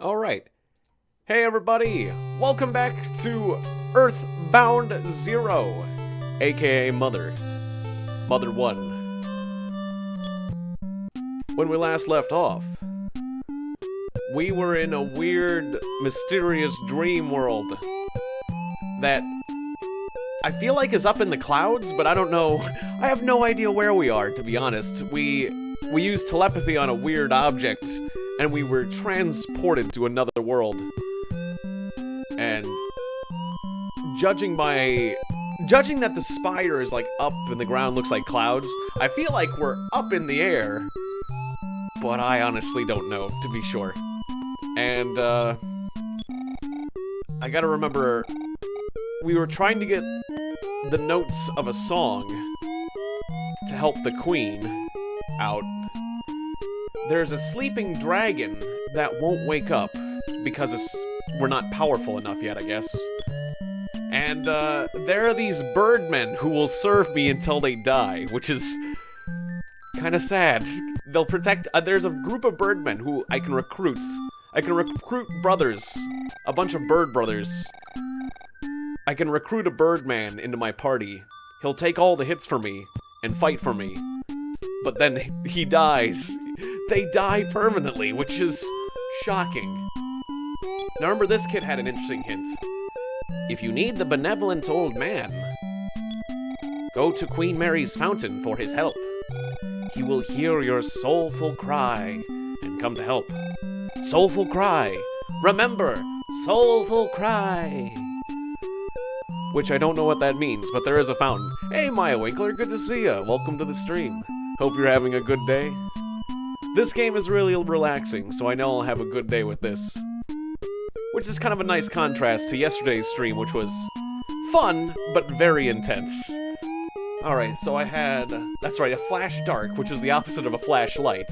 Alright. Hey everybody! Welcome back to Earthbound 0, aka Mother 1. When we last left off, we were in a weird, mysterious dream world that I feel like is up in the clouds, but I don't know. I have no idea where we are, to be honest. We used telepathy on a weird object, and we were transported to another world. And judging that the spire is like up and the ground looks like clouds, I feel like we're up in the air, but I honestly don't know, to be sure. And I gotta remember, we were trying to get the notes of a song to help the queen out. There's a sleeping dragon that won't wake up because we're not powerful enough yet, I guess. And there are these Birdmen who will serve me until they die, which is kind of sad. They'll protect. There's a group of Birdmen who I can recruit. I can recruit brothers, a bunch of bird brothers. I can recruit a Birdman into my party. He'll take all the hits for me and fight for me. But then he dies. They die permanently, which is shocking. Now remember, this kid had an interesting hint. If you need the benevolent old man, go to Queen Mary's fountain for his help. He will hear your soulful cry and come to help. Soulful cry. Remember, soulful cry. Which I don't know what that means, but there is a fountain. Hey, Maya Winkler, good to see ya. Welcome to the stream. Hope you're having a good day. This game is really relaxing, so I know I'll have a good day with this. Which is kind of a nice contrast to yesterday's stream, which was fun, but very intense. Alright, so I had, that's right, a flash dark, which is the opposite of a flashlight.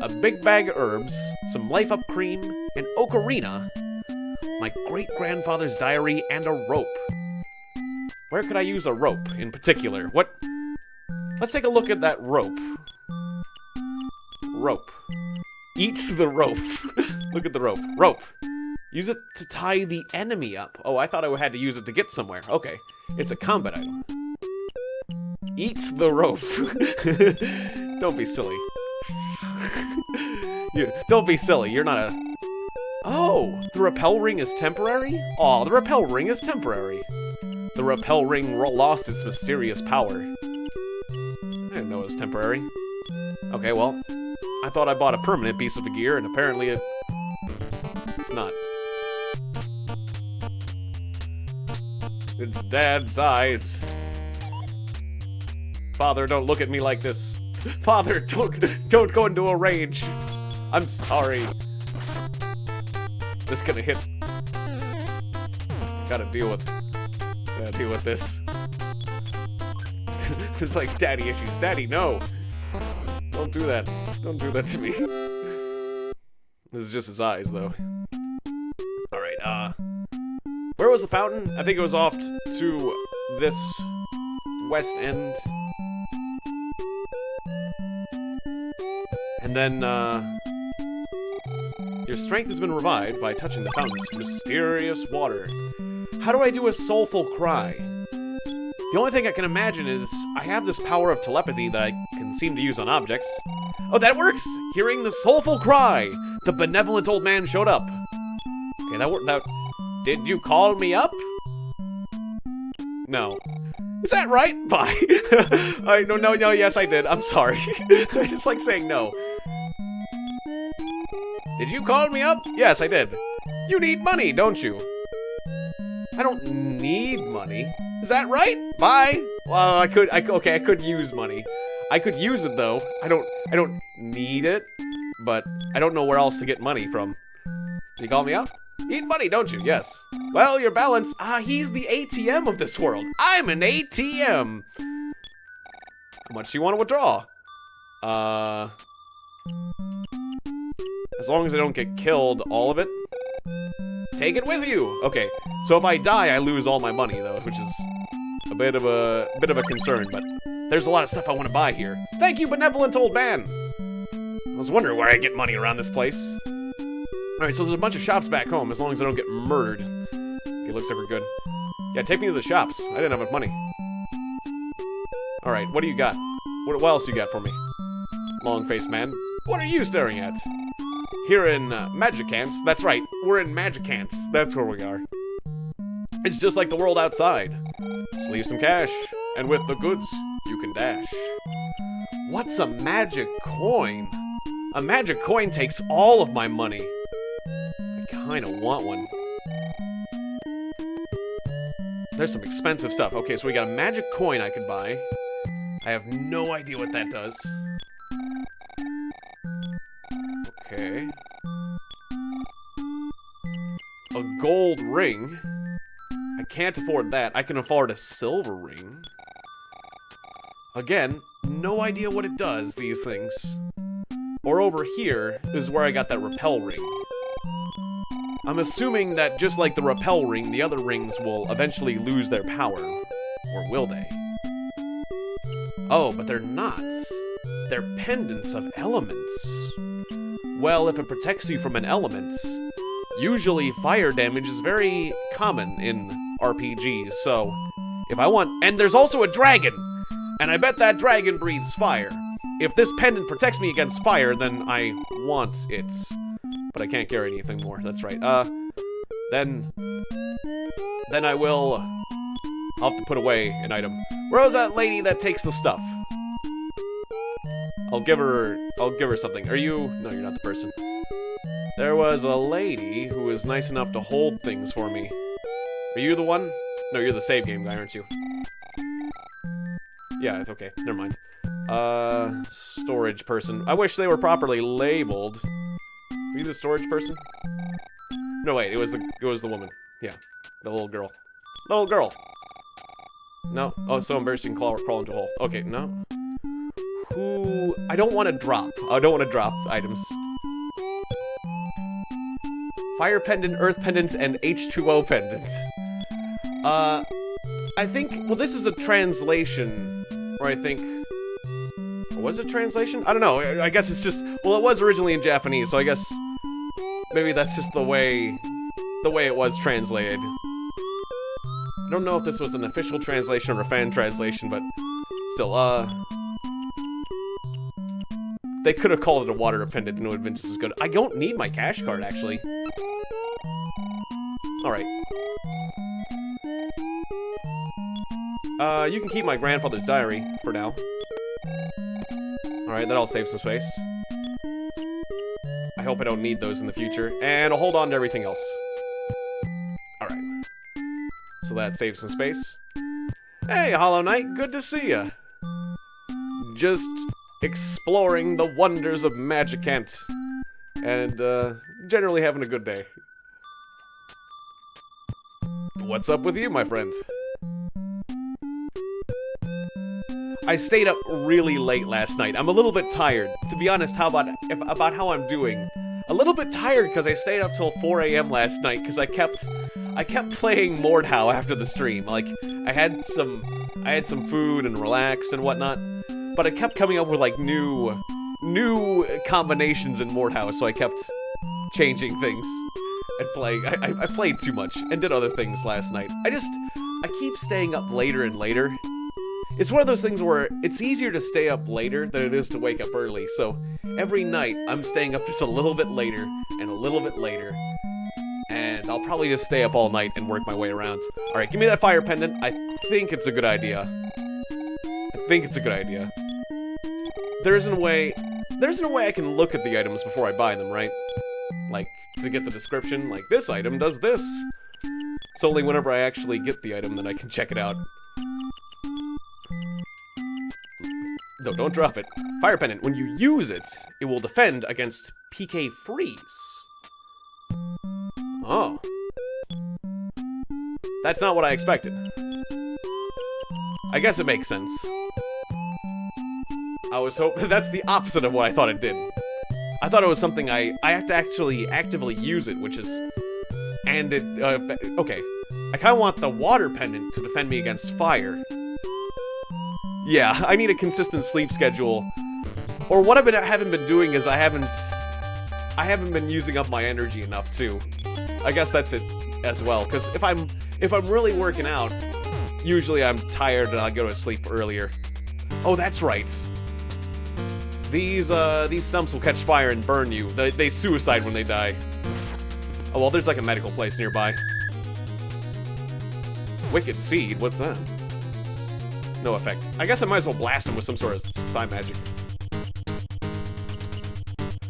A big bag of herbs, some life up cream, an ocarina, my great-grandfather's diary, and a rope. Where could I use a rope in particular? What? Let's take a look at that rope. Rope. Eat the rope. Look at the rope. Rope. Use it to tie the enemy up. Oh, I thought I had to use it to get somewhere. Okay. It's a combat item. Eat the rope. Don't be silly. Don't be silly. You're not a... Oh! The repel ring is temporary? Aw, the repel ring is temporary. The repel ring lost its mysterious power. I didn't know it was temporary. Okay, well, I thought I bought a permanent piece of gear, and apparently it's not. It's Dad's eyes. Father, don't look at me like this. Father, don't go into a rage. I'm sorry. This gonna hit. Gotta deal with this. It's like daddy issues. Daddy, no. Don't do that. Don't do that to me. This is just his eyes, though. Alright, where was the fountain? I think it was off to this west end. And then, your strength has been revived by touching the fountain's mysterious water. How do I do a soulful cry? The only thing I can imagine is I have this power of telepathy that I can seem to use on objects. Oh, that works! Hearing the soulful cry! The benevolent old man showed up. Okay, that worked. Did you call me up? No. Is that right? Bye. No, yes I did. I'm sorry. I just like saying no. Did you call me up? Yes, I did. You need money, don't you? I don't need money. Is that right? Bye. Well, I could use money. I could use it though. I don't need it, but I don't know where else to get money from. You call me up? Need money, don't you? Yes. Well, your balance. He's the ATM of this world. I'm an ATM. How much do you want to withdraw? As long as I don't get killed, all of it. Take it with you. Okay. So if I die, I lose all my money though, which is a bit of a concern, but there's a lot of stuff I want to buy here. Thank you, benevolent old man. I was wondering where I get money around this place. Alright, so there's a bunch of shops back home, as long as I don't get murdered. Okay, looks like we're good. Yeah, take me to the shops. I didn't have enough money. Alright, what do you got? What else you got for me? Long-faced man. What are you staring at? Here in Magicants. That's right, we're in Magicants. That's where we are. It's just like the world outside. Just leave some cash, and with the goods, you can dash. What's a magic coin? A magic coin takes all of my money. I kinda want one. There's some expensive stuff. Okay, so we got a magic coin I could buy. I have no idea what that does. Okay. A gold ring. I can't afford that. I can afford a silver ring. Again, no idea what it does, these things. Or over here is where I got that repel ring. I'm assuming that just like the repel ring, the other rings will eventually lose their power. Or will they? Oh, but they're not. They're pendants of elements. Well, if it protects you from an element, usually fire damage is very common in RPGs, so if I want... And there's also a dragon! And I bet that dragon breathes fire. If this pendant protects me against fire, then I want it. But I can't carry anything more, that's right. Then I will... I'll have to put away an item. Where's that lady that takes the stuff? I'll give her something. Are you... No, you're not the person. There was a lady who was nice enough to hold things for me. Are you the one? No, you're the save game guy, aren't you? Yeah, okay, never mind. Storage person. I wish they were properly labeled. Are you the storage person? No, wait, it was the woman. Yeah, the little girl. Little girl! No. Oh, so embarrassing, crawl into a hole. Okay, no. Who... I don't want to drop. I don't want to drop items. Fire pendant, earth pendant, and H2O pendant. I think... Well, this is a translation. Or I think... Or was it translation? I don't know. I guess it's just... Well, it was originally in Japanese, so I guess... Maybe that's just the way it was translated. I don't know if this was an official translation or a fan translation, but... Still, they could have called it a water pendant and it would have been just as good. I don't need my cash card, actually. Alright. You can keep my grandfather's diary for now. Alright, that'll save some space. I hope I don't need those in the future. And I'll hold on to everything else. Alright. So that saves some space. Hey, Hollow Knight, good to see ya. Just exploring the wonders of Magicant. And, generally having a good day. What's up with you, my friend? I stayed up really late last night. I'm a little bit tired. To be honest, about how I'm doing. A little bit tired because I stayed up till 4 AM last night because I kept playing Mordhau after the stream. Like, I had some food and relaxed and whatnot, but I kept coming up with like new combinations in Mordhau, so I kept changing things and playing. I played too much and did other things last night. I keep staying up later and later. It's one of those things where it's easier to stay up later than it is to wake up early, so every night I'm staying up just a little bit later and a little bit later, and I'll probably just stay up all night and work my way around. Alright, give me that fire pendant. I think it's a good idea. There isn't a way I can look at the items before I buy them, right? Like, to get the description, like, this item does this. It's only whenever I actually get the item that I can check it out. No, don't drop it. Fire pendant. When you use it, it will defend against PK freeze. Oh. That's not what I expected. I guess it makes sense. I was hoping... That's the opposite of what I thought it did. I thought it was something I have to actually actively use it, which is... And it... okay. I kind of want the water pendant to defend me against fire. Yeah, I need a consistent sleep schedule. Or what haven't been doing is I haven't I haven't been using up my energy enough too. I guess that's it as well, because if I'm really working out, usually I'm tired and I go to sleep earlier. Oh, that's right. These stumps will catch fire and burn you. They suicide when they die. Oh, well, there's like a medical place nearby. Wicked Seed? What's that? No effect. I guess I might as well blast him with some sort of psi magic.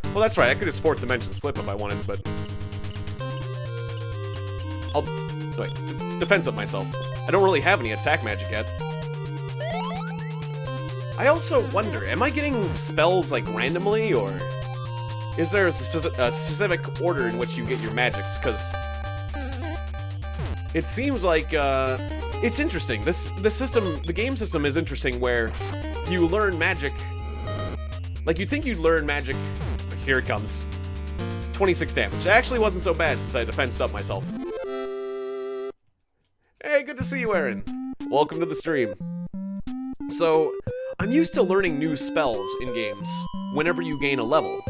Well, that's right. I could just fourth dimension slip if I wanted, but... I'll... Wait. Defense up myself. I don't really have any attack magic yet. I also wonder, am I getting spells, like, randomly, or... Is there a specific order in which you get your magics? Because... It seems like, it's interesting. The game system is interesting where you learn magic... Like, you'd think you'd learn magic... Here it comes. 26 damage. It actually wasn't so bad since I defensed up myself. Hey, good to see you, Aaron. Welcome to the stream. So, I'm used to learning new spells in games whenever you gain a level.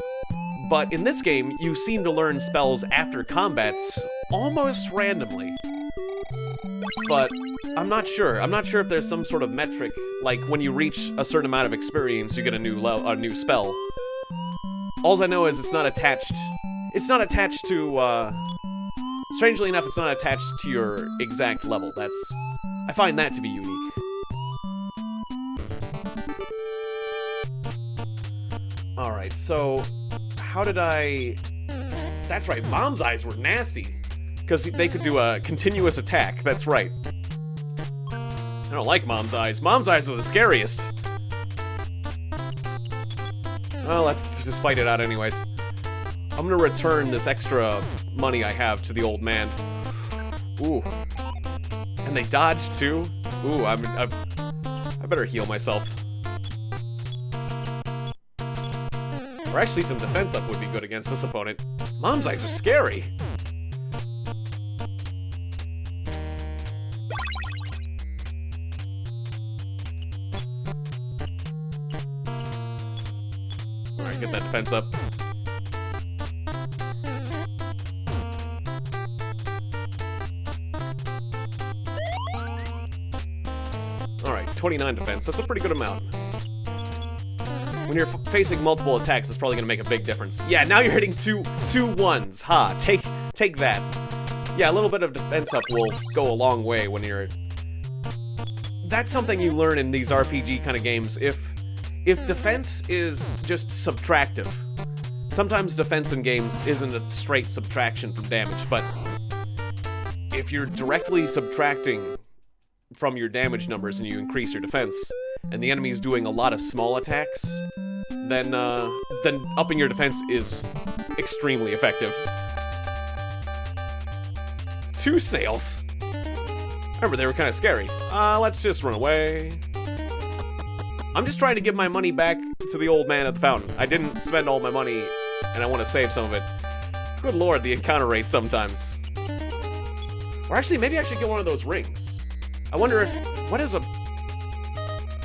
But in this game, you seem to learn spells after combats almost randomly. But I'm not sure. I'm not sure if there's some sort of metric, like when you reach a certain amount of experience, you get a new spell. All I know is it's not attached. It's not attached to, strangely enough, it's not attached to your exact level. I find that to be unique. Alright, so, how did I... That's right, Mom's Eyes were nasty. Because they could do a continuous attack, that's right. I don't like Mom's Eyes. Mom's Eyes are the scariest. Well, let's just fight it out anyways. I'm gonna return this extra money I have to the old man. Ooh. And they dodged too? Ooh, I better heal myself. Or actually some defense up would be good against this opponent. Mom's Eyes are scary! Get that defense up. Alright, 29 defense. That's a pretty good amount. When you're facing multiple attacks, it's probably gonna make a big difference. Yeah, now you're hitting two ones. Ha, take that. Yeah, a little bit of defense up will go a long way when you're... That's something you learn in these RPG kind of games. If defense is just subtractive, sometimes defense in games isn't a straight subtraction from damage, but if you're directly subtracting from your damage numbers and you increase your defense, and the enemy's doing a lot of small attacks, then upping your defense is extremely effective. 2 snails. Remember, they were kind of scary. Let's just run away. I'm just trying to give my money back to the old man at the fountain. I didn't spend all my money, and I want to save some of it. Good lord, the encounter rate sometimes. Or actually, maybe I should get one of those rings. I wonder if... What is a...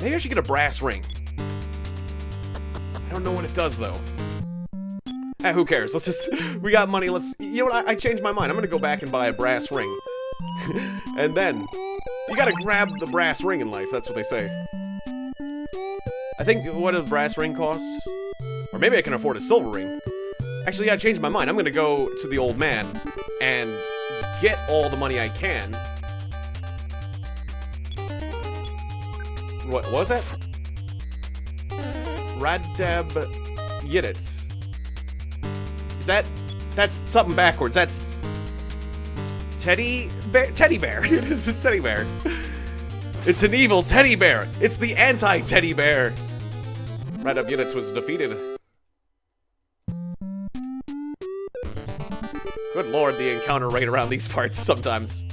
Maybe I should get a brass ring. I don't know what it does, though. Who cares? Let's just... We got money, let's... You know what? I changed my mind. I'm gonna go back and buy a brass ring. And then... You gotta grab the brass ring in life, that's what they say. I think, what does a brass ring cost? Or maybe I can afford a silver ring. Actually, yeah, I changed my mind. I'm gonna go to the old man and get all the money I can. What was that? Radab Yidit. Is that... That's something backwards. That's... Teddy bear? Teddy bear. It's teddy bear. It's an evil teddy bear. It's the anti-teddy bear. Radab Yidit was defeated. Good lord, the encounter rate around these parts sometimes.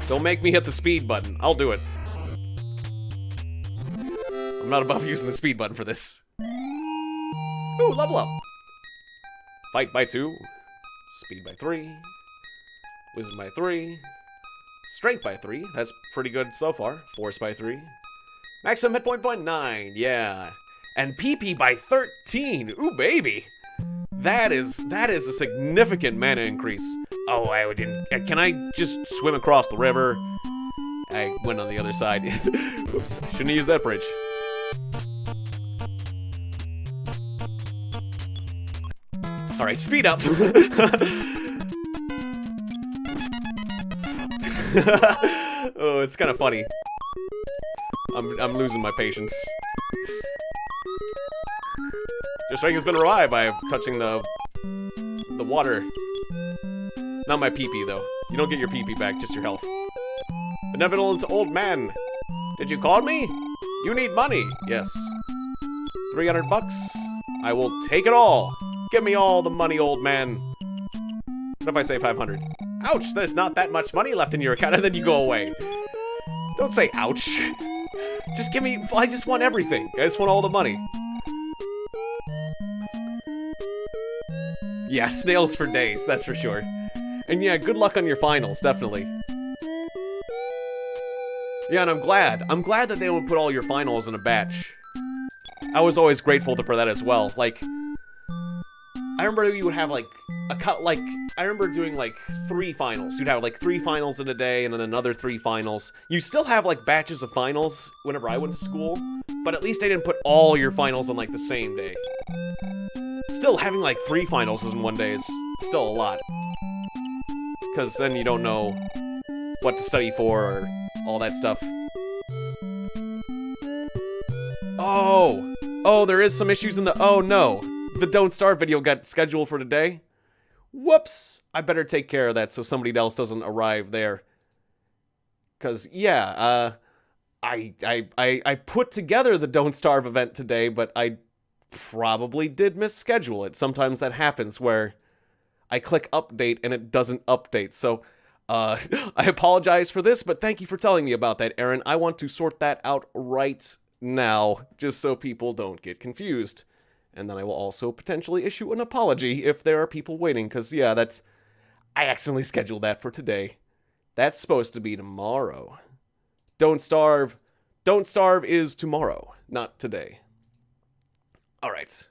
Don't make me hit the speed button. I'll do it. I'm not above using the speed button for this. Ooh, level up. Fight by 2. Speed by 3. Wisdom by 3. Strength by 3. That's pretty good so far. Force by 3. Maximum hit point by 9. Yeah. And PP by 13. Ooh, baby. That is a significant mana increase. Oh, I didn't. Can I just swim across the river? I went on the other side. Oops, I shouldn't have used that bridge. All right, speed up. Oh, it's kind of funny. I'm losing my patience. Your strength has been revived by touching the water. Not my PP though. You don't get your PP back, just your health. Benevolent old man. Did you call me? You need money. Yes. 300 bucks. I will take it all. Give me all the money, old man. What if I say 500? Ouch, there's not that much money left in your account, and then you go away. Don't say ouch. Just give me, I just want everything. I just want all the money. Yeah, snails for days, that's for sure. And yeah, good luck on your finals, definitely. Yeah, and I'm glad that they would put all your finals in a batch. I was always grateful for that as well. Like, I remember you would have like I remember doing like 3 finals. You'd have like 3 finals in a day and then another 3 finals. You still have like batches of finals whenever I went to school, but at least they didn't put all your finals on like the same day. Still, having like 3 finals in one day is still a lot. Because then you don't know what to study for or all that stuff. Oh, there is some issues in the, oh no. The Don't Starve video got scheduled for today. Whoops! I better take care of that so somebody else doesn't arrive there. Cause yeah, I put together the Don't Starve event today, but I probably did misschedule it. Sometimes that happens where I click update and it doesn't update. So I apologize for this, but thank you for telling me about that, Aaron. I want to sort that out right now, just so people don't get confused. And then I will also potentially issue an apology if there are people waiting, because, yeah, I accidentally scheduled that for today. That's supposed to be tomorrow. Don't Starve is tomorrow, not today. Alright.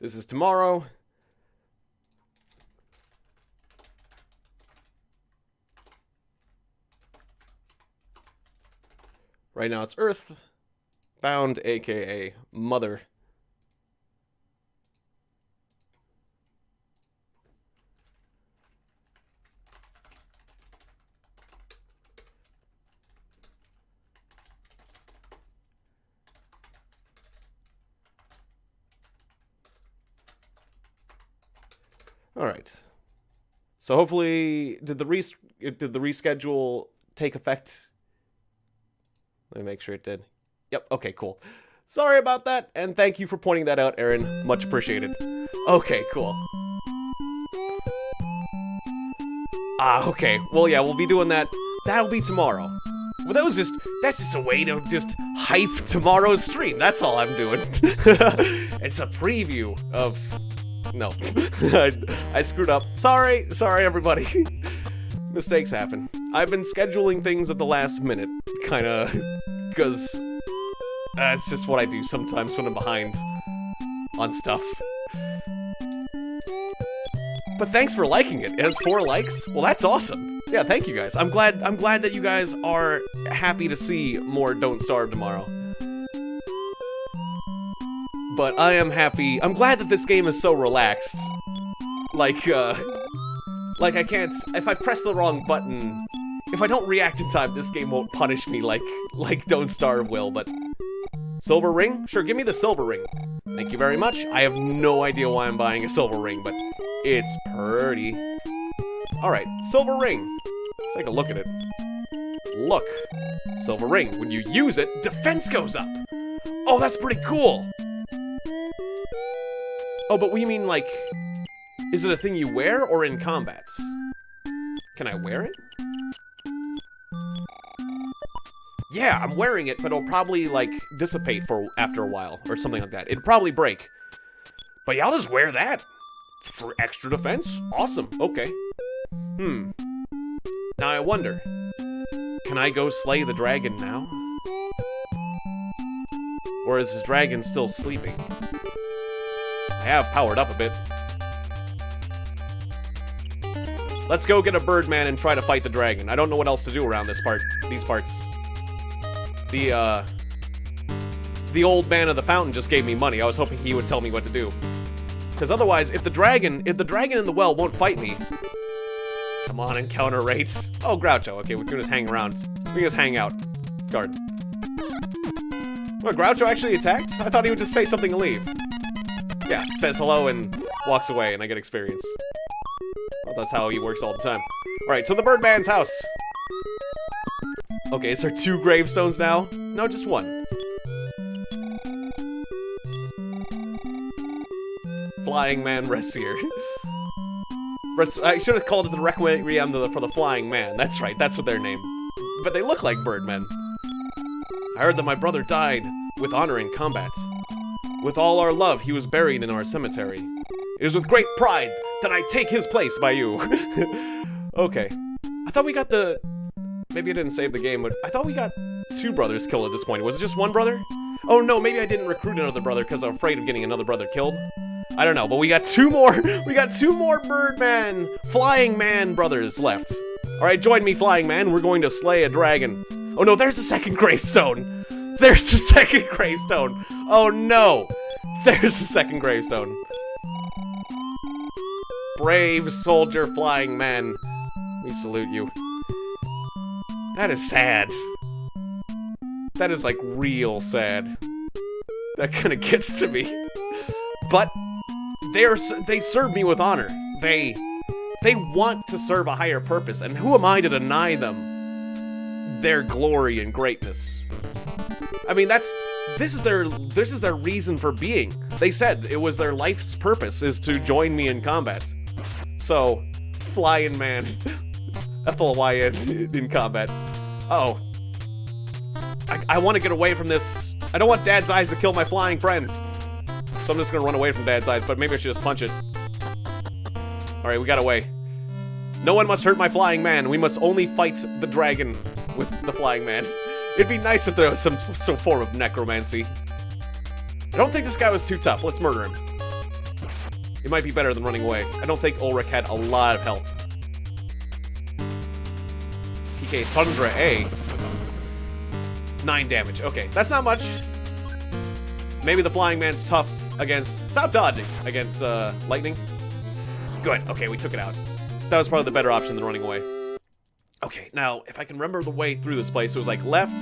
This is tomorrow. Right now it's Earthbound, aka Mother. Alright. So hopefully, did the reschedule take effect? Let me make sure it did. Yep, okay, cool. Sorry about that, and thank you for pointing that out, Aaron. Much appreciated. Okay, cool. Okay. Well, yeah, we'll be doing that. That'll be tomorrow. Well, that's just a way to just hype tomorrow's stream. That's all I'm doing. It's a preview of... No. I screwed up. Sorry, everybody. Mistakes happen. I've been scheduling things at the last minute, kinda, because it's just what I do sometimes when I'm behind on stuff. But thanks for liking it. It has 4 likes. Well, that's awesome. Yeah, thank you guys. I'm glad that you guys are happy to see more Don't Starve tomorrow. But I am happy. I'm glad that this game is so relaxed. Like I can't, if I press the wrong button, if I don't react in time, this game won't punish me like Don't Starve will, but... Silver ring? Sure, give me the silver ring. Thank you very much. I have no idea why I'm buying a silver ring, but it's pretty. Alright, silver ring. Let's take a look at it. Look. Silver ring. When you use it, defense goes up. Oh, that's pretty cool. Oh, but we mean, like... Is it a thing you wear or in combat? Can I wear it? Yeah, I'm wearing it, but it'll probably, like, dissipate after a while, or something like that. It'll probably break. But yeah, I'll just wear that. For extra defense? Awesome, okay. Now I wonder, can I go slay the dragon now? Or is the dragon still sleeping? I have powered up a bit. Let's go get a Birdman and try to fight the dragon. I don't know what else to do around these parts. The old man of the fountain just gave me money. I was hoping he would tell me what to do. Because otherwise, if the dragon in the well won't fight me... Come on, encounter rates. Oh, Groucho. Okay, we can just hang around. We can just hang out. Guard. What, Groucho actually attacked? I thought he would just say something and leave. Yeah, says hello and walks away, and I get experience. Well, that's how he works all the time. Alright, so the Birdman's house. Okay, is there 2 gravestones now? No, just 1. Flying Man rests here. I should have called it the Requiem for the Flying Man. That's right, that's what they're named. But they look like Birdmen. I heard that my brother died with honor in combat. With all our love, he was buried in our cemetery. It is with great pride that I take his place by you. Okay. I thought we got the... Maybe I didn't save the game, but I thought we got 2 brothers killed at this point. Was it just 1 brother? Oh no, maybe I didn't recruit another brother because I'm afraid of getting another brother killed. I don't know, but we got 2 more. We got 2 more Birdman, Flying Man brothers left. Alright, join me, Flying Man. We're going to slay a dragon. Oh no, there's the 2nd gravestone. There's the 2nd gravestone. Oh no. There's the 2nd gravestone. Brave soldier, Flying Man. We salute you. That is sad. That is like real sad. That kind of gets to me. But they serve me with honor. They want to serve a higher purpose, and who am I to deny them their glory and greatness? I mean, this is their reason for being. They said it was their life's purpose is to join me in combat. So, Flying Man, F-L-Y-N in combat. Uh-oh. I want to get away from this. I don't want Dad's eyes to kill my flying friends. So I'm just gonna run away from Dad's eyes, but maybe I should just punch it. Alright, we got away. No one must hurt my Flying Man. We must only fight the dragon with the Flying Man. It'd be nice if there was some form of necromancy. I don't think this guy was too tough. Let's murder him. It might be better than running away. I don't think Ulrich had a lot of health. PK Thundra A. 9 damage. Okay, that's not much. Maybe the Flying Man's tough against... Stop dodging! Against, lightning. Good. Okay, we took it out. That was probably the better option than running away. Okay, now, if I can remember the way through this place, it was like left...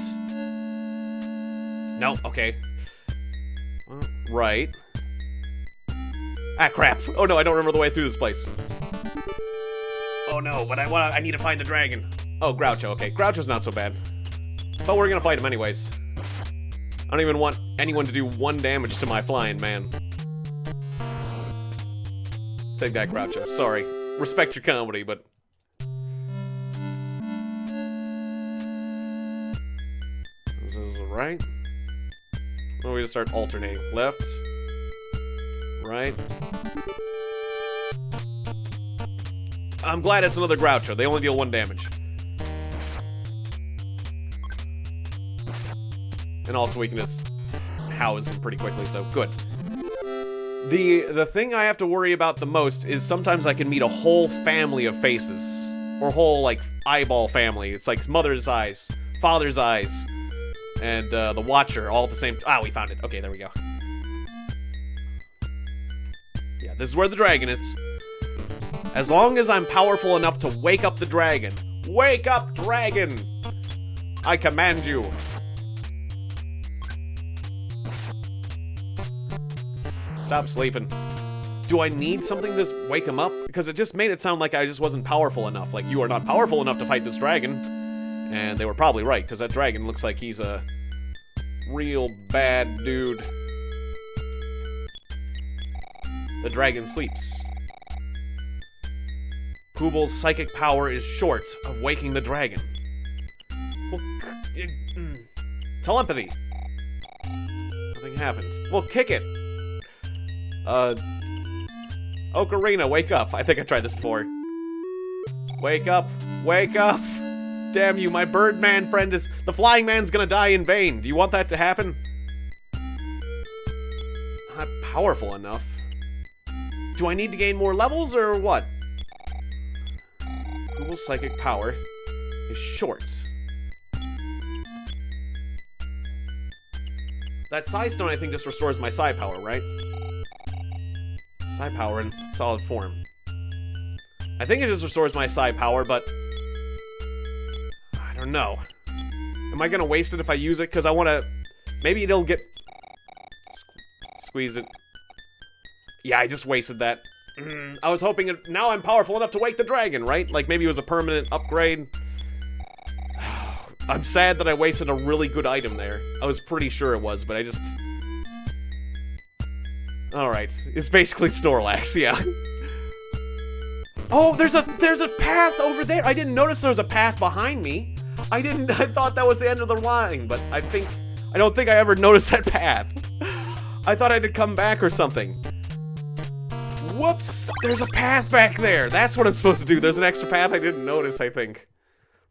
No, okay. Right. Ah, crap. Oh no, I don't remember the way through this place. Oh no, but I need to find the dragon. Oh, Groucho, okay. Groucho's not so bad. But we're gonna fight him anyways. I don't even want anyone to do 1 damage to my Flying Man. Take that, Groucho. Sorry. Respect your comedy, but... This is right. Oh, we just start alternating. Left. Right. I'm glad it's another Groucho. They only deal 1 damage. And also we can just house him pretty quickly, so good. The thing I have to worry about the most is sometimes I can meet a whole family of faces. Or whole, like, eyeball family. It's like mother's eyes, father's eyes, and the Watcher all at the same... Ah, we found it. Okay, there we go. Yeah, this is where the dragon is. As long as I'm powerful enough to wake up the dragon. Wake up, dragon! I command you. Stop sleeping. Do I need something to wake him up? Because it just made it sound like I just wasn't powerful enough. Like, you are not powerful enough to fight this dragon. And they were probably right, because that dragon looks like he's a real bad dude. The dragon sleeps. Kubal's psychic power is short of waking the dragon. Well, telepathy. Nothing happened. Well, kick it. Ocarina, wake up. I think I tried this before. Wake up. Wake up. Damn you, my Birdman friend is... The flying man's gonna die in vain. Do you want that to happen? Not powerful enough. Do I need to gain more levels, or what? Cool psychic power is short. That Psi Stone, I think, just restores my Psi power, right? Psi power in solid form. I think it just restores my Psi power, but... I don't know. Am I gonna waste it if I use it? Because I want to... Maybe it'll get... Squeeze it. Yeah, I just wasted that. I was hoping it... Now I'm powerful enough to wake the dragon, right? Like, maybe it was a permanent upgrade. I'm sad that I wasted a really good item there. I was pretty sure it was, but I just... Alright, it's basically Snorlax, yeah. Oh, there's a path over there! I didn't notice there was a path behind me. I thought that was the end of the line, but I don't think I ever noticed that path. I thought I had to come back or something. Whoops! There's a path back there! That's what I'm supposed to do. There's an extra path I didn't notice, I think.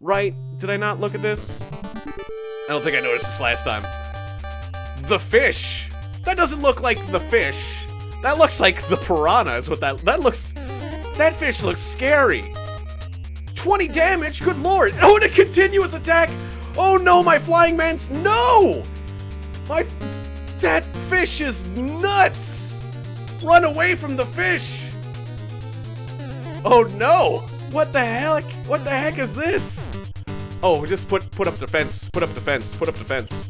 Right? Did I not look at this? I don't think I noticed this last time. The fish! That doesn't look like the fish. That looks like the piranha is what that looks... That fish looks scary. 20 damage? Good lord! Oh, and a continuous attack! Oh no, my flying man's... No! That fish is nuts! Run away from the fish! Oh no! What the heck? What the heck is this? Oh, just put up defense. Put up defense. Put up defense.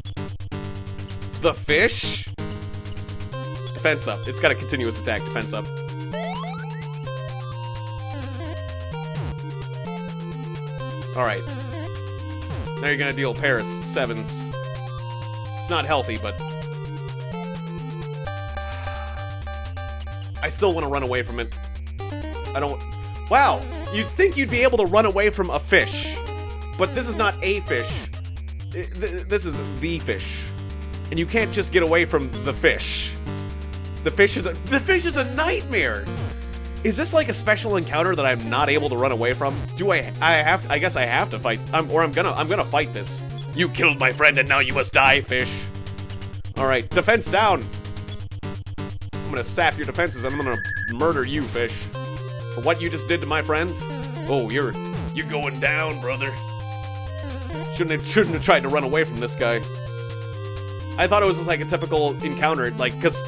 The fish? Defense up. It's got a continuous attack. Defense up. Alright. Now you're gonna deal Paris 7s. It's not healthy, but... I still want to run away from it. I don't... Wow! You'd think you'd be able to run away from a fish. But this is not a fish. This is the fish. And you can't just get away from the fish. The fish is a nightmare! Is this like a special encounter that I'm not able to run away from? Do I guess I have to fight, I'm gonna fight this. You killed my friend and now you must die, fish. Alright, defense down. I'm gonna sap your defenses and I'm gonna murder you, fish. For what you just did to my friends? Oh, you're going down, brother. Shouldn't have tried to run away from this guy. I thought it was just like a typical encounter, like, cause...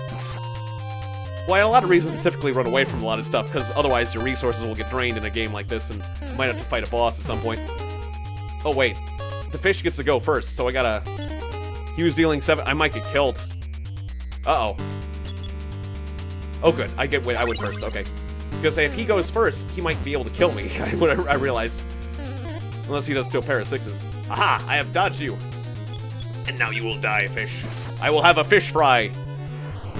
Well, a lot of reasons to typically run away from a lot of stuff, because otherwise your resources will get drained in a game like this, and you might have to fight a boss at some point. Oh, wait. The fish gets to go first, so I gotta... He was dealing 7... I might get killed. Uh-oh. Oh, good. I went first. Okay. I was gonna say, if he goes first, he might be able to kill me, I realize. Unless he does to a pair of 6s. Aha! I have dodged you. And now you will die, fish. I will have a fish fry.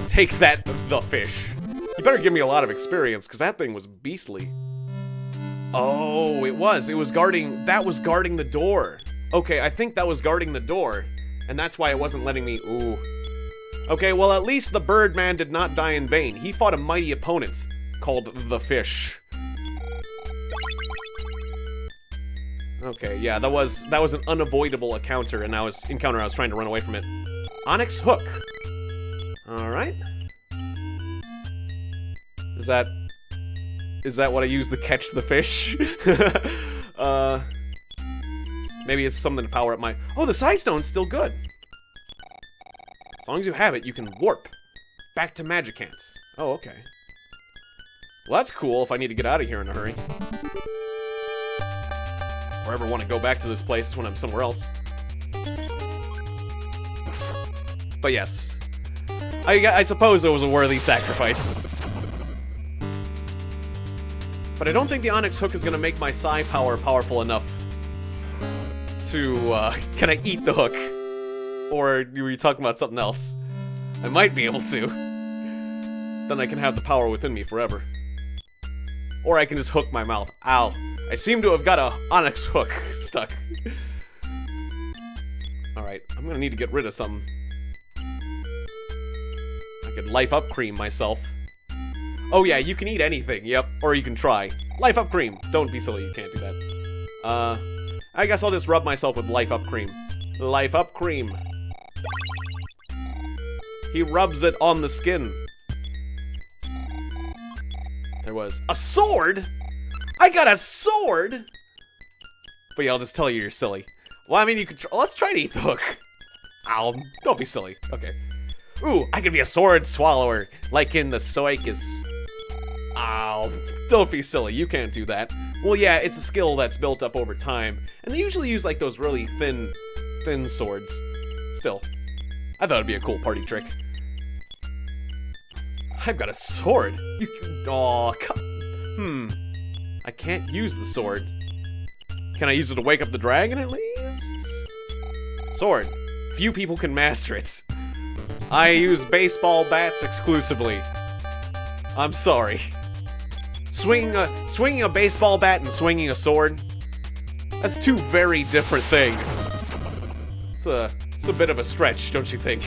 Take that, the fish. You better give me a lot of experience, because that thing was beastly. Oh, it was guarding, that was guarding the door. Okay, I think that was guarding the door, and that's why it wasn't letting me, ooh. Okay, well, at least the Birdman did not die in vain. He fought a mighty opponent called the fish. Okay, yeah, that was an unavoidable encounter, and I was trying to run away from it. Onyx hook. Alright. Is that what I use to catch the fish? Maybe it's something to power up my... Oh, the Psi Stone's still good. As long as you have it, you can warp. Back to Magicants. Oh, okay. Well, that's cool if I need to get out of here in a hurry. Or ever want to go back to this place when I'm somewhere else. But yes. I suppose it was a worthy sacrifice. But I don't think the Onyx Hook is going to make my Psi power powerful enough to, can I eat the hook? Or were you talking about something else? I might be able to. Then I can have the power within me forever. Or I can just hook my mouth. Ow. I seem to have got a Onyx Hook stuck. Alright, I'm going to need to get rid of something. I could life up cream myself. Oh yeah, you can eat anything, yep. Or you can try. Life Up Cream. Don't be silly, you can't do that. I guess I'll just rub myself with Life Up Cream. Life Up Cream. He rubs it on the skin. There was a sword? I got a sword? But yeah, I'll just tell you you're silly. Well, I mean, you could let's try to eat the hook. Ow, don't be silly. Okay. Ooh, I could be a sword swallower, like in the Soikis. Ow, don't be silly, you can't do that. Well, yeah, it's a skill that's built up over time, and they usually use, like, those really thin swords. Still, I thought it'd be a cool party trick. I've got a sword. Aw, I can't use the sword. Can I use it to wake up the dragon, at least? Sword. Few people can master it. I use baseball bats exclusively. I'm sorry. Swinging a baseball bat and swinging a sword, that's two very different things. It's a bit of a stretch, don't you think?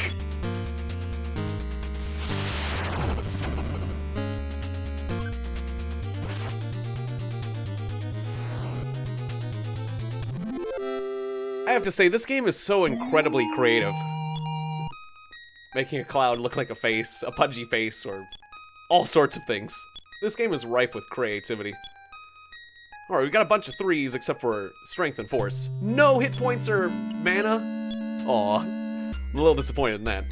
I have to say, this game is so incredibly creative. Making a cloud look like a face, a pudgy face, or all sorts of things. This game is rife with creativity. Alright, we got a bunch of 3s except for strength and force. No hit points or mana? Aw, I'm a little disappointed in that.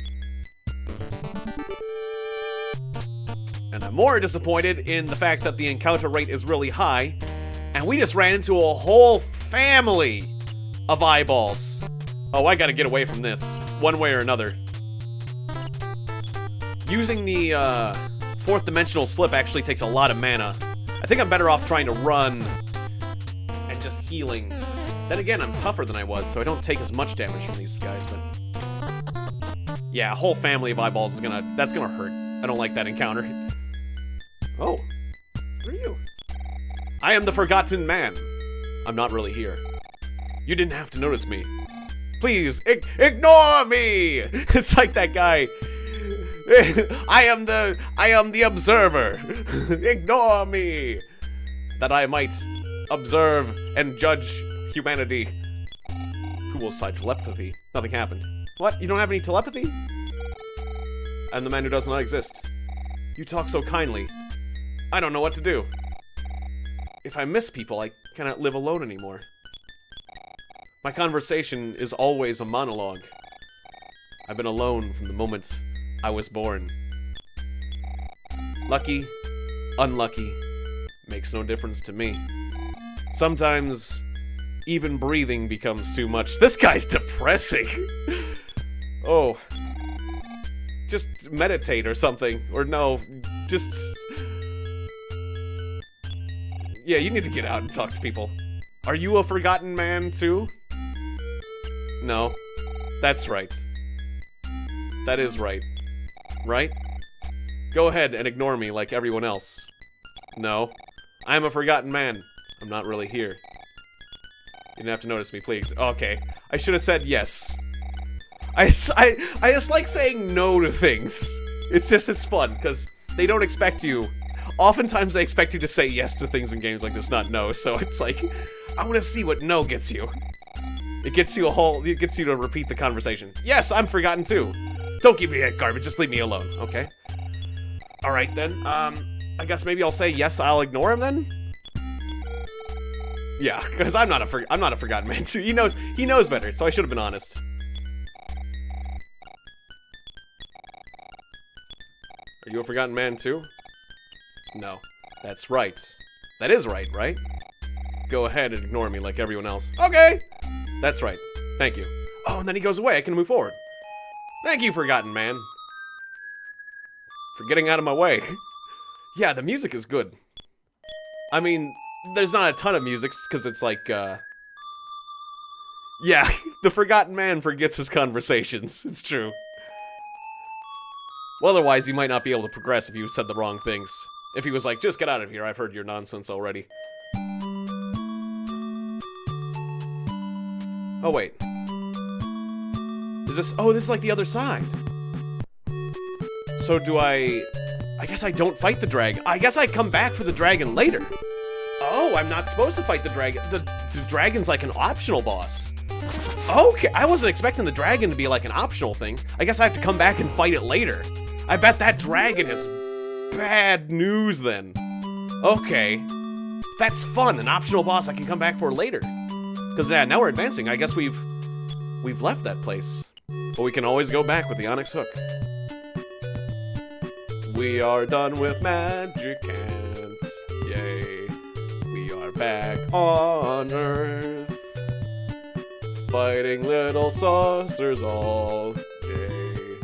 And I'm more disappointed in the fact that the encounter rate is really high, and we just ran into a whole family of eyeballs. Oh, I gotta get away from this, one way or another. Using the, 4th dimensional slip actually takes a lot of mana. I think I'm better off trying to run and just healing. Then again, I'm tougher than I was, so I don't take as much damage from these guys, but... yeah, a whole family of eyeballs is that's gonna hurt. I don't like that encounter. Oh, who are you? I am the Forgotten Man. I'm not really here. You didn't have to notice me. Please, ignore me! It's like that guy. I am the observer. Ignore me. That I might observe and judge humanity. Who will cite telepathy? Nothing happened. What? You don't have any telepathy? I'm the man who does not exist. You talk so kindly. I don't know what to do. If I miss people, I cannot live alone anymore. My conversation is always a monologue. I've been alone from the moment I was born. Lucky, unlucky, makes no difference to me. Sometimes, even breathing becomes too much. This guy's depressing. Oh. Just meditate or something. Or no, just... yeah, you need to get out and talk to people. Are you a forgotten man, too? No. That's right. That is right. Right? Go ahead and ignore me like everyone else. No. I am a forgotten man. I'm not really here. You didn't have to notice me, please. Okay. I should have said yes. I just like saying no to things. It's fun, because they don't expect you. Oftentimes they expect you to say yes to things in games like this, not no, so it's like, I want to see what no gets you. It gets you to repeat the conversation. Yes, I'm forgotten too. Don't give me that garbage, just leave me alone, okay? Alright then, I guess maybe I'll say yes, I'll ignore him then? Yeah, because I'm not a forgotten man too. He knows better, so I should have been honest. Are you a forgotten man too? No. That's right. That is right, right? Go ahead and ignore me like everyone else. Okay! That's right. Thank you. Oh, and then he goes away. I can move forward. Thank you, forgotten man. For getting out of my way. Yeah, the music is good. I mean, there's not a ton of music, because it's like, yeah, the forgotten man forgets his conversations. It's true. Well, otherwise, he might not be able to progress if he said the wrong things. If he was like, just get out of here, I've heard your nonsense already. Oh, wait. Is this... oh, this is like the other side. So do I I guess I don't fight the dragon. I guess I come back for the dragon later. Oh, I'm not supposed to fight the dragon. The dragon's like an optional boss. Okay, I wasn't expecting the dragon to be like an optional thing. I guess I have to come back and fight it later. I bet that dragon is bad news then. Okay. That's fun, an optional boss I can come back for later. Because, yeah, now we're advancing. I guess we've left that place. But we can always go back with the Onyx Hook. We are done with magic ants. Yay. We are back on Earth. Fighting little saucers all day.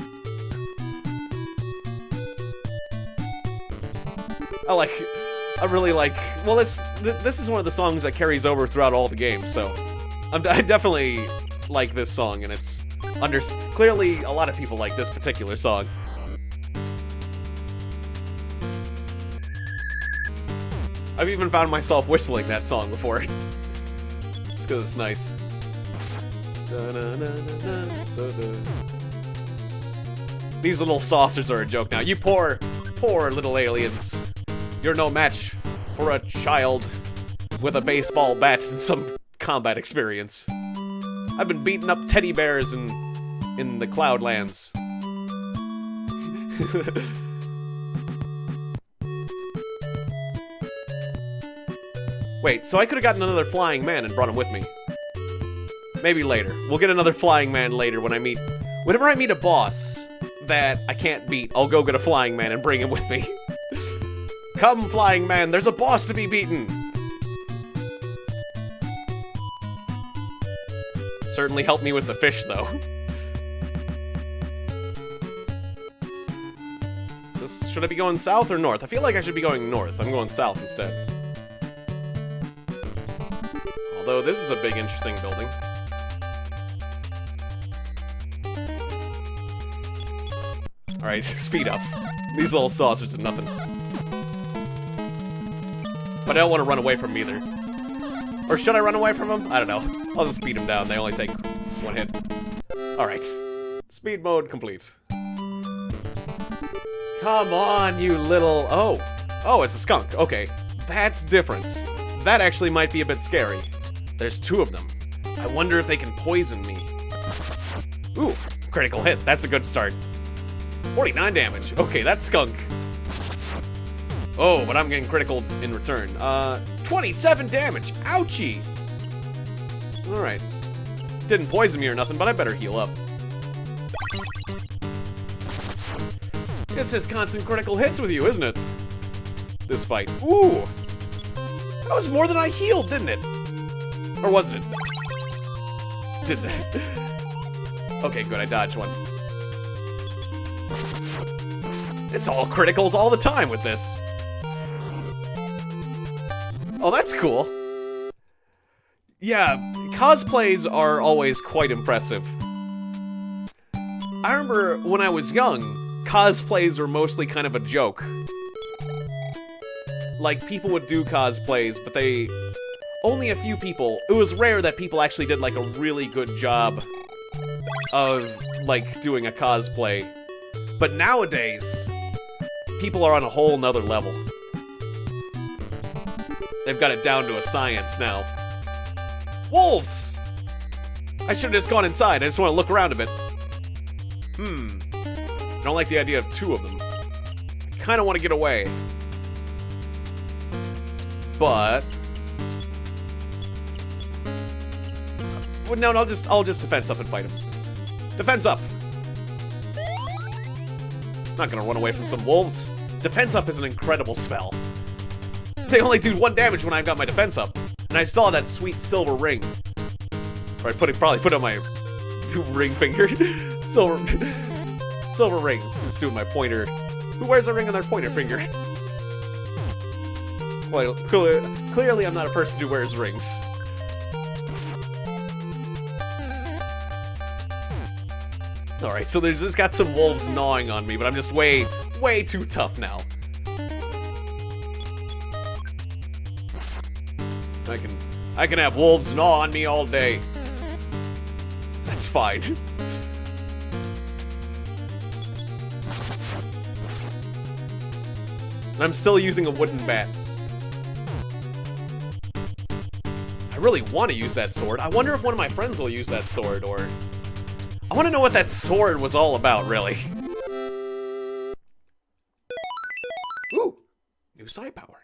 I really like, well, this is one of the songs that carries over throughout all the games, so I definitely like this song, and it's clearly a lot of people like this particular song. I've even found myself whistling that song before. It's because it's nice. These little saucers are a joke now. You poor little aliens. You're no match for a child with a baseball bat and some combat experience. I've been beating up teddy bears in the Cloudlands. Wait, so I could have gotten another flying man and brought him with me. Maybe later. We'll get another flying man later whenever I meet a boss that I can't beat, I'll go get a flying man and bring him with me. Come, flying man, there's a boss to be beaten! Certainly helped me with the fish, though. Should I be going south or north? I feel like I should be going north. I'm going south instead. Although this is a big, interesting building. Alright, speed up. These little saucers are nothing. But I don't want to run away from them either. Or should I run away from them? I don't know. I'll just speed them down. They only take one hit. Alright. Speed mode complete. Come on, you little... Oh. Oh, it's a skunk. Okay. That's different. That actually might be a bit scary. There's two of them. I wonder if they can poison me. Ooh, critical hit. That's a good start. 49 damage. Okay, that's skunk. Oh, but I'm getting critical in return. 27 damage. Ouchie. Alright. Didn't poison me or nothing, but I better heal up. It's just constant critical hits with you, isn't it? This fight. Ooh! That was more than I healed, didn't it? Or wasn't it? Didn't it? Okay, good, I dodged one. It's all criticals all the time with this. Oh, that's cool. Yeah, cosplays are always quite impressive. I remember when I was young, cosplays were mostly kind of a joke. Like, people would do cosplays, but only a few people. It was rare that people actually did, like, a really good job of, like, doing a cosplay. But nowadays, people are on a whole nother level. They've got it down to a science now. Wolves! I should have just gone inside. I just want to look around a bit. I don't like the idea of two of them. I kind of want to get away. But... well, no, I'll just defense up and fight him. Defense up! Not gonna run away from some wolves. Defense up is an incredible spell. They only do 1 damage when I've got my defense up. And I still have that sweet silver ring. Or I'd probably put on my ring finger. Silver ring. Just doing my pointer. Who wears a ring on their pointer finger? Well, clearly I'm not a person who wears rings. Alright, so there's just got some wolves gnawing on me, but I'm just way too tough now. I can have wolves gnaw on me all day. That's fine. And I'm still using a wooden bat. I really want to use that sword. I wonder if one of my friends will use that sword, or... I want to know what that sword was all about, really. Ooh! New psi power.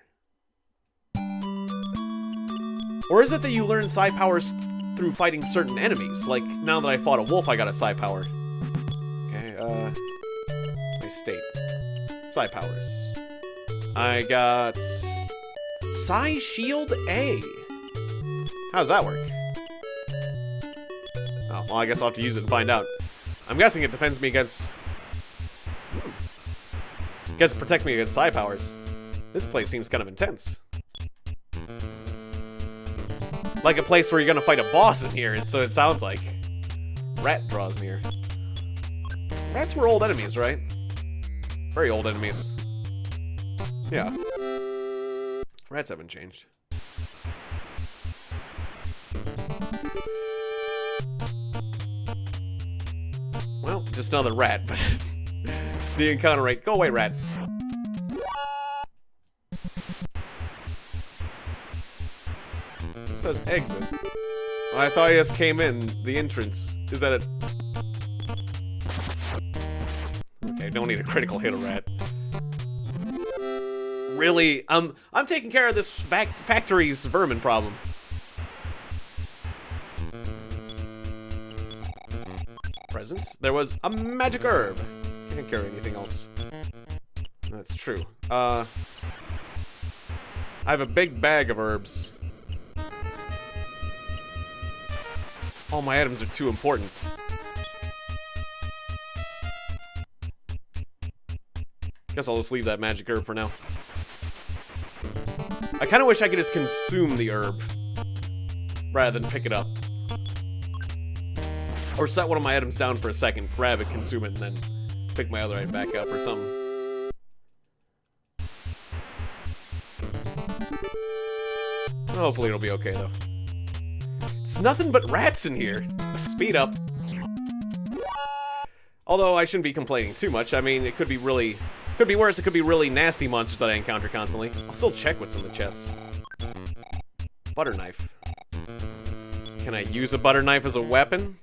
Or is it that you learn psi powers through fighting certain enemies? Like, now that I fought a wolf, I got a psi power. Okay, my state. Psi powers. I got... Psi Shield A. How does that work? Oh, well, I guess I'll have to use it and find out. I'm guessing it defends me against... I guess it protects me against psi powers. This place seems kind of intense. Like a place where you're gonna fight a boss in here, and so it sounds like. Rat draws near. Rats were old enemies, right? Very old enemies. Yeah. Rats haven't changed. Well, just another rat, but the encounter rate. Go away, rat. It says exit. Well, I thought I just came in. The entrance. Is that it? Okay, don't need a critical hit, a rat. Really? I'm taking care of this factory's vermin problem. Presents. There was a magic herb. Can't carry anything else. That's true. I have a big bag of herbs. All my items are too important. Guess I'll just leave that magic herb for now. I kind of wish I could just consume the herb rather than pick it up. Or set one of my items down for a second, grab it, consume it, and then pick my other item back up or something. Hopefully it'll be okay, though. It's nothing but rats in here. Speed up. Although I shouldn't be complaining too much. I mean, it could be really... Could be worse. It could be really nasty monsters that I encounter constantly. I'll still check what's in the chest. Butter knife. Can I use a butter knife as a weapon?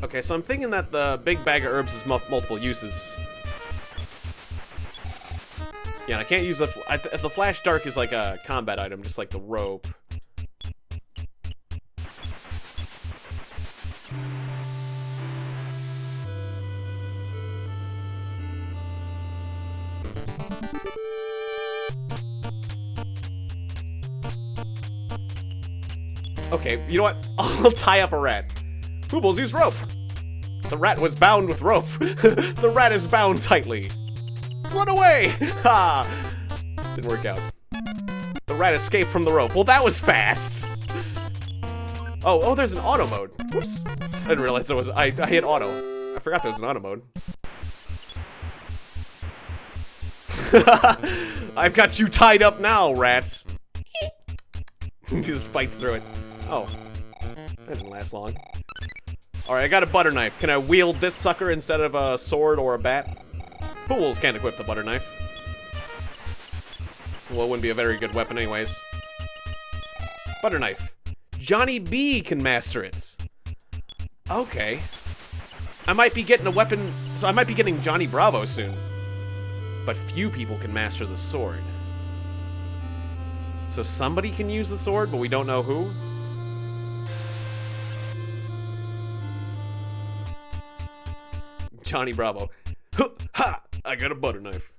Okay, so I'm thinking that the big bag of herbs has multiple uses. Yeah, and I can't use the flash dark is like a combat item, just like the rope. Okay, you know what? I'll tie up a rat. Boobles, use rope! The rat was bound with rope. The rat is bound tightly. Run away! Ha! Didn't work out. The rat escaped from the rope. Well, that was fast! Oh, there's an auto mode. Whoops. I didn't realize there was... I hit auto. I forgot there was an auto mode. I've got you tied up now, rats. He just bites through it. Oh. That didn't last long. Alright, I got a butter knife. Can I wield this sucker instead of a sword or a bat? Fools can't equip the butter knife. Well, it wouldn't be a very good weapon anyways. Butter knife. Johnny B can master it. Okay. I might be getting a weapon... So I might be getting Johnny Bravo soon. But few people can master the sword. So somebody can use the sword, but we don't know who? Johnny Bravo. Ha! I got a butter knife.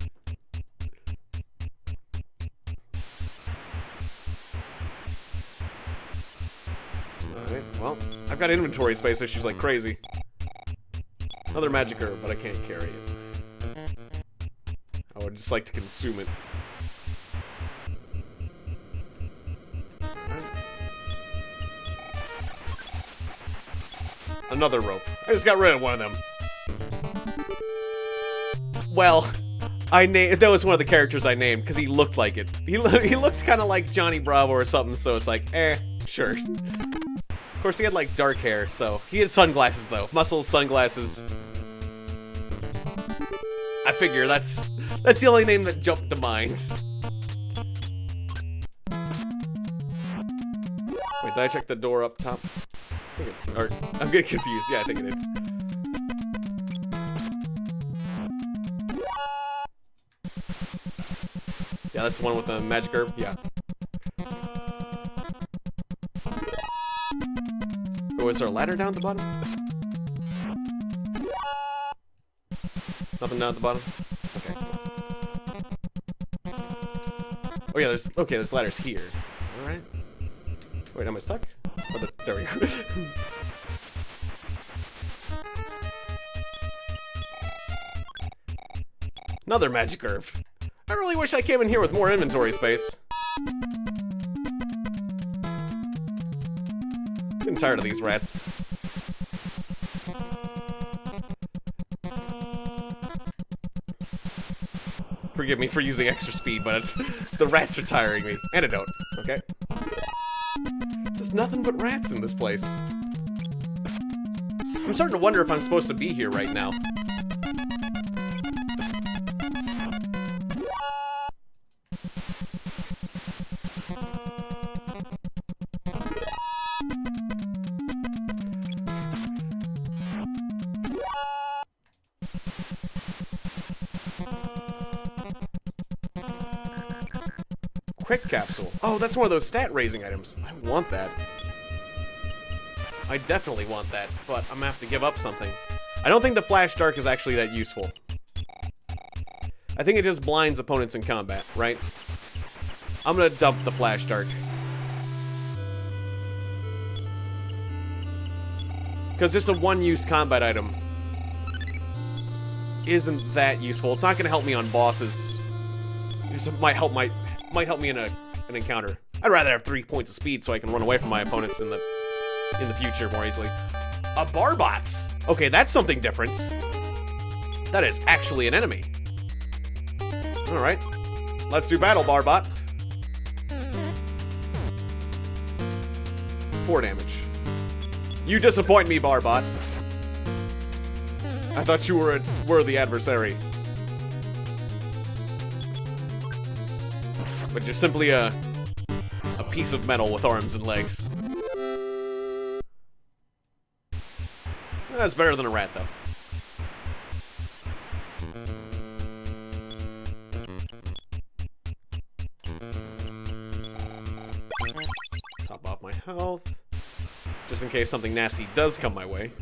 Alright, well, I've got inventory space issues like crazy. Another magic herb, but I can't carry it. I would just like to consume it. Another rope. I just got rid of one of them. Well, that was one of the characters I named because he looked like it. He looks kind of like Johnny Bravo or something, so it's like, sure. Of course, he had like dark hair, so he had sunglasses though, muscles, sunglasses. I figure that's the only name that jumped to mind. Wait, did I check the door up top? I'm getting confused. Yeah, I think it did. Yeah, that's the one with the magic herb. Yeah. Oh, is there a ladder down at the bottom? Nothing down at the bottom? Okay. Oh yeah, there's ladders here. Alright. Wait, am I stuck? Oh, there we go. Another magic herb. I really wish I came in here with more inventory space. I'm getting tired of these rats. Forgive me for using extra speed, but the rats are tiring me. Antidote, okay? There's nothing but rats in this place. I'm starting to wonder if I'm supposed to be here right now. Quick capsule. Oh, that's one of those stat raising items. I want that. I definitely want that, but I'm gonna have to give up something. I don't think the flash dark is actually that useful. I think it just blinds opponents in combat, right? I'm gonna dump the flash dark. Because just a one-use combat item isn't that useful. It's not gonna help me on bosses. It just might help me in an encounter. I'd rather have 3 points of speed so I can run away from my opponents in the future more easily. A Barbots! Okay, that's something different. That is actually an enemy. Alright. Let's do battle, Barbot. 4 damage. You disappoint me, Barbots. I thought you were a worthy adversary. But you're simply a piece of metal with arms and legs. That's better than a rat, though. Top off my health. Just in case something nasty does come my way.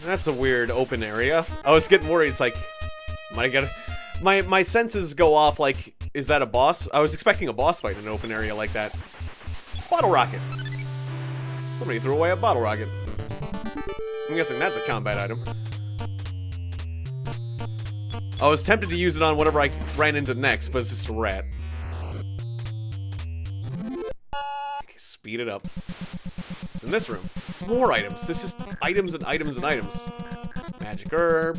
That's a weird open area. I was getting worried. It's like, am I gonna... My senses go off like, is that a boss? I was expecting a boss fight in an open area like that. Bottle rocket. Somebody threw away a bottle rocket. I'm guessing that's a combat item. I was tempted to use it on whatever I ran into next, but it's just a rat. Okay, speed it up. It's in this room. More items. This is items and items and items. Magic herb.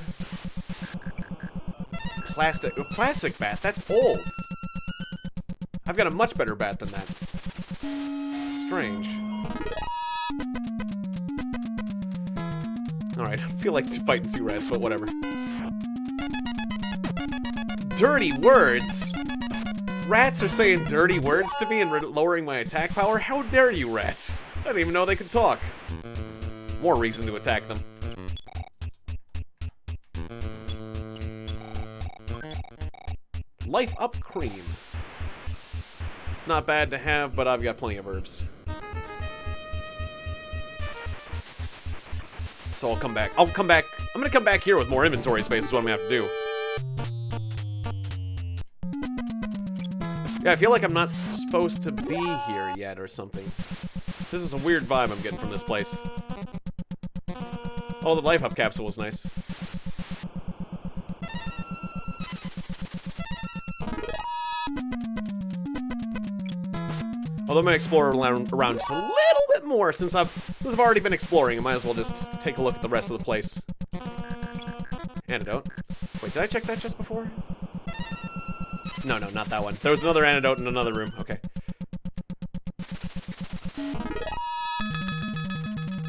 Plastic bat. That's old. I've got a much better bat than that. Strange. Alright, I feel like fighting 2 rats, but whatever. Dirty words? Rats are saying dirty words to me and lowering my attack power? How dare you, rats? I didn't even know they could talk. More reason to attack them. Life up cream. Not bad to have, but I've got plenty of herbs. So I'll come back. I'm gonna come back here with more inventory space is what I'm gonna have to do. Yeah, I feel like I'm not supposed to be here yet or something. This is a weird vibe I'm getting from this place. Oh, the life up capsule was nice. Although I'm gonna explore around just a little bit more since I've already been exploring. I might as well just take a look at the rest of the place. Antidote. Wait, did I check that just before? No, not that one. There was another antidote in another room. Okay.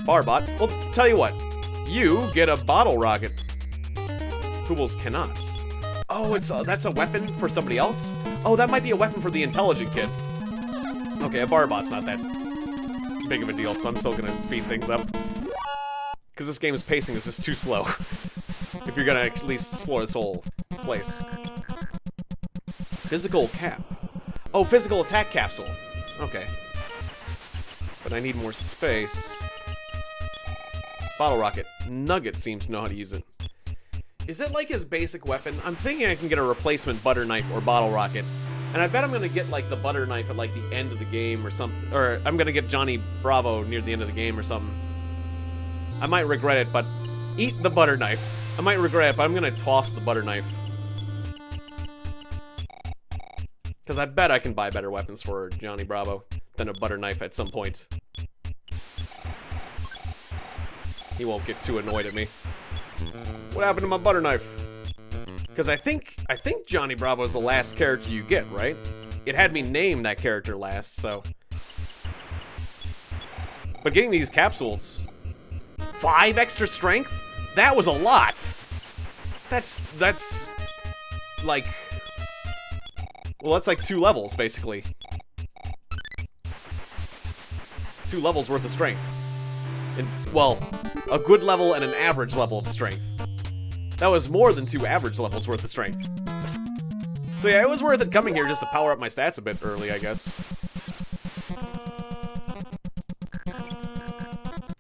Barbot. Well, tell you what. You get a bottle rocket. Poobles cannot. Oh, that's a weapon for somebody else? Oh, that might be a weapon for the intelligent kid. Okay, a Barbot's not that big of a deal, so I'm still gonna speed things up. Because this game's pacing is just too slow. If you're gonna at least explore this whole place. Physical cap. Oh, physical attack capsule. Okay. But I need more space. Bottle rocket. Nugget seems to know how to use it. Is it like his basic weapon? I'm thinking I can get a replacement butter knife or bottle rocket. And I bet I'm gonna get like the butter knife at like the end of the game or something. Or I'm gonna get Johnny Bravo near the end of the game or something. I might regret it, but eat the butter knife. I might regret it, but I'm gonna toss the butter knife. Because I bet I can buy better weapons for Johnny Bravo than a butter knife at some point. He won't get too annoyed at me. What happened to my butter knife? Because I think Johnny Bravo is the last character you get, right? It had me name that character last, so. But getting these capsules, 5 extra strength? That was a lot. That's like, well, that's like 2 levels basically. 2 levels worth of strength. And, well, a good level and an average level of strength. That was more than 2 average levels worth of strength. So yeah, it was worth it coming here just to power up my stats a bit early, I guess.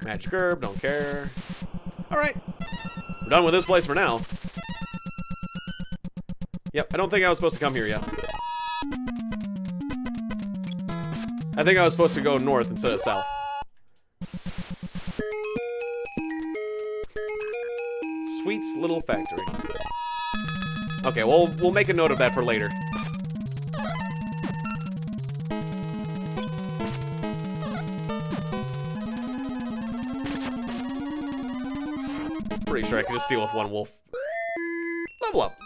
Magic herb, don't care. Alright. We're done with this place for now. Yep, I don't think I was supposed to come here yet. I think I was supposed to go north instead of south. Sweet's little factory. Okay, well, we'll make a note of that for later. Pretty sure I can just deal with 1 wolf. Level up.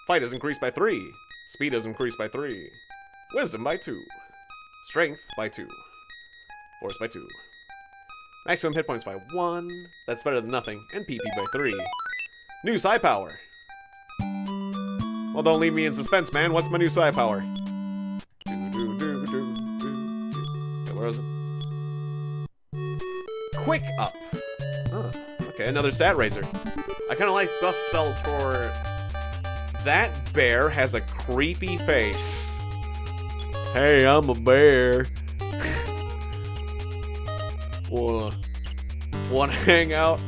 Fight is increased by 3. Speed is increased by 3. Wisdom by 2. Strength by 2. Force by 2. Maximum hit points by 1. That's better than nothing. And PP by 3. New psi power. Well, don't leave me in suspense, man. What's my new psi power? Okay, where is it? Quick up. Oh, okay, another stat raiser. I kind of like buff spells for... That bear has a creepy face. Hey, I'm a bear. Wanna hang out?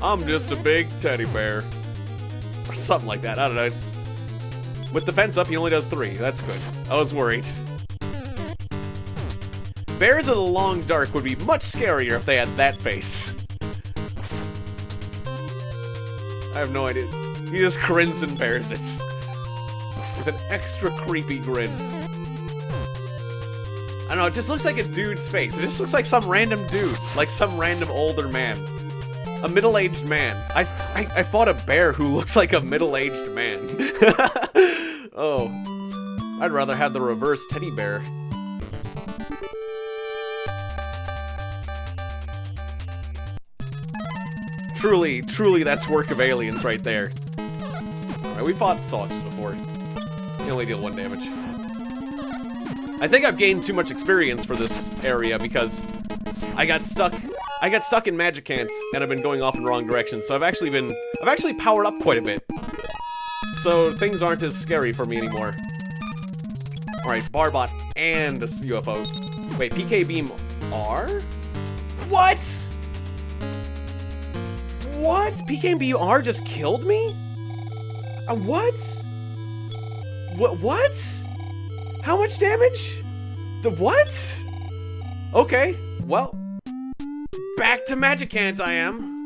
I'm just a big teddy bear. Or something like that. I don't know. It's with defense up, he only does 3. That's good. I was worried. Bears of the Long Dark would be much scarier if they had that face. I have no idea. He just grins and bears it. With an extra creepy grin. I don't know, it just looks like a dude's face. It just looks like some random dude. Like some random older man. A middle-aged man. I fought a bear who looks like a middle-aged man. Oh. I'd rather have the reverse teddy bear. Truly, truly, that's work of aliens right there. Alright, we fought saucers before. They only deal 1 damage. I think I've gained too much experience for this area because I got stuck in Magicants and I've been going off in the wrong direction, so I've actually powered up quite a bit. So things aren't as scary for me anymore. Alright, Barbot and a UFO. Wait, PK Beam R? What? What? PK Beam R just killed me? What? What? How much damage? The what? Okay, well. Back to Magicants I am.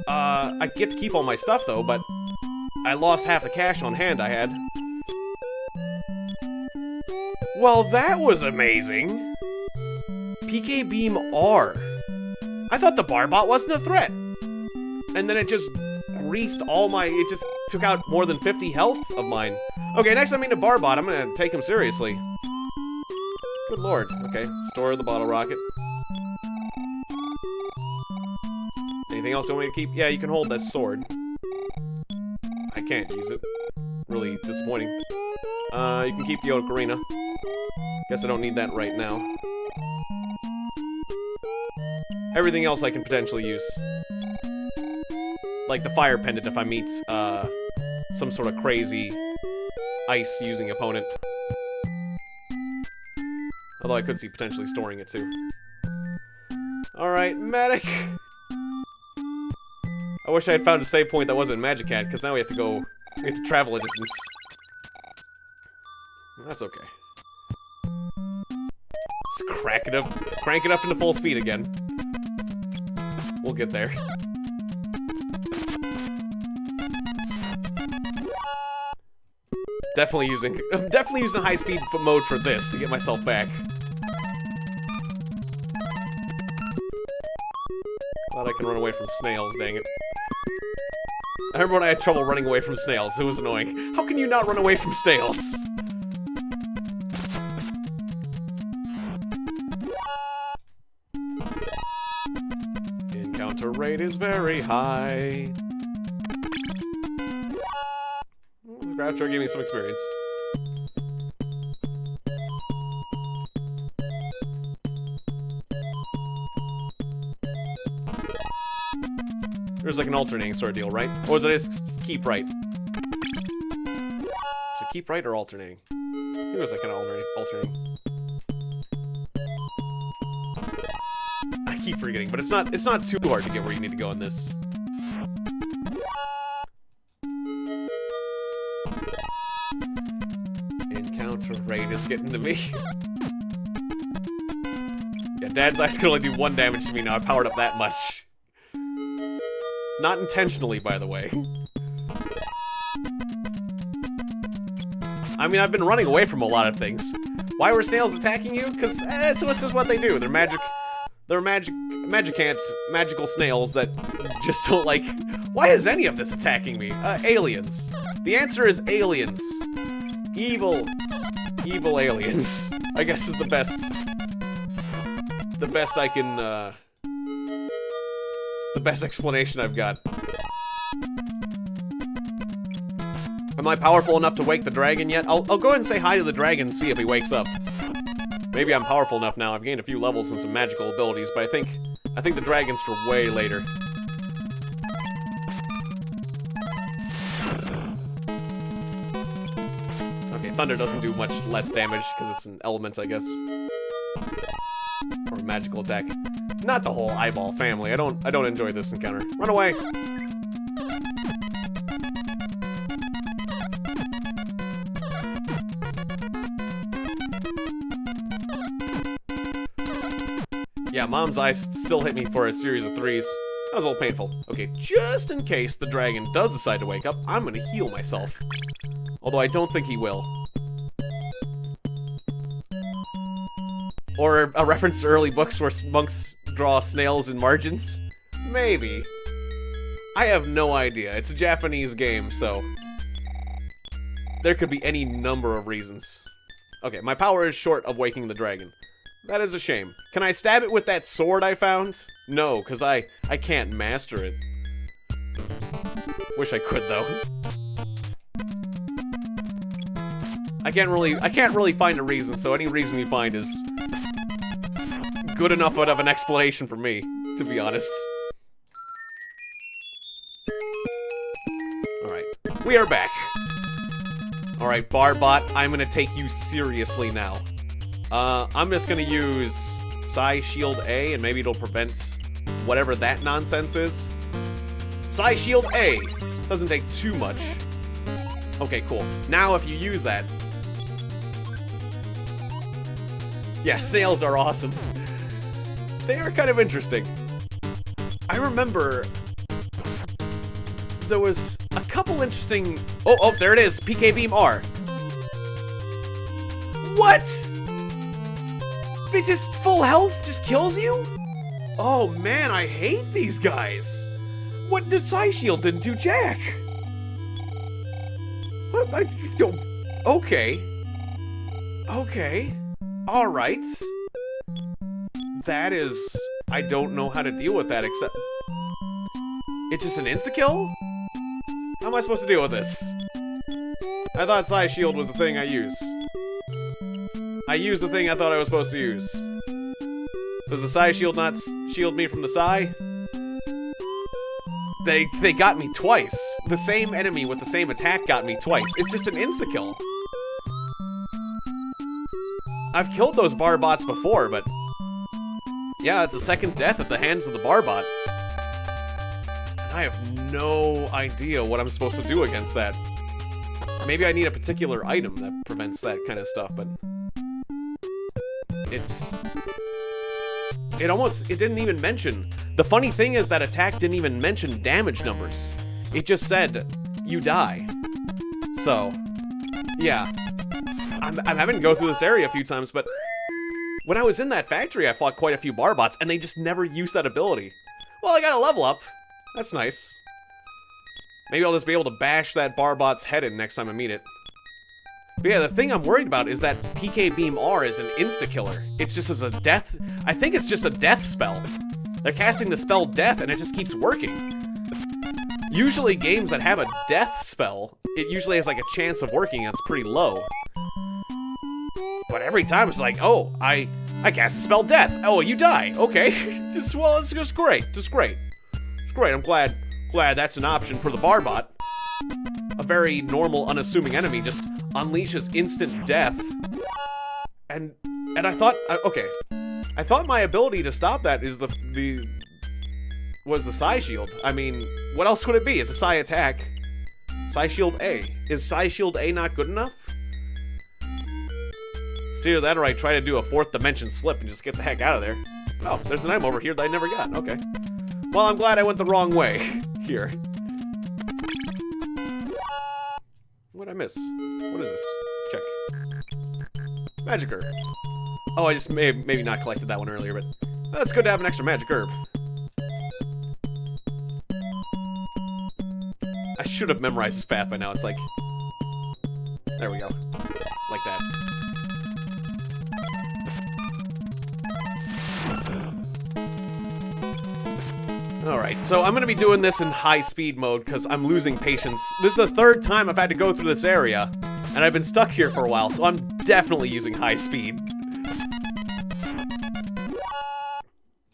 I get to keep all my stuff though, but I lost half the cash on hand I had. Well, that was amazing. PK Beam R. I thought the Barbot wasn't a threat. And then it just greased all my... It just took out more than 50 health of mine. Okay, next time I meet a Barbot, I'm gonna take him seriously. Good lord. Okay, store the bottle rocket. Anything else you want me to keep? Yeah, you can hold that sword. I can't use it. Really disappointing. You can keep the ocarina. Guess I don't need that right now. Everything else I can potentially use. Like the fire pendant if I meet, some sort of crazy ice-using opponent. Although I could see potentially storing it too. Alright, medic! I wish I had found a save point that wasn't Magicat, because now we have to travel a distance. That's okay. Just crank it up into full speed again. We'll get there. Definitely using high speed mode for this to get myself back. Glad I can run away from snails, dang it. I remember when I had trouble running away from snails, it was annoying. How can you not run away from snails? Encounter rate is very high. Groucho gave me some experience. There's like an alternating sort of deal, right? Or is it just keep right? Is it keep right or alternating? I think it was like an alternating. I keep forgetting, but it's not too hard to get where you need to go in this. Encounter rate is getting to me. Yeah, Dad's eyes can only do 1 damage to me now. I powered up that much. Not intentionally, by the way. I mean, I've been running away from a lot of things. Why were snails attacking you? Because this is what they do. They're magical snails that just don't like... Why is any of this attacking me? Aliens. The answer is aliens. Evil aliens. I guess is the best I can, the best explanation I've got. Am I powerful enough to wake the dragon yet? I'll go ahead and say hi to the dragon and see if he wakes up. Maybe I'm powerful enough now. I've gained a few levels and some magical abilities, but I think the dragon's for way later. Okay, thunder doesn't do much less damage because it's an element, I guess. Or a magical attack. Not the whole eyeball family. I don't enjoy this encounter. Run away. Yeah, Mom's eyes still hit me for a series of 3s. That was a little painful. Okay, just in case the dragon does decide to wake up, I'm gonna heal myself. Although I don't think he will. Or a reference to early books where monks draw snails in margins? Maybe. I have no idea. It's a Japanese game, so... there could be any number of reasons. Okay, my power is short of waking the dragon. That is a shame. Can I stab it with that sword I found? No, because I can't master it. Wish I could, though. I can't really find a reason, so any reason you find is good enough of an explanation for me, to be honest. Alright, we are back. Alright, Barbot, I'm gonna take you seriously now. I'm just gonna use Psi Shield A, and maybe it'll prevent whatever that nonsense is. Psi Shield A! Doesn't take too much. Okay, cool. Now if you use that... yeah, snails are awesome. They are kind of interesting. I remember... there was a couple interesting... oh, there it is! PK Beam R. What?! It just full health just kills you? Oh man, I hate these guys. What did Psi Shield didn't do jack? What? I don't... okay. Okay. Alright. That is... I don't know how to deal with that except... It's just an insta-kill? How am I supposed to deal with this? I thought Psy Shield was the thing I use. I used the thing I thought I was supposed to use. Does the Psy Shield not shield me from the Psy? They got me twice. The same enemy with the same attack got me twice. It's just an insta-kill. I've killed those Barbots before, but... Yeah, it's a second death at the hands of the Barbot. And I have no idea what I'm supposed to do against that. Maybe I need a particular item that prevents that kind of stuff, but... It didn't even mention... The funny thing is that attack didn't even mention damage numbers. It just said, you die. So, yeah. I'm having to go through this area a few times, but... When I was in that factory, I fought quite a few Barbots, and they just never used that ability. Well, I got a level up. That's nice. Maybe I'll just be able to bash that Barbot's head in next time I meet it. But yeah, the thing I'm worried about is that PK Beam R is an insta-killer. It's just as a death... I think it's just a death spell. They're casting the spell Death, and it just keeps working. Usually games that have a death spell, it usually has like a chance of working, and it's pretty low. But every time it's like, oh, I cast the spell Death. Oh, you die. Okay. Well, it's just great. Just great. It's great. I'm glad that's an option for the Barbot. A very normal, unassuming enemy just unleashes instant death. And I thought, okay. I thought my ability to stop that is was the Psy Shield. I mean, what else would it be? It's a Psy attack. Psy Shield A. Is Psy Shield A not good enough? It's either that or I try to do a 4th dimension slip and just get the heck out of there. Oh, there's an item over here that I never got. Okay. Well, I'm glad I went the wrong way here. What'd I miss? What is this? Check. Magic Herb. Oh, I just maybe not collected that one earlier, but that's good to have an extra Magic Herb. I should have memorized this path by now. It's like... There we go. Like that. Alright, so I'm gonna be doing this in high-speed mode because I'm losing patience. This is the 3rd time I've had to go through this area, and I've been stuck here for a while, so I'm definitely using high speed.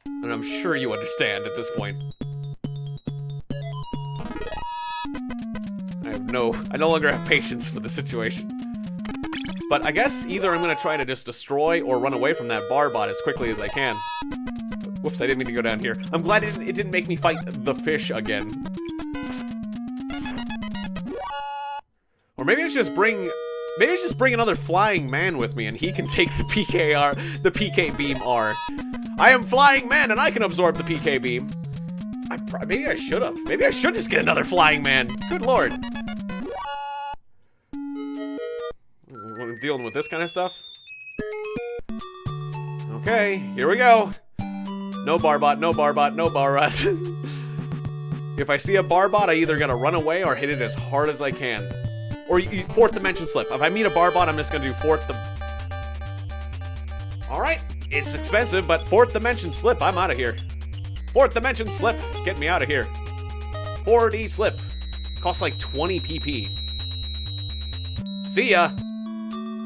And I'm sure you understand at this point. I no longer have patience for the situation. But I guess either I'm gonna try to just destroy or run away from that Barbot as quickly as I can. Whoops, I didn't mean to go down here. I'm glad it didn't make me fight the fish again. Or maybe I should just bring another flying man with me and he can take the PK Beam R. I am Flying Man and I can absorb the PK Beam. Maybe I should have. Maybe I should just get another Flying Man. Good lord. We're dealing with this kind of stuff. Okay, here we go. No Barbot, no Barbot, no Barbot. If I see a Barbot, I either gotta run away or hit it as hard as I can. Or 4th dimension slip. If I meet a Barbot, I'm just gonna do 4th Alright, it's expensive, but 4th dimension slip, I'm out of here. 4th dimension slip, get me out of here. 4D slip. Costs like 20 PP. See ya.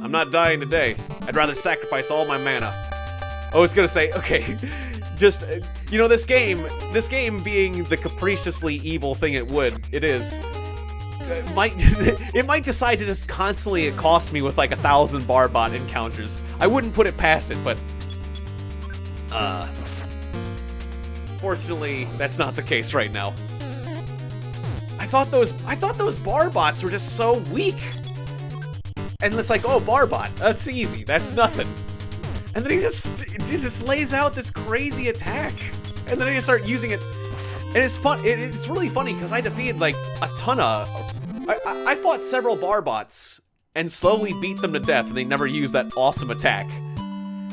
I'm not dying today. I'd rather sacrifice all my mana. I was gonna say, okay, just, you know, this game being the capriciously evil thing it is, it might decide to just constantly accost me with like 1,000 Barbot encounters. I wouldn't put it past it, but, fortunately, that's not the case right now. I thought those Barbots were just so weak. And it's like, oh, Barbot, that's easy, that's nothing. And then he just lays out this crazy attack. And then I just start using it. And it's fun. It's really funny because I defeated like a ton of... I fought several Barbots and slowly beat them to death and they never used that awesome attack.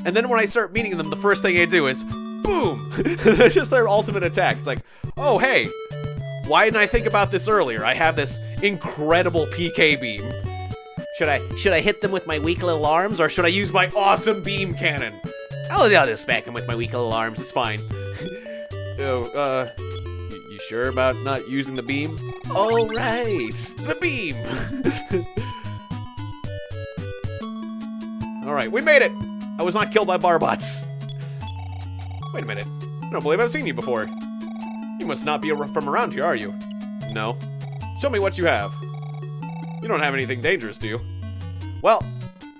And then when I start meeting them, the first thing I do is, boom! It's just their ultimate attack. It's like, oh, hey, why didn't I think about this earlier? I have this incredible PK beam. Should I hit them with my weak little arms, or should I use my awesome beam cannon? I'll just smack them with my weak little arms. It's fine. You sure about not using the beam? All right, the beam. All right, we made it. I was not killed by barbots. Wait a minute. I don't believe I've seen you before. You must not be from around here, are you? No. Show me what you have. You don't have anything dangerous, do you? Well,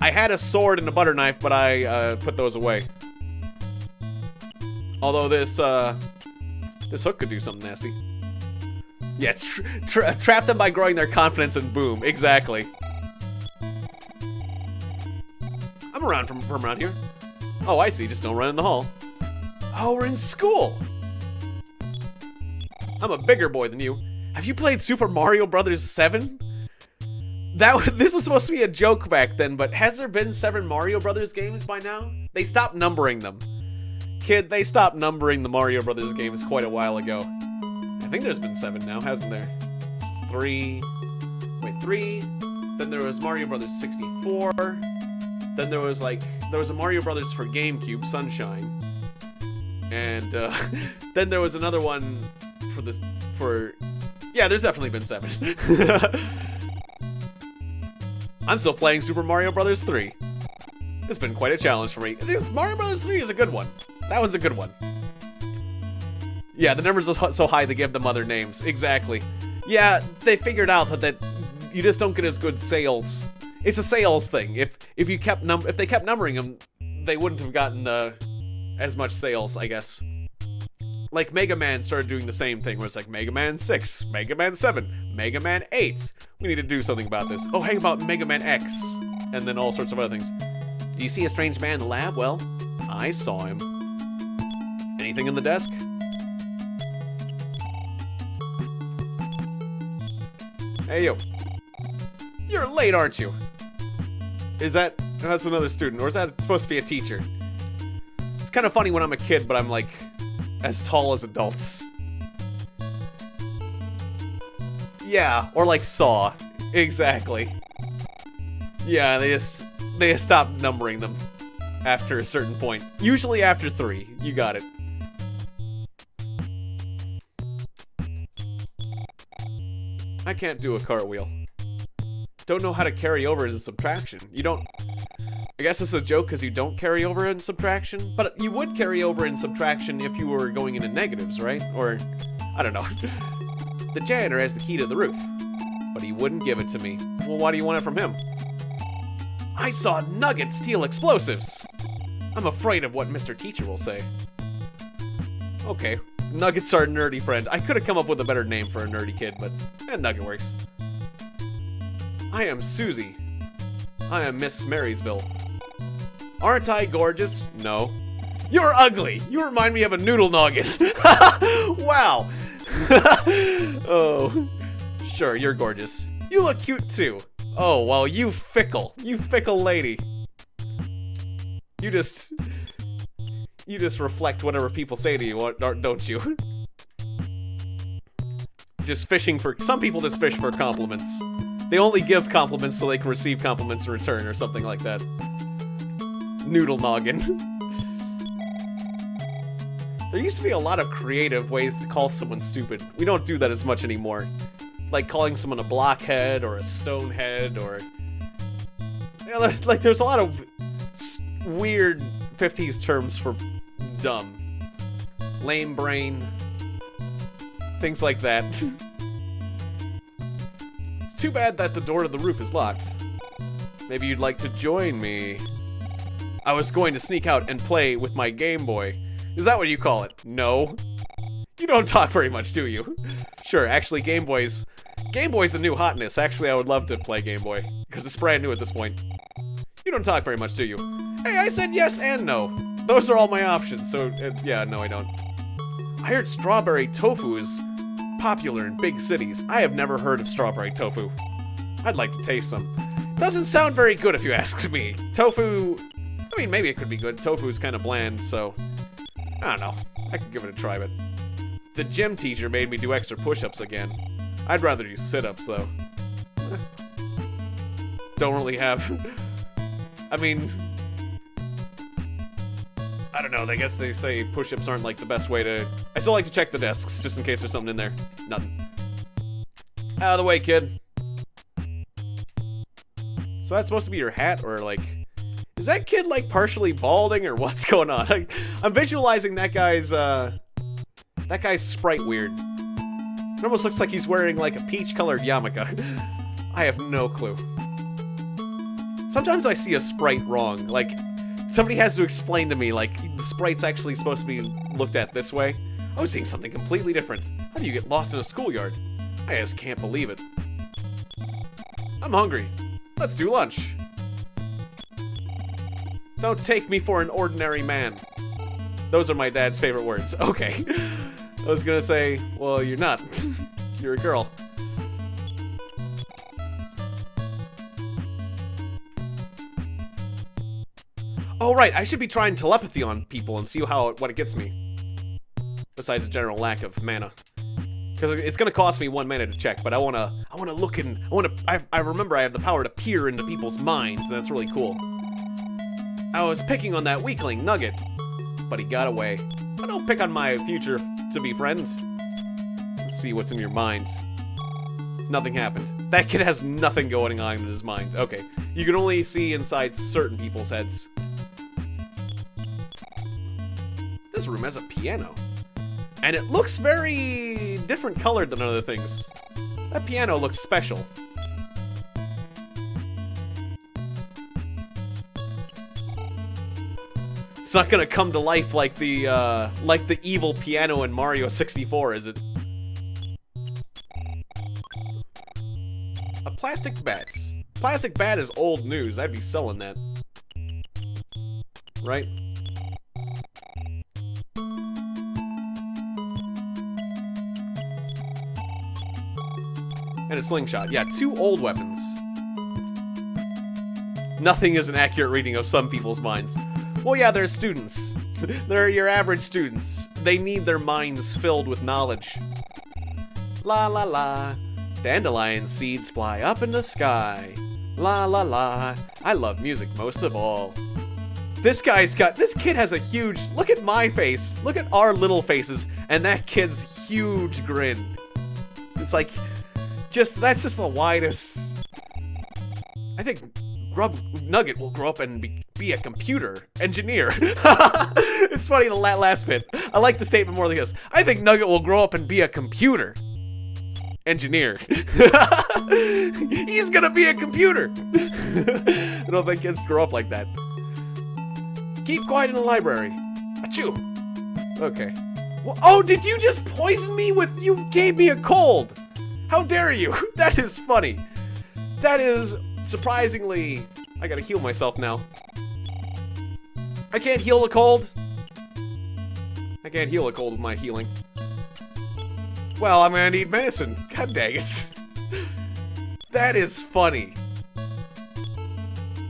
I had a sword and a butter knife, but I put those away. Although this hook could do something nasty. Yes, trap them by growing their confidence and boom. Exactly. I'm around from around here. Oh, I see. Just don't run in the hall. Oh, we're in school. I'm a bigger boy than you. Have you played Super Mario Brothers 7? This was supposed to be a joke back then, but has there been 7 Mario Brothers games by now? They stopped numbering them. Kid, they stopped numbering the Mario Brothers games quite a while ago. I think there's been 7 now, hasn't there? 3. Wait, 3. Then there was Mario Brothers 64. Then there was a Mario Brothers for GameCube, Sunshine. And then there was another one yeah, there's definitely been 7. I'm still playing Super Mario Brothers 3. It's been quite a challenge for me. Mario Brothers 3 is a good one. That one's a good one. Yeah, the numbers are so high they give them other names. Exactly. Yeah, they figured out that you just don't get as good sales. It's a sales thing. If they kept numbering them, they wouldn't have gotten as much sales, I guess. Like Mega Man started doing the same thing, where it's like Mega Man 6, Mega Man 7, Mega Man 8. We need to do something about this. Oh, how about Mega Man X? And then all sorts of other things. Do you see a strange man in the lab? Well, I saw him. Anything in the desk? Hey, you. You're late, aren't you? That's another student, or is that supposed to be a teacher? It's kind of funny when I'm a kid, but I'm like as tall as adults. Yeah, or like Saw. Exactly. Yeah, they just stopped numbering them after a certain point. Usually after 3. You got it. I can't do a cartwheel. Don't know how to carry over in subtraction. You don't... I guess it's a joke because you don't carry over in subtraction, but you would carry over in subtraction if you were going into negatives, right? Or, I don't know. The janitor has the key to the roof, but he wouldn't give it to me. Well, why do you want it from him? I saw Nugget steal explosives. I'm afraid of what Mr. Teacher will say. Okay, Nugget's our nerdy friend. I could have come up with a better name for a nerdy kid, but Nugget works. I am Susie. I am Miss Marysville. Aren't I gorgeous? No. You're ugly. You remind me of a noodle noggin. Wow. Oh. Sure, you're gorgeous. You look cute too. Oh, well, you fickle lady. You just reflect whatever people say to you, don't you? Just fishing for... Some people just fish for compliments. They only give compliments so they can receive compliments in return or something like that. Noodle noggin. There used to be a lot of creative ways to call someone stupid. We don't do that as much anymore. Like calling someone a blockhead or a stonehead or... You know, like there's a lot of weird 50s terms for dumb. Lame brain. Things like that. It's too bad that the door to the roof is locked. Maybe you'd like to join me. I was going to sneak out and play with my Game Boy. Is that what you call it? No. You don't talk very much, do you? Sure, actually Game Boy's the new hotness. Actually, I would love to play Game Boy, because it's brand new at this point. You don't talk very much, do you? Hey, I said yes and no. Those are all my options, so yeah, no I don't. I heard strawberry tofu is popular in big cities. I have never heard of strawberry tofu. I'd like to taste some. Doesn't sound very good if you ask me. Tofu... I mean, maybe it could be good. Tofu is kind of bland, so... I don't know. I could give it a try, but... The gym teacher made me do extra push-ups again. I'd rather do sit-ups, though. don't really have... I mean... I don't know, I guess they say push-ups aren't like the best way to... I still like to check the desks, just in case there's something in there. Nothing. Out of the way, kid. So that's supposed to be your hat, or like... Is that kid like partially balding, or what's going on? I'm visualizing that guy's sprite weird. It almost looks like he's wearing like a peach-colored yarmulke. I have no clue. Sometimes I see a sprite wrong, like... Somebody has to explain to me, like, the sprite's actually supposed to be looked at this way. I was seeing something completely different. How do you get lost in a schoolyard? I just can't believe it. I'm hungry. Let's do lunch. Don't take me for an ordinary man. Those are my dad's favorite words. Okay. I was gonna say, well, you're not. You're a girl. Oh, right, I should be trying telepathy on people and see what it gets me. Besides a general lack of mana. Because it's gonna cost me 1 mana to check, but I wanna look in, I remember I have the power to peer into people's minds, and that's really cool. I was picking on that weakling, Nugget, but he got away. I don't pick on my future to be friends. Let's see what's in your mind. Nothing happened. That kid has nothing going on in his mind. Okay, you can only see inside certain people's heads. This room has a piano. And it looks very different colored than other things. That piano looks special. It's not gonna come to life like the evil piano in Mario 64, is it? A plastic bat. Plastic bat is old news. I'd be selling that. Right? And a slingshot. Yeah, 2 old weapons. Nothing is an accurate reading of some people's minds. Well, yeah, they're students. They're your average students. They need their minds filled with knowledge. La la la. Dandelion seeds fly up in the sky. La la la. I love music most of all. This kid has a huge, look at my face. Look at our little faces and that kid's huge grin. It's like, that's just the widest. I think Nugget will grow up and be a computer engineer. It's funny, the last bit. I like the statement more than this. I think Nugget will grow up and be a computer engineer. He's gonna be a computer. I don't think kids grow up like that. Keep quiet in the library. Achoo. Okay. Well, oh, did you just poison me with? You gave me a cold. How dare you? That is funny. That is surprisingly... I gotta heal myself now. I can't heal a cold. I can't heal a cold with my healing. Well, I'm gonna need medicine. God dang it. That is funny.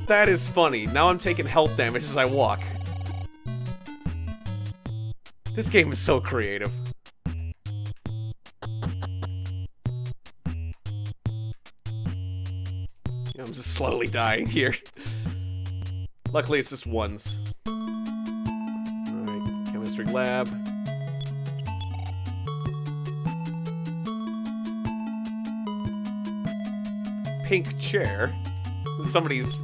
That is funny. Now I'm taking health damage as I walk. This game is so creative. I'm just slowly dying here. Luckily, it's just ones. Alright, chemistry lab. Pink chair. Someone's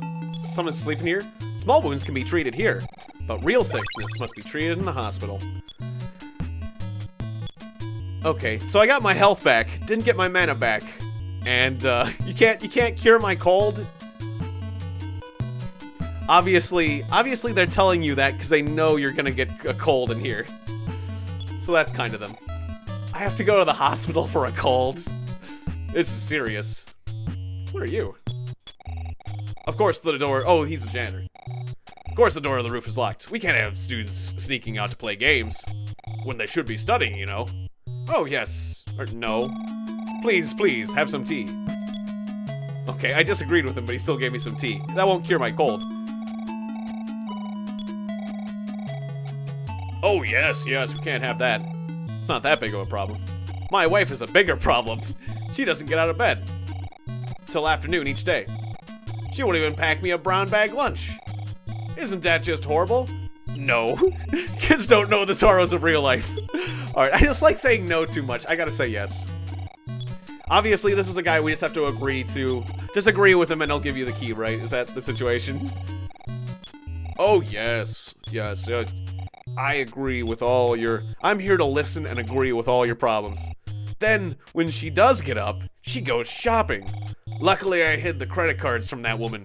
sleeping here. Small wounds can be treated here, but real sickness must be treated in the hospital. Okay, so I got my health back, didn't get my mana back. And you can't cure my cold. Obviously they're telling you that because they know you're gonna get a cold in here. So that's kind of them. I have to go to the hospital for a cold. This is serious. What are you? Of course the door. Oh, he's a janitor. Of course the door of the roof is locked. We can't have students sneaking out to play games when they should be studying, you know. Oh yes, or no. Please, please, have some tea. Okay, I disagreed with him, but he still gave me some tea. That won't cure my cold. Oh, yes, we can't have that. It's not that big of a problem. My wife is a bigger problem. She doesn't get out of bed till afternoon each day. She won't even pack me a brown bag lunch. Isn't that just horrible? No. Kids don't know the sorrows of real life. Alright, I just like saying no too much. I gotta say yes. Obviously, this is a guy we just have to agree to. Just agree with him and he'll give you the key, right? Is that the situation? Oh, yes. Yes. I agree with all your... I'm here to listen and agree with all your problems. Then, when she does get up, she goes shopping. Luckily, I hid the credit cards from that woman.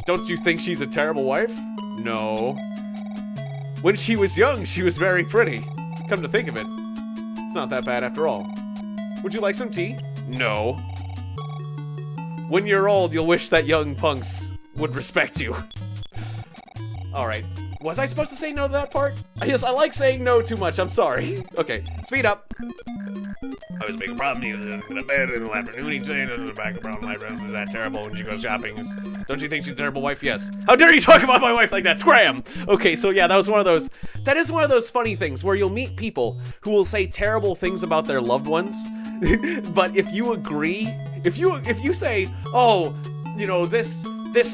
Don't you think she's a terrible wife? No. When she was young, she was very pretty. Come to think of it, it's not that bad after all. Would you like some tea? No. When you're old, you'll wish that young punks would respect you. Alright. Was I supposed to say no to that part? Yes, I like saying no too much, I'm sorry. Okay, speed up. I was making a problem in the bed in the afternoon. He'd say in the back of brown light. Is that terrible when she goes shopping? Don't you think she's a terrible wife? Yes. How dare you talk about my wife like that? Scram! Okay, so yeah, that was one of those. That is one of those funny things where you'll meet people who will say terrible things about their loved ones. But if you agree, if you say, oh, you know, this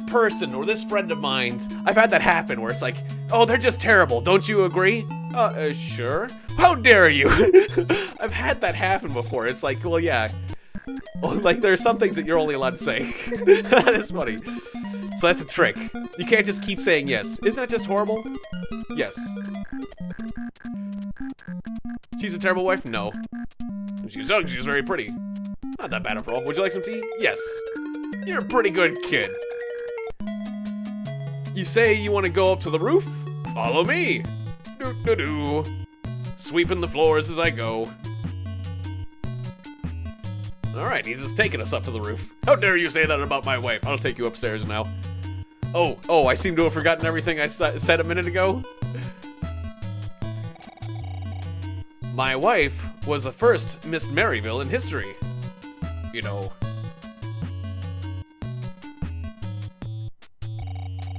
person or this friend of mine, I've had that happen where it's like, oh, they're just terrible. Don't you agree? Sure. How dare you? I've had that happen before. It's like, well, yeah. Well, like, there are some things that you're only allowed to say. That is funny. So that's a trick. You can't just keep saying yes. Isn't that just horrible? Yes. She's a terrible wife? No. She was young, she was very pretty. Not that bad after all. Would you like some tea? Yes. You're a pretty good kid. You say you want to go up to the roof? Follow me. Do-do-do. Sweeping the floors as I go. Alright, he's just taking us up to the roof. How dare you say that about my wife? I'll take you upstairs now. Oh, I seem to have forgotten everything I said a minute ago. My wife was the first Miss Maryville in history. You know.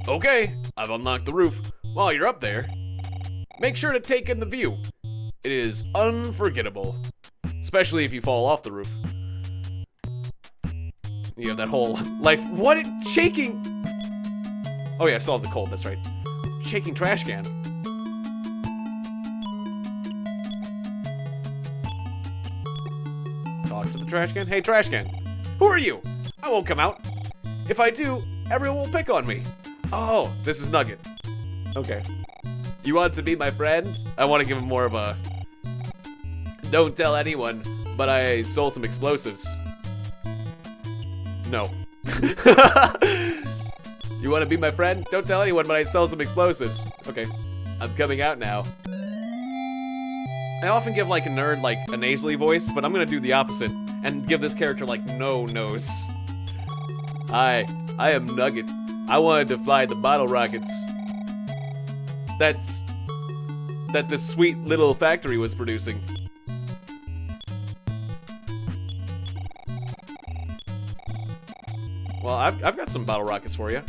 Okay, I've unlocked the roof. While you're up there, make sure to take in the view. It is unforgettable. Especially if you fall off the roof. You have that whole life. What? Shaking. Oh yeah, I still have the cold, that's right. Shaking trash can. Talk to the trash can. Hey, trash can. Who are you? I won't come out. If I do, everyone will pick on me. Oh, this is Nugget. Okay. You want to be my friend? I want to give him more of a... Don't tell anyone, but I stole some explosives. No. You want to be my friend? Don't tell anyone, but I stole some explosives. Okay. I'm coming out now. I often give, like, a nerd, like, a nasally voice, but I'm gonna do the opposite and give this character, like, no nose. Hi, I am Nugget. I wanted to fly the bottle rockets. That this sweet little factory was producing. Well, I've got some bottle rockets for you.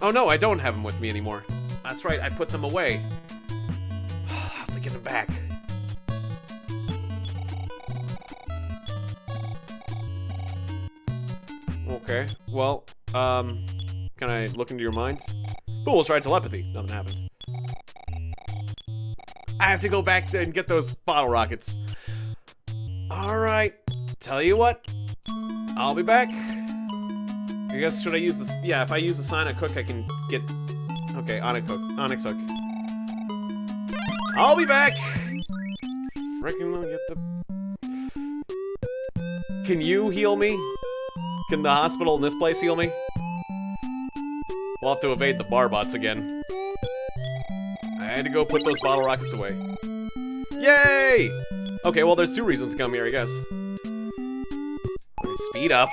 Oh no, I don't have them with me anymore. That's right, I put them away. I'll have to get them back. Okay, well, can I look into your mind? Cool, let's try telepathy. Nothing happened. I have to go back and get those bottle rockets. Alright, tell you what. I'll be back. I guess, should I use this? Yeah, if I use the sign of cook, I can get... Okay, Onyx hook. I'll be back! Freaking let me get the... Can you heal me? Can the hospital in this place heal me? We'll have to evade the barbots again. I had to go put those bottle rockets away. Yay! Okay, well there's two reasons to come here, I guess. Alright, speed up.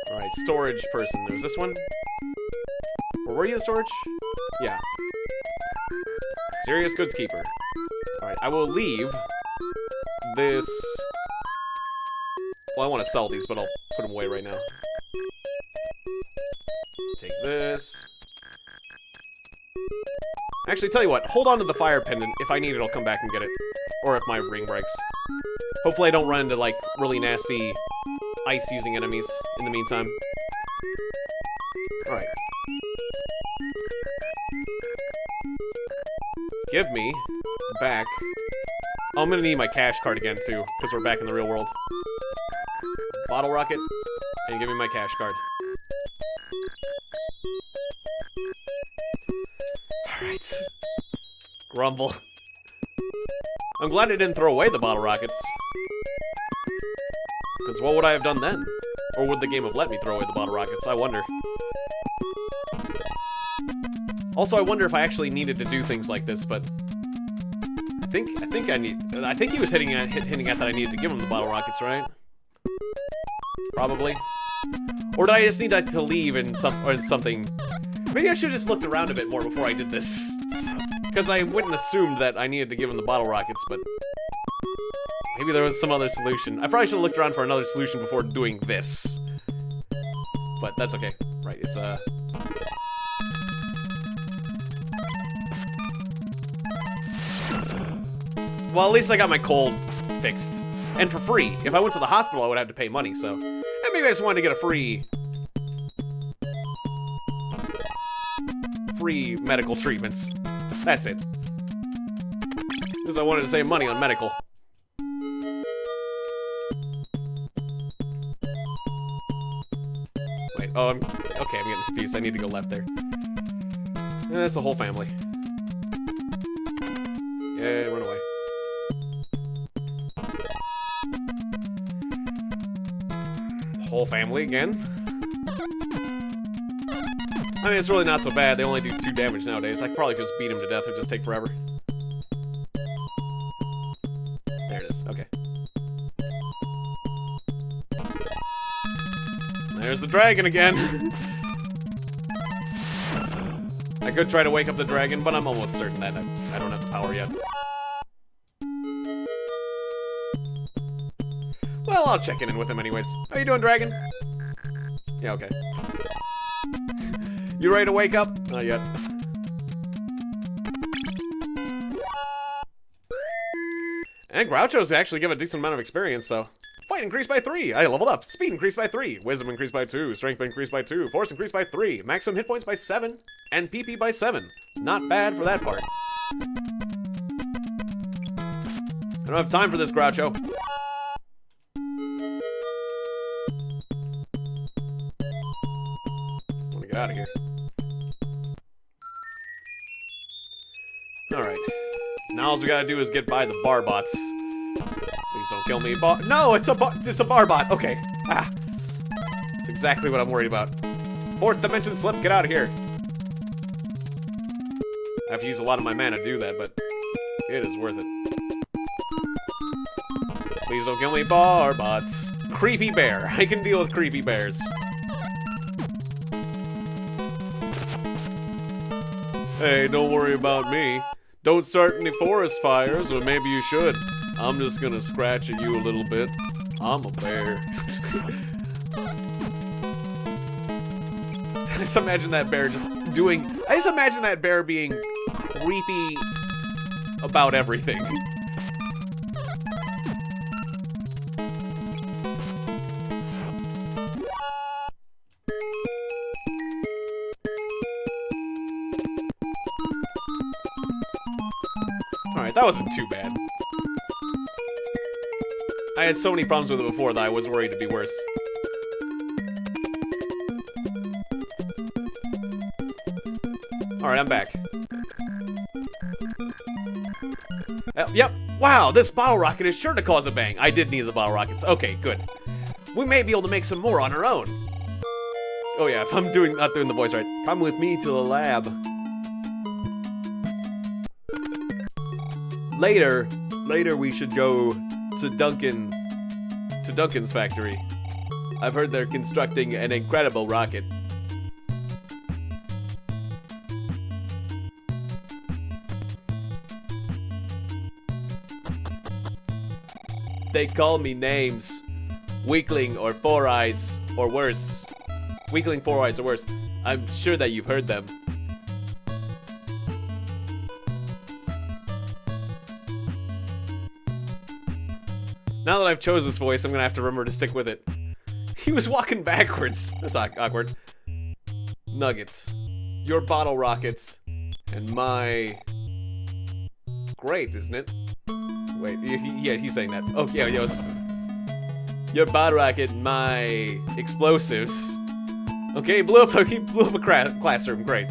Alright, storage person. There's this one. Or were you the storage? Yeah. Serious goods keeper. Alright, I will leave this... Well, I want to sell these, but I'll put them away right now. Take this. Actually, tell you what, hold on to the fire pendant. If I need it, I'll come back and get it. Or if my ring breaks. Hopefully I don't run into, like, really nasty ice-using enemies in the meantime. Alright. Give me back... Oh, I'm gonna need my cash card again, too, because we're back in the real world. Bottle rocket, and give me my cash card. Alright. Grumble. I'm glad I didn't throw away the bottle rockets. Because what would I have done then? Or would the game have let me throw away the bottle rockets? I wonder. Also, I wonder if I actually needed to do things like this, but... I think he was hinting at that I needed to give him the bottle rockets, right? Probably. Or did I just need that to leave in something? Maybe I should have just looked around a bit more before I did this. Because I wouldn't assume that I needed to give him the bottle rockets, but... Maybe there was some other solution. I probably should have looked around for another solution before doing this. But that's okay. Right, it's, Well, at least I got my cold fixed. And for free. If I went to the hospital, I would have to pay money, so... And maybe I just wanted to get a free medical treatments. That's it. Because I wanted to save money on medical. Wait, oh, okay, I'm getting confused. I need to go left there. And that's the whole family. Yeah, run away. Whole family again. I mean, it's really not so bad. They only do 2 damage nowadays. I could probably just beat him to death. It would just take forever. There it is. Okay. There's the dragon again. I could try to wake up the dragon, but I'm almost certain that I don't have the power yet. Well, I'll check in with him anyways. How you doing, dragon? Yeah, okay. You ready to wake up? Not yet. And Groucho's actually give a decent amount of experience, so... Fight increased by 3! I leveled up. Speed increased by 3. Wisdom increased by 2. Strength increased by 2. Force increased by 3. Maximum hit points by 7. And PP by 7. Not bad for that part. I don't have time for this, Groucho. Get out of here. Alright. Now all we gotta do is get by the barbots. Please don't kill me, No, it's a barbot. Okay. Ah. That's exactly what I'm worried about. 4th dimension slip, get out of here. I have to use a lot of my mana to do that, but it is worth it. Please don't kill me, barbots. Creepy bear. I can deal with creepy bears. Hey, don't worry about me. Don't start any forest fires, or maybe you should. I'm just gonna scratch at you a little bit. I'm a bear. I just imagine that bear just doing... I just imagine that bear being creepy about everything. Alright, that wasn't too bad. I had so many problems with it before that I was worried it'd be worse. Alright, I'm back. Yep. Wow, this bottle rocket is sure to cause a bang. I did need the bottle rockets. Okay, good. We may be able to make some more on our own. Oh yeah, if I'm not doing the voice right. Come with me to the lab. Later we should go to Duncan's factory. I've heard they're constructing an incredible rocket. They call me names. Weakling or Four Eyes or worse. Weakling, Four Eyes or worse. I'm sure that you've heard them. Now that I've chose this voice, I'm gonna have to remember to stick with it. He was walking backwards. That's awkward. Nuggets. Your bottle rockets. And my... Great, isn't it? Wait, yeah, he's saying that. Oh, yeah, it was... Your bottle rocket, my explosives. Okay, he blew up a classroom. Great.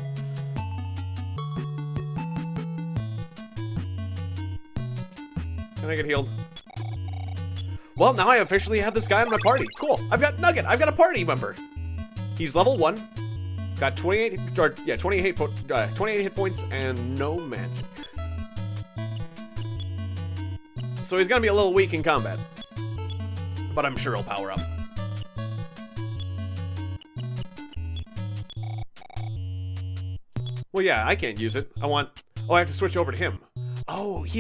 Can I get healed? Well, now I officially have this guy in my party. Cool. I've got Nugget. I've got a party member. He's level 1. Got 28 hit points and no magic. So he's gonna be a little weak in combat. But I'm sure he'll power up. Well, yeah, I can't use it. Oh, I have to switch over to him. Oh, okay,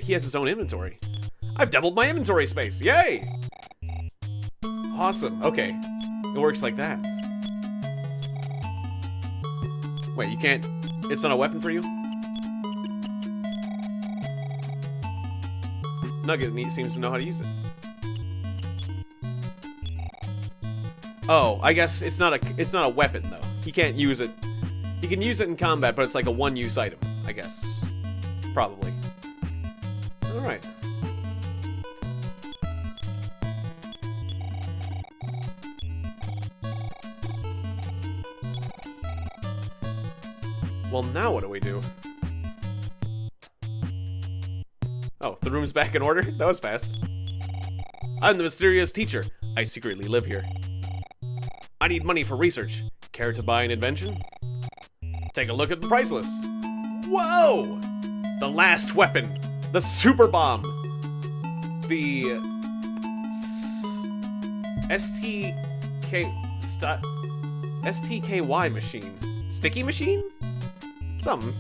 he has his own inventory. I've doubled my inventory space, yay! Awesome, okay. It works like that. Wait, you can't, it's not a weapon for you? Nugget seems to know how to use it. Oh, I guess it's not a weapon though. He can't use it. He can use it in combat, but it's like a one-use item, I guess. Probably. Alright. Well, now what do we do? Oh, the room's back in order? That was fast. I'm the mysterious teacher. I secretly live here. I need money for research. Care to buy an invention? Take a look at the price list. Whoa! The last weapon. The super bomb. The STKY machine. Sticky machine? Something.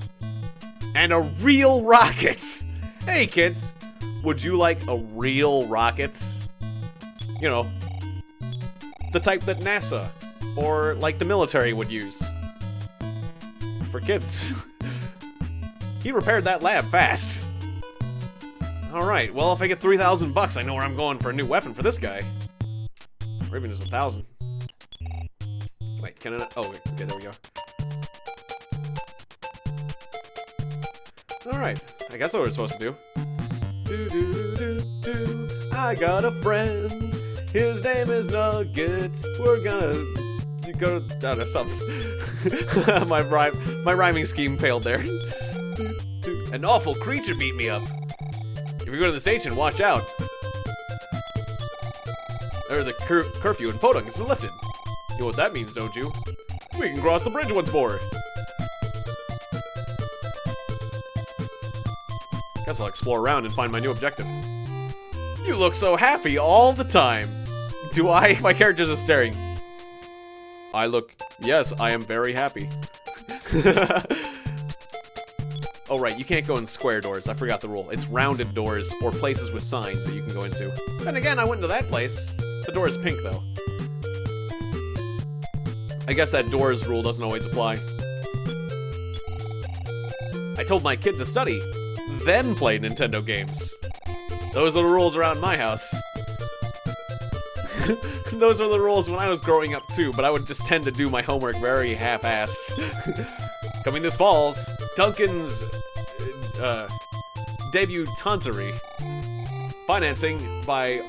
And a real rocket. Hey kids, would you like a real rocket? You know, the type that NASA or like the military would use. For kids. He repaired that lab fast. Alright, well if I get 3,000 bucks, I know where I'm going for a new weapon for this guy. Or even just 1,000. Wait, can I? Oh, okay, there we go. Alright, I guess that's what we're supposed to do. I got a friend. His name is Nugget. We're gonna go down to something. my rhyming scheme failed there. An awful creature beat me up. If you go to the station, watch out. The curfew in Podunk has been lifted. You know what that means, don't you? We can cross the bridge once more. Guess I'll explore around and find my new objective. You look so happy all the time. Do I? My character's just staring. Yes, I am very happy. Oh right, you can't go in square doors. I forgot the rule. It's rounded doors or places with signs that you can go into. And again, I went into that place. The door is pink though. I guess that doors rule doesn't always apply. I told my kid to study, then play Nintendo games. Those are the rules around my house. Those were the rules when I was growing up too, but I would just tend to do my homework very half-assed. Coming this fall's Duncan's debutantery. Financing by,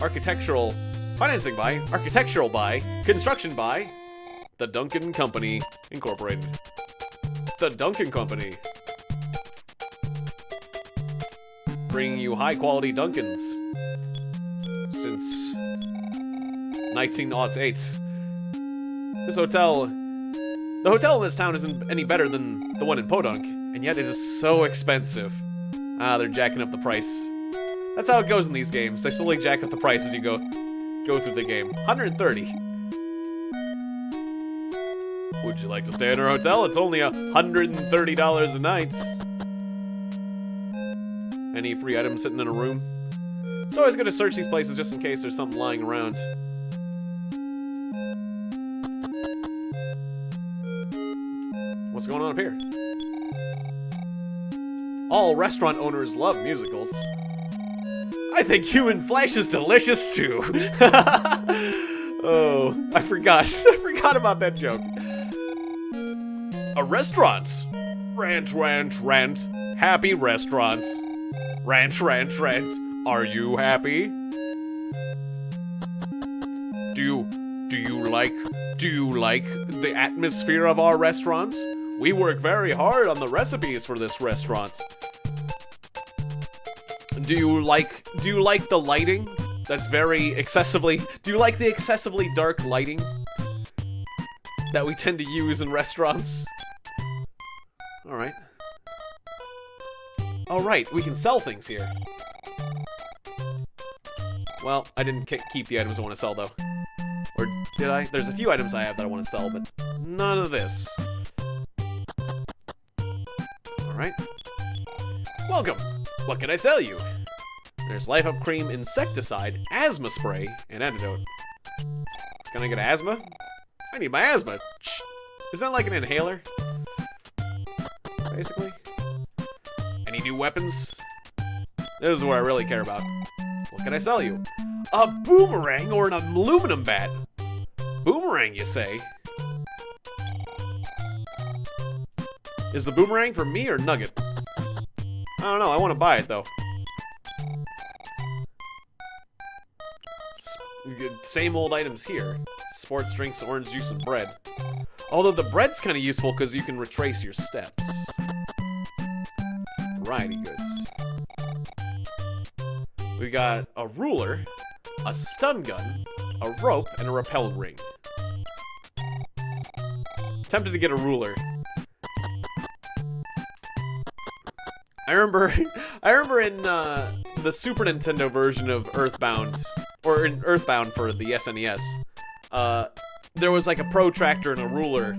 construction by the Duncan Company Incorporated. The Duncan Company. Bringing you high-quality Duncans since 1908. The hotel in this town isn't any better than the one in Podunk, and yet it is so expensive. Ah, they're jacking up the price. That's how it goes in these games. They slowly jack up the price as you go through the game. 130. Would you like to stay in our hotel? It's only $130 a night. Any free items sitting in a room? It's always good to search these places just in case there's something lying around. What's going on up here? All restaurant owners love musicals. I think human flesh is delicious too. Oh, I forgot. I forgot about that joke. A restaurant. Rant, rant, rant. Happy restaurants. Rant, rant, rant. Are you happy? Do you like the atmosphere of our restaurant? We work very hard on the recipes for this restaurant. Do you like the lighting? That's very excessively... Do you like the excessively dark lighting that we tend to use in restaurants? Alright. Alright, we can sell things here. Well, I didn't keep the items I want to sell, though. Or did I? There's a few items I have that I want to sell, but none of this. Alright. Welcome! What can I sell you? There's Life Up Cream, Insecticide, Asthma Spray, and Antidote. Can I get asthma? I need my asthma. Is that like an inhaler? Basically. Any new weapons? This is what I really care about. What can I sell you? A boomerang or an aluminum bat? Boomerang, you say? Is the boomerang for me or Nugget? I don't know, I want to buy it though. Same old items here. Sports drinks, orange juice, and bread. Although the bread's kind of useful because you can retrace your steps. Variety goods. We got a ruler, a stun gun, a rope, and a rappel ring. Tempted to get a ruler. I remember in the Super Nintendo version of Earthbound, or in Earthbound for the SNES, there was like a protractor and a ruler,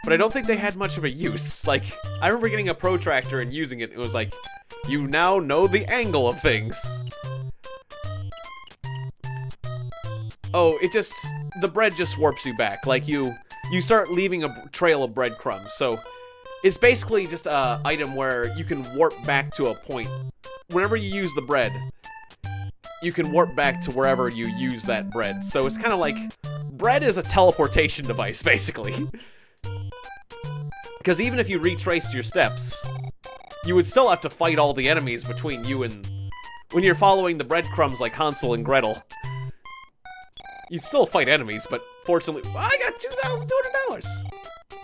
but I don't think they had much of a use. Like, I remember getting a protractor and using it. It was like, you now know the angle of things. Oh, the bread just warps you back. Like, you start leaving a trail of breadcrumbs. So, it's basically just a item where you can warp back to a point. Whenever you use the bread, you can warp back to wherever you use that bread. So it's kind of like, bread is a teleportation device, basically. Because even if you retraced your steps, you would still have to fight all the enemies between you and... When you're following the breadcrumbs like Hansel and Gretel, you'd still fight enemies, but fortunately... Well, I got $2,200!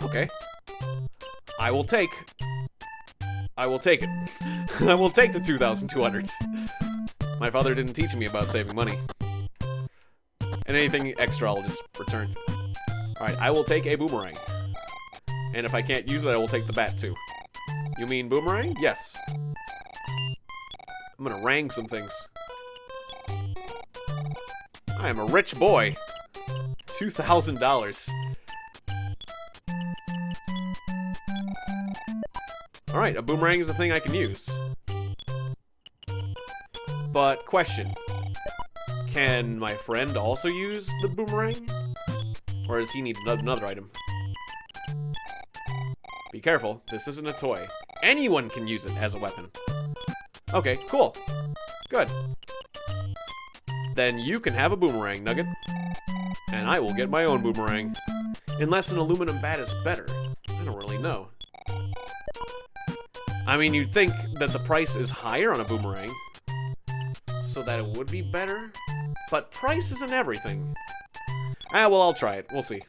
Okay. I will take it. I will take the 2,200. My father didn't teach me about saving money. And anything extra, I'll just return. Alright, I will take a boomerang. And if I can't use it, I will take the bat, too. You mean boomerang? Yes. I'm gonna rang some things. I am a rich boy. $2,000. Alright, a boomerang is a thing I can use. But, question. Can my friend also use the boomerang? Or does he need another item? Be careful, this isn't a toy. Anyone can use it as a weapon. Okay, cool. Good. Then you can have a boomerang, Nugget. And I will get my own boomerang. Unless an aluminum bat is better. I don't really know. I mean, you'd think that the price is higher on a boomerang, so that it would be better, but price isn't everything. Ah, well, I'll try it. We'll see.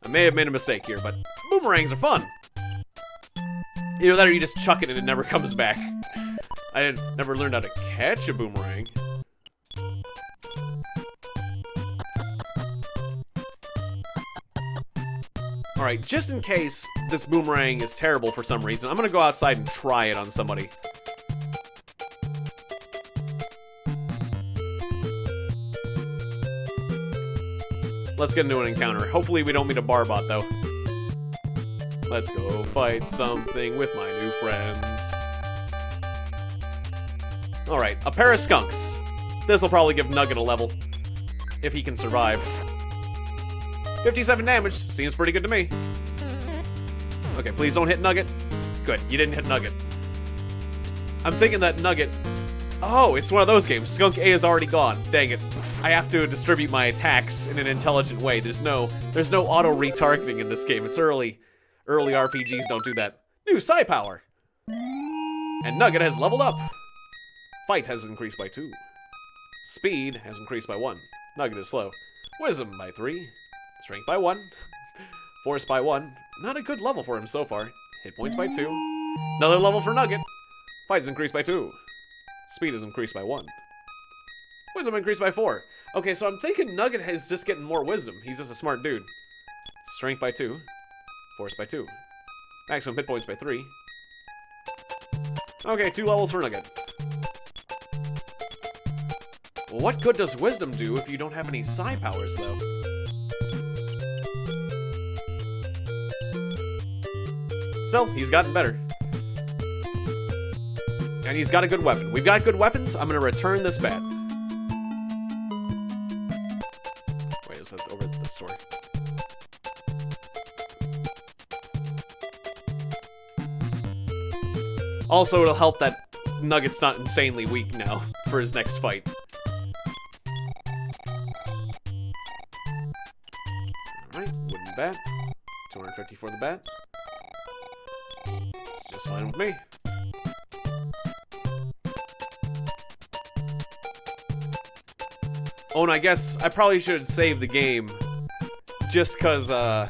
I may have made a mistake here, but boomerangs are fun. Either that or you just chuck it and it never comes back. I never learned how to catch a boomerang. Alright, just in case this boomerang is terrible for some reason, I'm gonna go outside and try it on somebody. Let's get into an encounter. Hopefully we don't meet a barbot, though. Let's go fight something with my new friends. Alright, a pair of skunks. This'll probably give Nugget a level, if he can survive. 57 damage. Seems pretty good to me. Okay, please don't hit Nugget. Good, you didn't hit Nugget. I'm thinking that Nugget... Oh, it's one of those games. Skunk A is already gone. Dang it. I have to distribute my attacks in an intelligent way. There's no auto retargeting in this game. It's early. Early RPGs don't do that. New Psi Power. And Nugget has leveled up. Fight has increased by 2. Speed has increased by 1. Nugget is slow. Wisdom by 3. Strength by 1. Force by 1. Not a good level for him so far. Hit points by 2. Another level for Nugget. Fight has increased by 2. Speed is increased by 1. Wisdom increased by 4. Okay, so I'm thinking Nugget is just getting more wisdom. He's just a smart dude. Strength by 2. Force by 2. Maximum hit points by 3. Okay, 2 levels for Nugget. Well, what good does wisdom do if you don't have any psi powers, though? So, he's gotten better. And he's got a good weapon. We've got good weapons. I'm gonna return this bat. Wait, is that over at the store? Also, it'll help that Nugget's not insanely weak now for his next fight. Alright, wooden bat. 250 for the bat. It's just fine with me. Oh, and I guess I probably should save the game just because, well,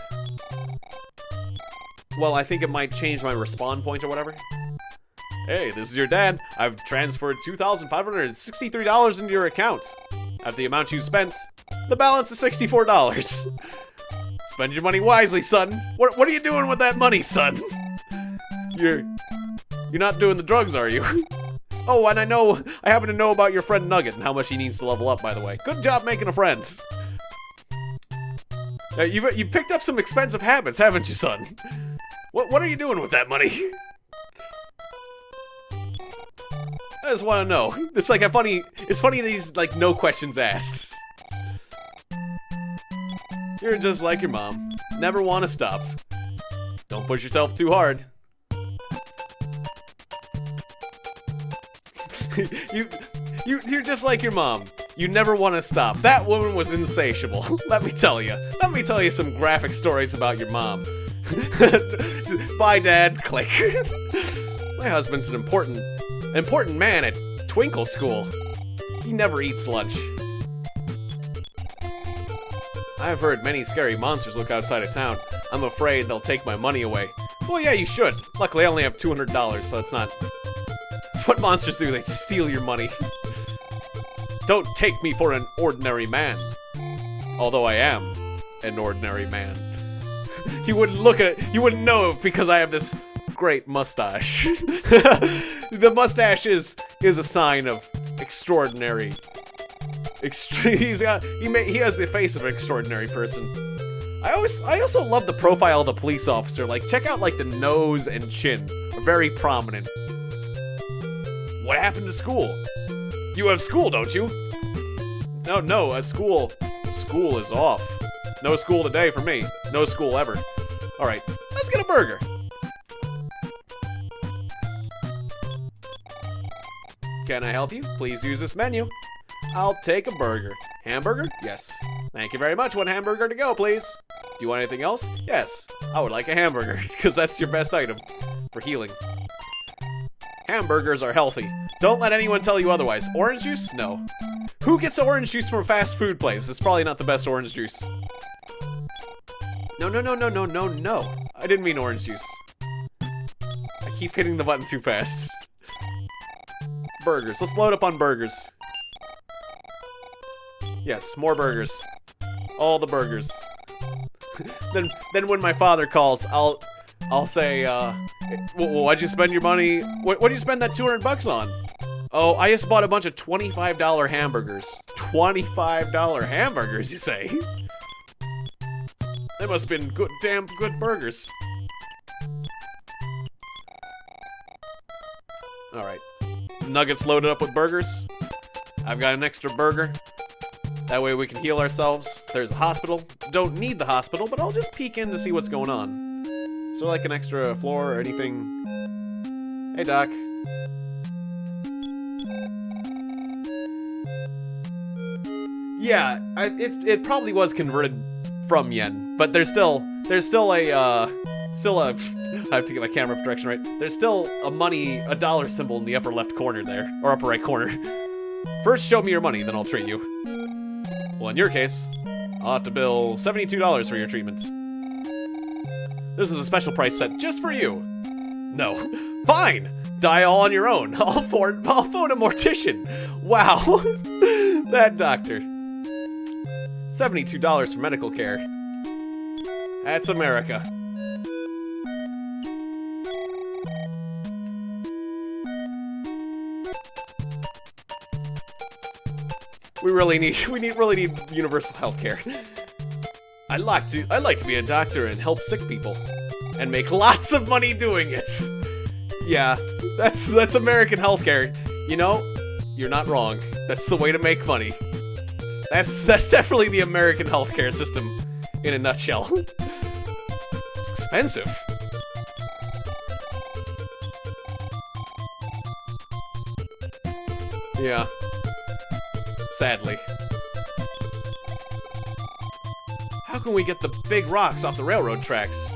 I think it might change my respawn point or whatever. Hey, this is your dad. I've transferred $2,563 into your account. At the amount you spent, the balance is $64. Spend your money wisely, son. What are you doing with that money, son? You're not doing the drugs, are you? Oh, and I happen to know about your friend Nugget and how much he needs to level up, by the way. Good job making a friend. You picked up some expensive habits, haven't you, son? What are you doing with that money? I just want to know. It's like it's funny these, like, no questions asked. You're just like your mom. Never want to stop. Don't push yourself too hard. You're just like your mom. You never want to stop. That woman was insatiable. Let me tell you. Let me tell you some graphic stories about your mom. Bye, Dad. Click. My husband's an important man at Twinkle School. He never eats lunch. I've heard many scary monsters look outside of town. I'm afraid they'll take my money away. Well, yeah, you should. Luckily, I only have $200, so it's not... It's what monsters do. They steal your money. Don't take me for an ordinary man. Although I am an ordinary man. You wouldn't look at it. You wouldn't know because I have this great mustache. The mustache is a sign of extraordinary. He has the face of an extraordinary person. I also love the profile of the police officer. Like, check out like the nose and chin are very prominent. What happened to school? You have school, don't you? No, a school is off. No school today for me. No school ever. All right, let's get a burger. Can I help you? Please use this menu. I'll take a burger. Hamburger? Yes. Thank you very much. One hamburger to go, please. Do you want anything else? Yes. I would like a hamburger, because that's your best item for healing. Hamburgers are healthy. Don't let anyone tell you otherwise. Orange juice? No. Who gets orange juice from a fast food place? It's probably not the best orange juice. No. I didn't mean orange juice. I keep hitting the button too fast. Burgers. Let's load up on burgers. Yes, more burgers. All the burgers. Then when my father calls, I'll say, why'd you spend your money? What'd you spend that $200 on? Oh, I just bought a bunch of $25 hamburgers. $25 hamburgers, you say? They must have been damn good burgers. Alright. Nuggets loaded up with burgers. I've got an extra burger. That way we can heal ourselves. There's a hospital. Don't need the hospital, but I'll just peek in to see what's going on. Is there like an extra floor or anything? Hey, Doc. Yeah, it probably was converted from yen, but there's still a I have to get my camera direction right. There's still a dollar symbol in the upper left corner there, or upper right corner. First, show me your money, then I'll treat you. Well, in your case, I'll have to bill $72 for your treatment. This is a special price set just for you. No, fine. Die all on your own. I'll phone a mortician. Wow, that doctor. $72 for medical care. That's America. We really need universal healthcare. I'd like to be a doctor and help sick people, and make lots of money doing it. Yeah, that's American healthcare. You know, you're not wrong. That's the way to make money. That's definitely the American healthcare system in a nutshell. It's expensive. Yeah. Sadly. How can we get the big rocks off the railroad tracks?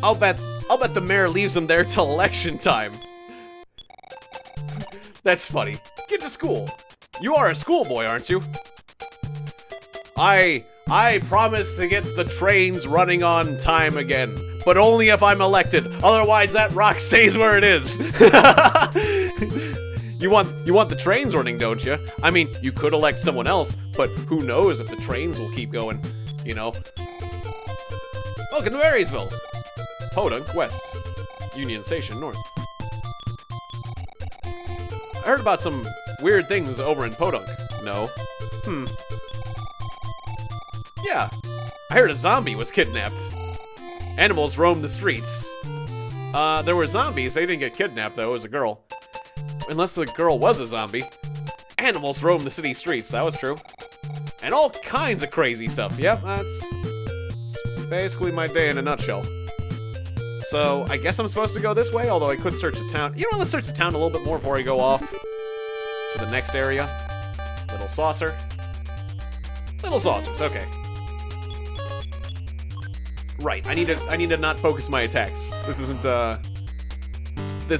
I'll bet the mayor leaves them there till election time. That's funny. Get to school. You are a schoolboy, aren't you? I promise to get the trains running on time again, but only if I'm elected. Otherwise, that rock stays where it is. You want the trains running, don't you? I mean, you could elect someone else, but who knows if the trains will keep going, you know? Welcome to Marysville. Podunk West. Union Station North. I heard about some weird things over in Podunk. No. Yeah. I heard a zombie was kidnapped. Animals roam the streets. There were zombies. They didn't get kidnapped, though. It was a girl. Unless the girl was a zombie. Animals roam the city streets. That was true. And all kinds of crazy stuff. Yep, that's basically my day in a nutshell. So, I guess I'm supposed to go this way, although I could search the town. You know what, let's search the town a little bit more before I go off to the next area. Little saucer. Little saucers, okay. Right, I need to not focus my attacks. This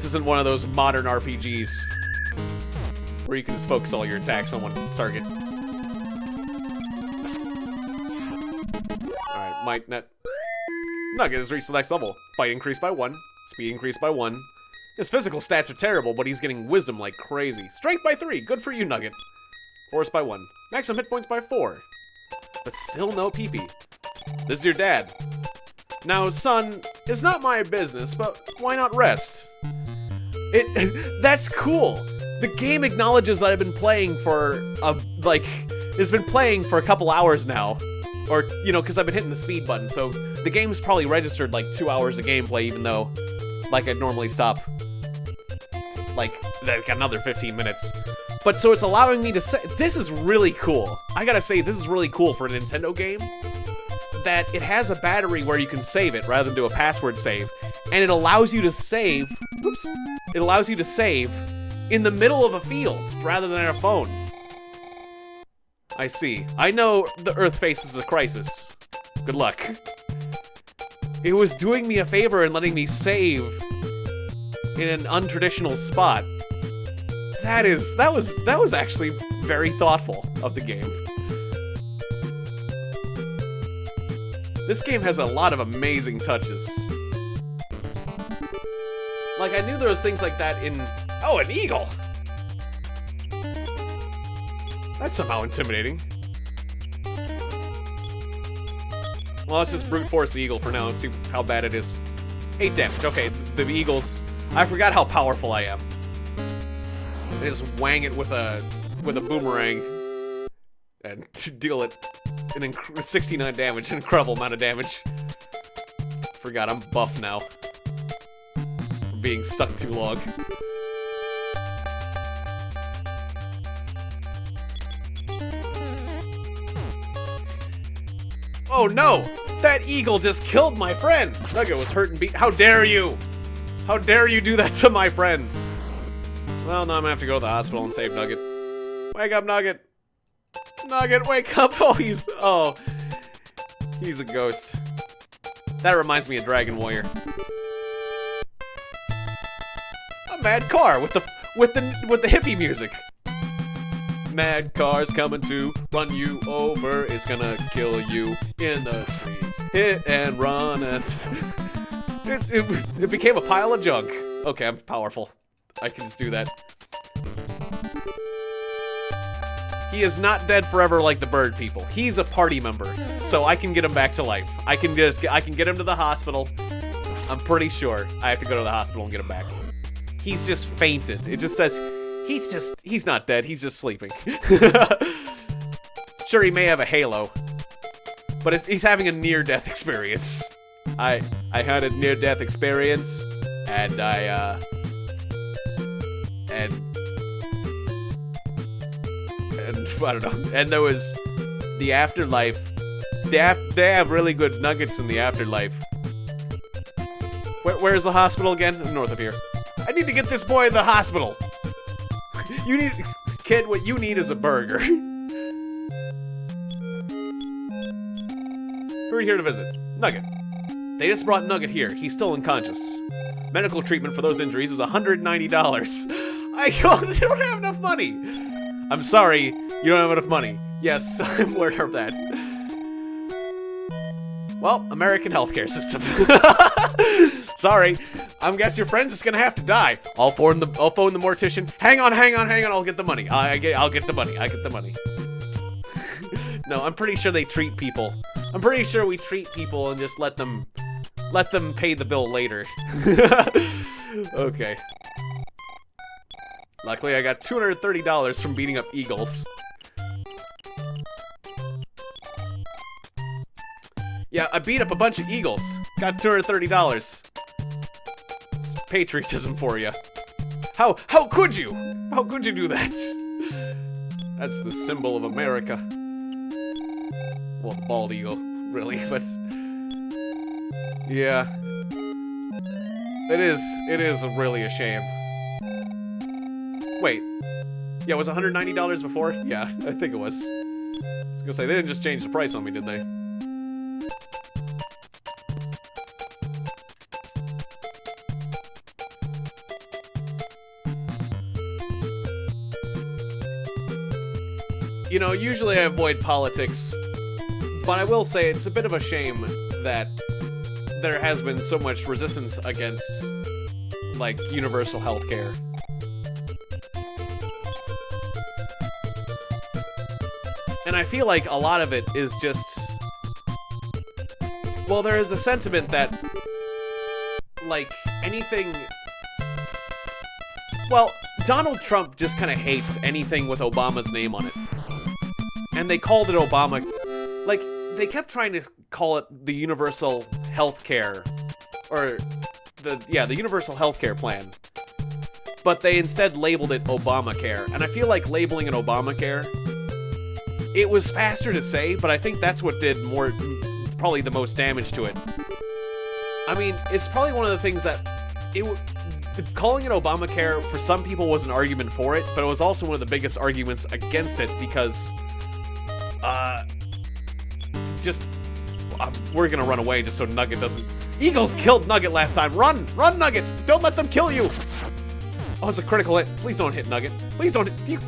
isn't one of those modern RPGs where you can just focus all your attacks on one target. Alright, might net. Nugget has reached the next level. Fight increased by 1. Speed increased by 1. His physical stats are terrible, but he's getting wisdom like crazy. Strength by 3. Good for you, Nugget. Force by 1. Maximum hit points by 4. But still no PP. This is your dad. Now, son, it's not my business, but why not rest? That's cool. The game acknowledges that I've been playing for, it's been playing for a couple hours now. Or, you know, because I've been hitting the speed button, so the game's probably registered like 2 hours of gameplay, even though, like, I'd normally stop, like another 15 minutes. But so it's allowing me to say, this is really cool. I gotta say, this is really cool for a Nintendo game, that it has a battery where you can save it rather than do a password save, and it allows you to save, it allows you to save in the middle of a field rather than on a phone. I see. I know the Earth faces a crisis. Good luck. It was doing me a favor and letting me save in an untraditional spot. That was actually very thoughtful of the game. This game has a lot of amazing touches. Like, I knew there was things like that in... Oh, an eagle! That's somehow intimidating. Well, let's just brute force the eagle for now and see how bad it is. 8 damage. Okay, the eagles... I forgot how powerful I am. I just wang it with a boomerang and deal it 69 damage, an incredible amount of damage. Forgot I'm buff now. For being stuck too long. Oh no! That eagle just killed my friend! Nugget was hurt and beat. How dare you! How dare you do that to my friends! Well, no, I'm gonna have to go to the hospital and save Nugget. Wake up, Nugget! Nugget, wake up! Oh, he's a ghost. That reminds me of Dragon Warrior. A mad car with the hippie music. Mad car's coming to run you over. It's gonna kill you in the streets. Hit and run and it became a pile of junk. Okay, I'm powerful. I can just do that. He is not dead forever like the bird people. He's a party member, so I can get him back to life. I can get him to the hospital. I'm pretty sure I have to go to the hospital and get him back. He's just fainted. It just says he's not dead. He's just sleeping. Sure, he may have a halo, but he's having a near-death experience. I had a near-death experience, and I don't know. And there was the afterlife. They have really good nuggets in the afterlife. Where's the hospital again? North of here. I need to get this boy to the hospital. Kid, what you need is a burger. Who are you here to visit? Nugget. They just brought Nugget here. He's still unconscious. Medical treatment for those injuries is $190. I don't have enough money. I'm sorry, you don't have enough money. Yes, I'm aware of that. Well, American healthcare system. Sorry, I guess your friend's just gonna have to die. I'll phone the mortician. Hang on. I'll get the money. I'll get the money. I get the money. No, I'm pretty sure they treat people. I'm pretty sure we treat people and just let them pay the bill later. Okay. Luckily, I got $230 from beating up eagles. Yeah, I beat up a bunch of eagles. Got $230. It's patriotism for you. How could you? How could you do that? That's the symbol of America. Well, the bald eagle, really, but yeah, it is really a shame. Wait, yeah, was it $190 before? Yeah, I think it was. I was gonna say, they didn't just change the price on me, did they? You know, usually I avoid politics, but I will say it's a bit of a shame that there has been so much resistance against, like, universal healthcare. And I feel like a lot of it is just... Well, there is a sentiment that, like, anything... Well, Donald Trump just kind of hates anything with Obama's name on it. And they called it Obama... Like, they kept trying to call it the universal healthcare... Or, the universal healthcare plan. But they instead labeled it Obamacare. And I feel like labeling it Obamacare... It was faster to say, but I think that's what did probably the most damage to it. I mean, it's probably one of the things that... Calling it Obamacare, for some people, was an argument for it, but it was also one of the biggest arguments against it, because... we're gonna run away just so Nugget doesn't... Eagles killed Nugget last time! Run! Run, Nugget! Don't let them kill you! Oh, it's a critical hit. Please don't hit Nugget. Please don't hit...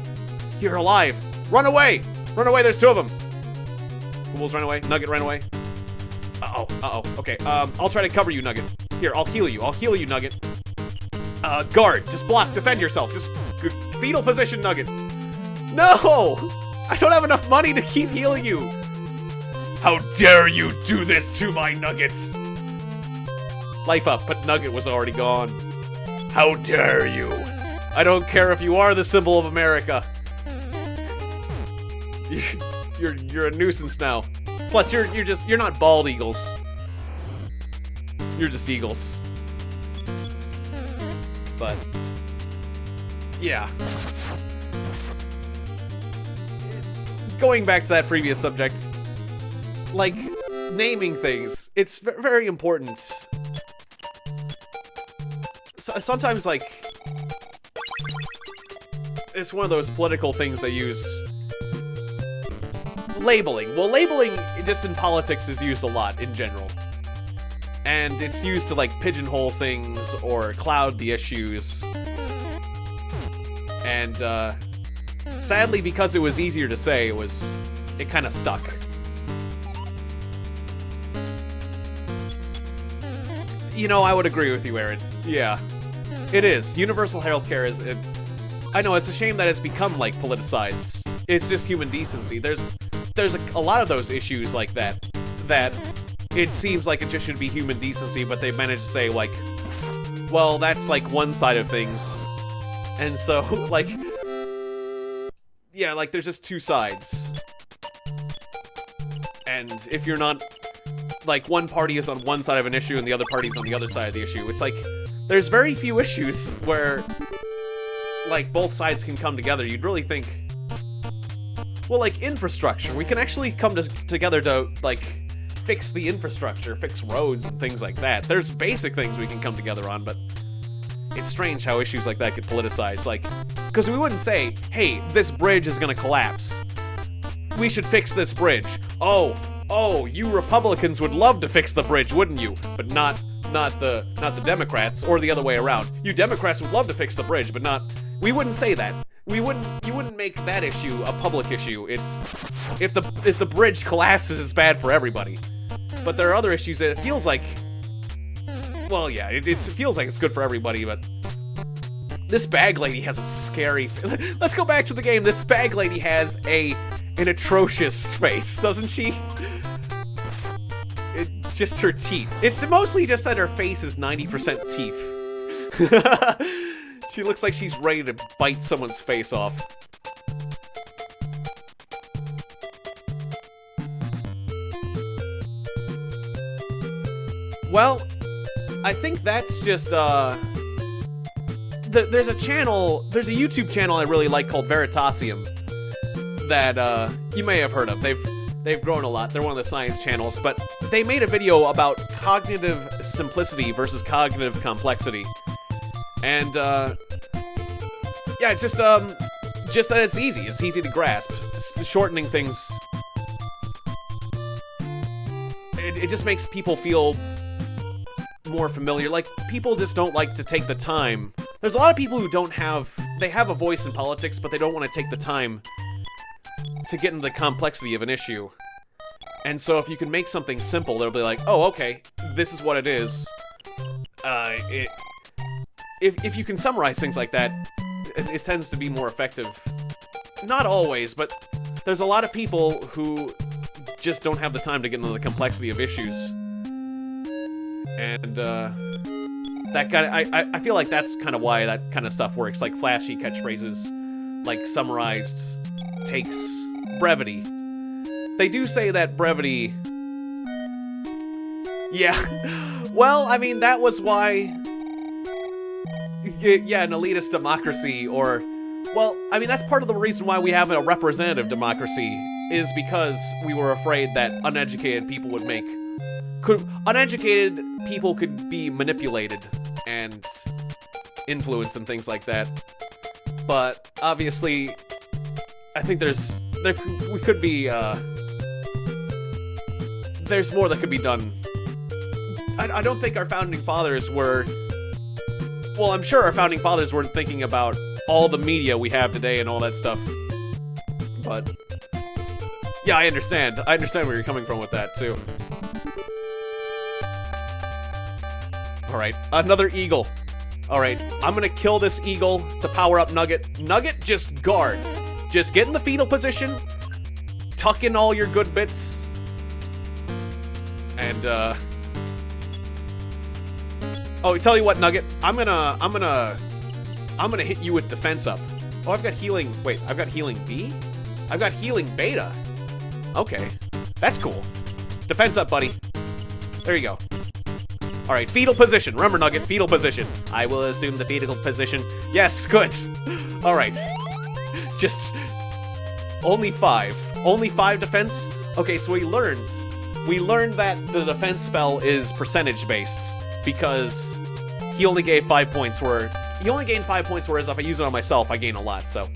You're alive! Run away! Run away, there's two of them! Wolves ran away. Nugget ran away. Uh-oh. Okay, I'll try to cover you, Nugget. Here, I'll heal you. I'll heal you, Nugget. Guard. Just block. Defend yourself. Just fetal position, Nugget. No! I don't have enough money to keep healing you. How dare you do this to my Nuggets? Life up, but Nugget was already gone. How dare you? I don't care if you are the symbol of America. You're a nuisance now. Plus, you're not bald eagles. You're just eagles. But yeah. Going back to that previous subject, like naming things, it's very important. Sometimes, like, it's one of those political things they use. Labeling. Well, labeling just in politics is used a lot in general. And it's used to, like, pigeonhole things or cloud the issues. And, sadly, because it was easier to say, it kind of stuck. You know, I would agree with you, Aaron. Yeah. It is. Universal healthcare is... I know, it's a shame that it's become, like, politicized. It's just human decency. There's a lot of those issues like that it seems like it just should be human decency, but they've managed to say, like, well, that's, like, one side of things. And so, like... Yeah, like, there's just two sides. And if you're not... Like, one party is on one side of an issue and the other party's on the other side of the issue. It's like, there's very few issues where, like, both sides can come together. You'd really think... Well, like, infrastructure. We can actually come together to, like, fix the infrastructure, fix roads and things like that. There's basic things we can come together on, but it's strange how issues like that get politicized. Like, because we wouldn't say, hey, this bridge is gonna collapse. We should fix this bridge. Oh, you Republicans would love to fix the bridge, wouldn't you? But not the Democrats, or the other way around. You Democrats would love to fix the bridge, but not... We wouldn't say that. You wouldn't make that issue a public issue. It's... If the bridge collapses, it's bad for everybody. But there are other issues that it feels like... Well, yeah, it feels like it's good for everybody, but... This bag lady has a scary... Let's go back to the game. This bag lady has an atrocious face, doesn't she? It's just her teeth. It's mostly just that her face is 90% teeth. She looks like she's ready to bite someone's face off. Well, I think that's just, there's a YouTube channel I really like called Veritasium that, you may have heard of. They've grown a lot. They're one of the science channels, but they made a video about cognitive simplicity versus cognitive complexity. And, yeah, it's just that it's easy. It's easy to grasp. Shortening things, it just makes people feel more familiar. Like, people just don't like to take the time. There's a lot of people who they have a voice in politics, but they don't want to take the time to get into the complexity of an issue. And so if you can make something simple, they'll be like, oh, okay, this is what it is. If you can summarize things like that, it tends to be more effective. Not always, but there's a lot of people who just don't have the time to get into the complexity of issues. And, I feel like that's kind of why that kind of stuff works. Like flashy catchphrases, like summarized takes, brevity. They do say that brevity... Yeah. Well, I mean, that was why... Yeah, an elitist democracy, or... Well, I mean, that's part of the reason why we have a representative democracy, is because we were afraid that uneducated people would make... Uneducated people could be manipulated and influenced and things like that. But, obviously, I think we could be, there's more that could be done. I don't think our founding fathers were... Well, I'm sure our founding fathers weren't thinking about all the media we have today and all that stuff. But, yeah, I understand. I understand where you're coming from with that, too. Alright, another eagle. Alright, I'm gonna kill this eagle to power up Nugget. Nugget, just guard. Just get in the fetal position, tuck in all your good bits, and, oh, tell you what, Nugget, I'm gonna hit you with defense up. Oh, I've got healing, wait, I've got healing B? I've got healing beta. Okay, that's cool. Defense up, buddy. There you go. Alright, fetal position. Remember, Nugget, fetal position. I will assume the fetal position. Yes, good. Alright. Just... Only 5. Only 5 defense? Okay, so we learned that the defense spell is percentage-based, because he only gave 5 points, he only gained 5 points, whereas if I use it on myself, I gain a lot, so...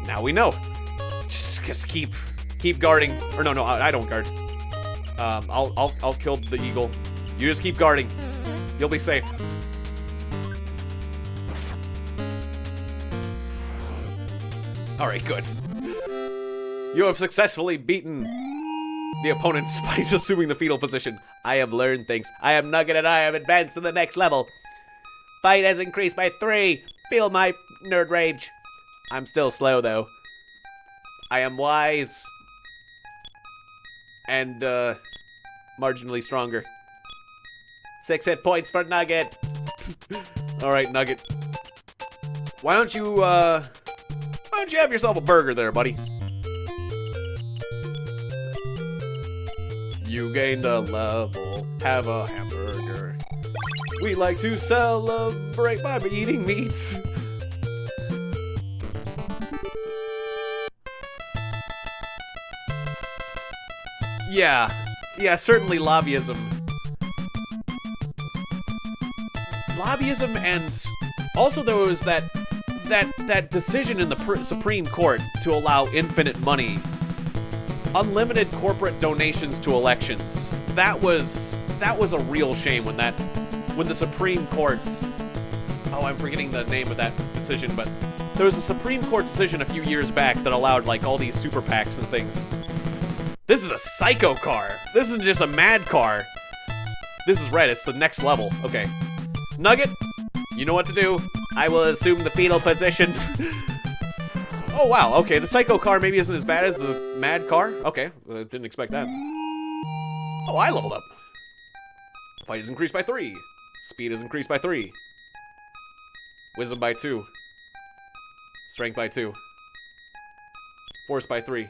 Now we know. Just keep guarding. Or no, I don't guard. I'll kill the eagle. You just keep guarding. You'll be safe. Alright, good. You have successfully beaten the opponent by assuming the fetal position. I have learned things. I am Nugget and I have advanced to the next level. Fight has increased by 3. Feel my nerd rage. I'm still slow, though. I am wise. And, marginally stronger. 6 hit points for Nugget. Alright, Nugget. Why don't you have yourself a burger there, buddy? You gained a level. Have a hamburger. We like to celebrate by eating meats. Yeah, certainly lobbyism. Lobbyism, and also there was that decision in the Supreme Court to allow infinite money, unlimited corporate donations to elections. That was a real shame when the Supreme Court's, I'm forgetting the name of that decision, but there was a Supreme Court decision a few years back that allowed like all these super PACs and things. This is a psycho car. This isn't just a mad car. This is red. It's the next level. Okay. Nugget, you know what to do. I will assume the fetal position. Oh, wow. Okay, the psycho car maybe isn't as bad as the mad car. Okay, I didn't expect that. Oh, I leveled up. Fight is increased by 3. Speed is increased by 3. Wisdom by 2. Strength by 2. Force by 3.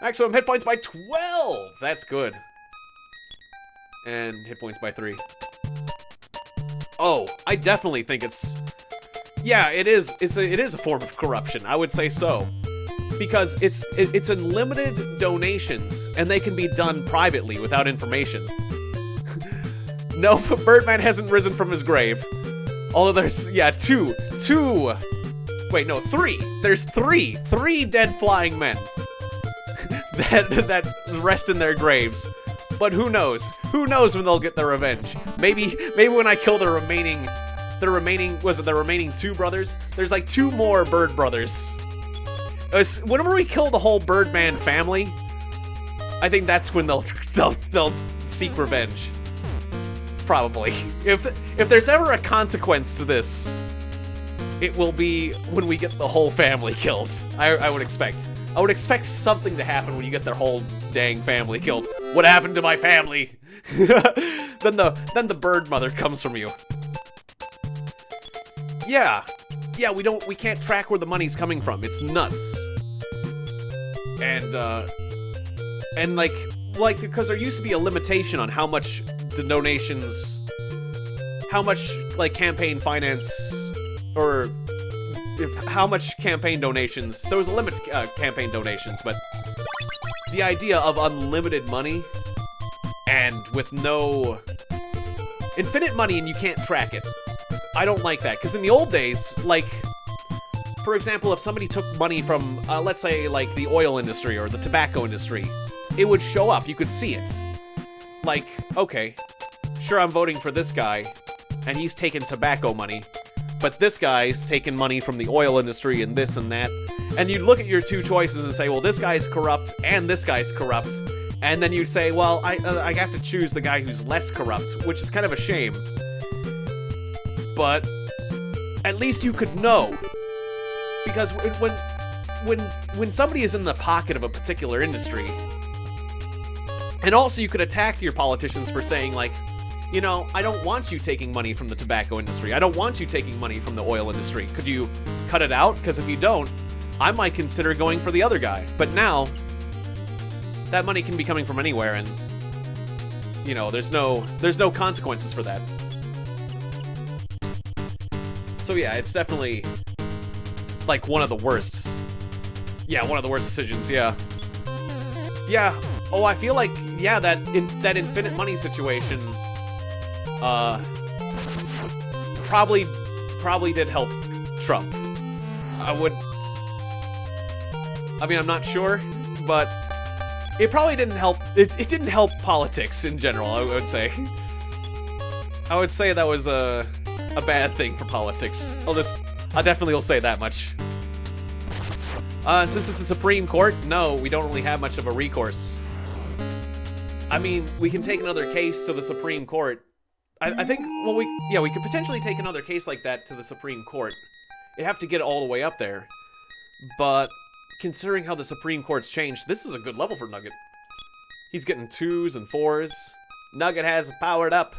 Maximum hit points by 12! That's good. And hit points by 3. Oh, I definitely think it's... Yeah, it is a form of corruption, I would say so. Because it's unlimited donations, and they can be done privately without information. No, Birdman hasn't risen from his grave. Although there's, yeah, two. Wait, no, 3. There's 3 dead flying men that rest in their graves. But who knows? Who knows when they'll get their revenge? Maybe when I kill the remaining 2 brothers? There's like 2 more Bird brothers. Whenever we kill the whole Birdman family, I think that's when they'll seek revenge. Probably. If there's ever a consequence to this, it will be when we get the whole family killed. I would expect. I would expect something to happen when you get their whole dang family killed. What happened to my family? Then the bird mother comes from you. Yeah, we can't track where the money's coming from. It's nuts. And like because there used to be a limitation on how much the donations, how much like campaign finance, or how much campaign donations. There was a limit to campaign donations, but the idea of unlimited money and with no infinite money and you can't track it, I don't like that. Because in the old days, like, for example, if somebody took money from, let's say, like, the oil industry or the tobacco industry, it would show up. You could see it. Like, okay, sure, I'm voting for this guy, and he's taking tobacco money, but this guy's taking money from the oil industry and this and that. And you'd look at your 2 choices and say, well, this guy's corrupt and this guy's corrupt. And then you'd say, well, I have to choose the guy who's less corrupt, which is kind of a shame. But at least you could know. Because when somebody is in the pocket of a particular industry, and also you could attack your politicians for saying, like, you know, I don't want you taking money from the tobacco industry. I don't want you taking money from the oil industry. Could you cut it out? Because if you don't, I might consider going for the other guy. But now, that money can be coming from anywhere, and, you know, there's no consequences for that. So yeah, it's definitely, like, one of the worst. Yeah, one of the worst decisions, yeah. Yeah, oh, I feel like, yeah, that infinite money situation, probably did help Trump. I mean, I'm not sure, but it probably didn't help. It didn't help politics in general, I would say. I would say that was a bad thing for politics. I definitely will say that much. Since it's the Supreme Court, no, we don't really have much of a recourse. I mean, we can take another case to the Supreme Court. I think, well, we could potentially take another case like that to the Supreme Court. You'd have to get it all the way up there. But considering how the Supreme Court's changed, this is a good level for Nugget. He's getting 2s and 4s. Nugget has powered up.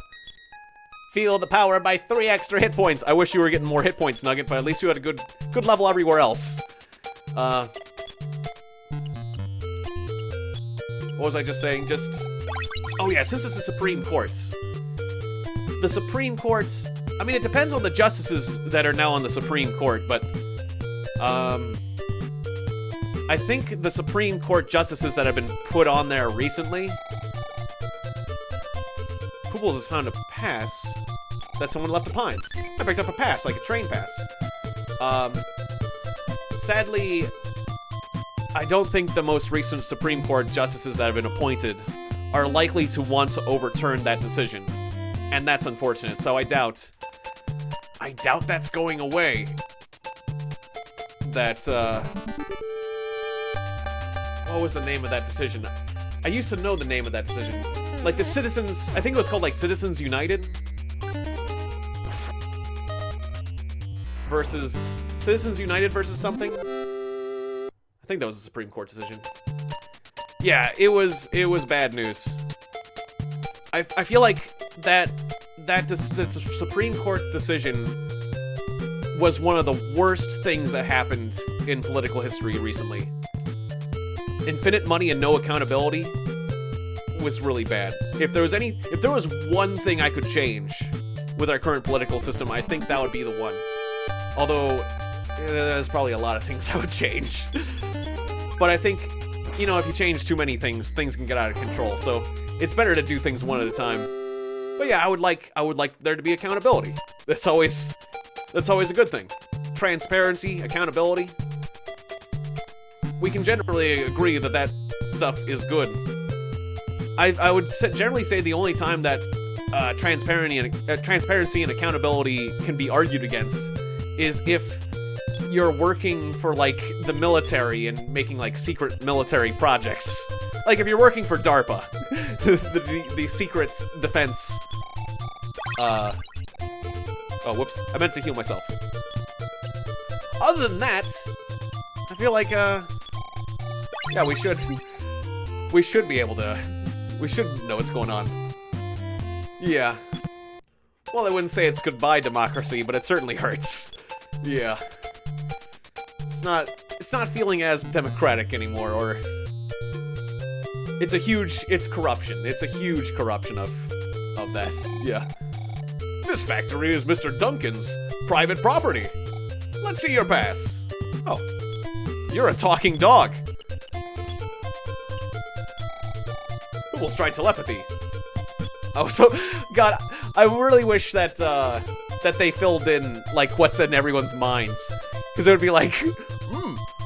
Feel the power by 3 extra hit points. I wish you were getting more hit points, Nugget, but at least you had a good level everywhere else. What was I just saying? Oh yeah, since it's the Supreme Courts. The Supreme Courts, I mean, it depends on the justices that are now on the Supreme Court, but, I think the Supreme Court justices that have been put on there recently... Poobles has found a pass that someone left at Pines. I picked up a pass, like a train pass. Sadly, I don't think the most recent Supreme Court justices that have been appointed are likely to want to overturn that decision. And that's unfortunate, so I doubt that's going away. That, what was the name of that decision? I used to know the name of that decision. Like the Citizens, I think it was called like Citizens United? Versus, Citizens United versus something? I think that was a Supreme Court decision. Yeah, it was bad news. I feel like that Supreme Court decision was one of the worst things that happened in political history recently. Infinite money and no accountability was really bad. If there was one thing I could change with our current political system, I think that would be the one. Although, there's probably a lot of things I would change. But I think, you know, if you change too many things, things can get out of control. So it's better to do things one at a time. But yeah, I would like there to be accountability. That's always a good thing. Transparency, accountability. We can generally agree that stuff is good. I would generally say the only time that transparency and accountability can be argued against is if you're working for, like, the military and making, like, secret military projects. Like, if you're working for DARPA, the secret defense, oh, whoops, I meant to heal myself. Other than that, I feel like, yeah, we should be able to, we should know what's going on. Yeah. Well, I wouldn't say it's goodbye, democracy, but it certainly hurts. Yeah. It's not feeling as democratic anymore, or... It's corruption. It's a huge corruption of that, yeah. This factory is Mr. Duncan's private property. Let's see your pass. Oh, you're a talking dog. Who will try telepathy? Oh, so, God, I really wish that, that they filled in, like, what's in everyone's minds. Because it would be like,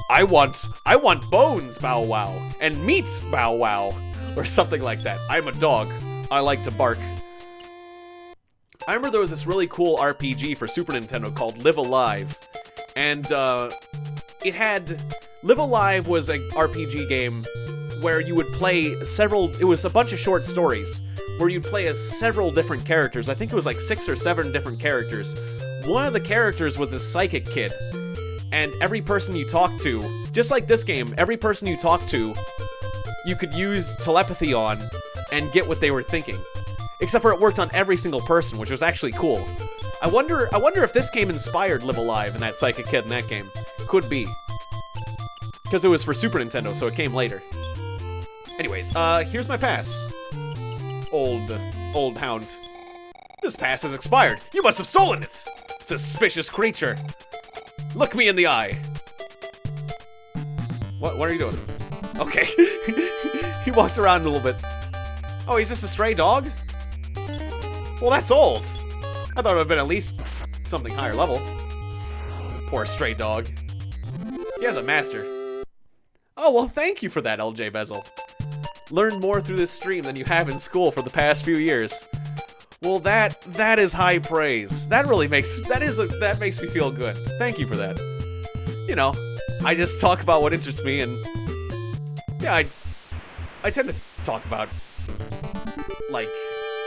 I want bones, Bow Wow, and meat, Bow Wow, or something like that. I'm a dog. I like to bark. I remember there was this really cool RPG for Super Nintendo called Live Alive, and it had... Live Alive was an RPG game where you would play it was a bunch of short stories, where you'd play as several different characters. I think it was like 6 or 7 different characters. One of the characters was a psychic kid, and every person you talked to, just like this game, every person you talked to, you could use telepathy on and get what they were thinking. Except for it worked on every single person, which was actually cool. I wonder if this game inspired Live Alive and that psychic kid in that game. Could be. Because it was for Super Nintendo, so it came later. Anyways, here's my pass. Old hound. This pass has expired. You must have stolen it! Suspicious creature. Look me in the eye. What are you doing? Okay. He walked around a little bit. Oh, he's just a stray dog? Well, that's old. I thought it would have been at least something higher level. Poor stray dog. He has a master. Oh, well, thank you for that, LJ Bezel. Learned more through this stream than you have in school for the past few years. Well, that is high praise. That really makes that makes me feel good. Thank you for that. You know, I just talk about what interests me, and yeah, I tend to talk about like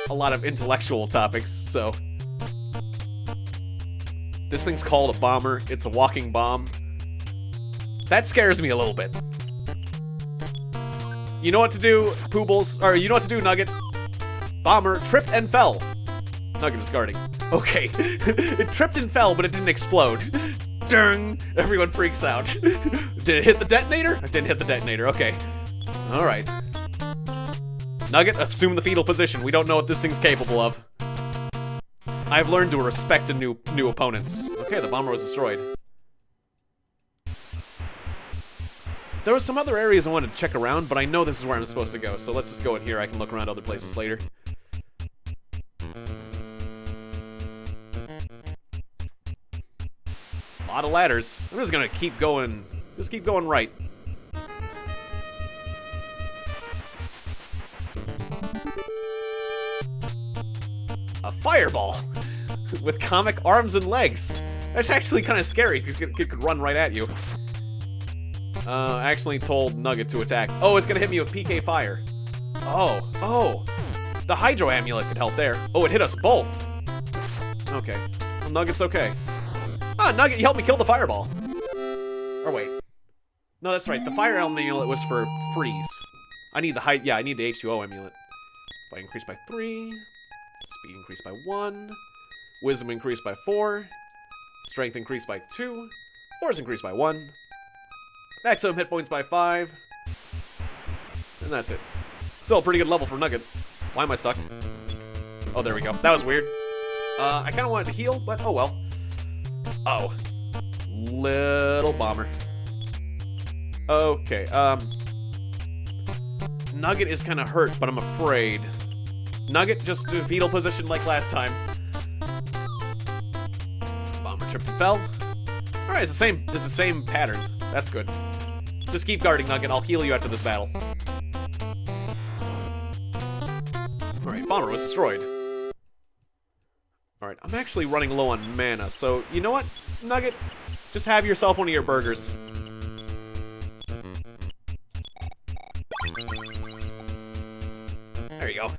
a lot of intellectual topics. So this thing's called a bomber. It's a walking bomb. That scares me a little bit. You know what to do, Poobles, or you know what to do, Nugget. Bomber tripped and fell. Nugget is guarding. Okay. It tripped and fell, but it didn't explode. Ding! Everyone freaks out. Did it hit the detonator? It didn't hit the detonator. Okay. Alright. Nugget, assume the fetal position. We don't know what this thing's capable of. I've learned to respect a new opponents. Okay, the bomber was destroyed. There were some other areas I wanted to check around, but I know this is where I'm supposed to go, so let's just go in here. I can look around other places later. A lot of ladders. I'm just gonna keep going. Just keep going right. A fireball with comic arms and legs. That's actually kind of scary because it could run right at you. Accidentally told Nugget to attack. Oh, it's gonna hit me with PK fire. Oh. The Hydro Amulet could help there. Oh, it hit us both. Okay. Well, Nugget's okay. Ah, Nugget, you helped me kill the fireball. Or wait. No, that's right. The Fire Amulet was for freeze. I need the I need the H2O Amulet. Fight increased by 3. Speed increased by 1. Wisdom increased by 4. Strength increased by 2. Force increased by 1. Maximum hit points by 5. And that's it. Still a pretty good level for Nugget. Why am I stuck? Oh, there we go. That was weird. I kind of wanted to heal, but oh well. Oh. Little bomber. Okay, Nugget is kind of hurt, but I'm afraid. Nugget, just do fetal position like last time. Bomber tripped and fell. Alright, it's the same pattern. That's good. Just keep guarding, Nugget. I'll heal you after this battle. Alright, bomber was destroyed. Alright, I'm actually running low on mana, so you know what, Nugget? Just have yourself one of your burgers. There you go.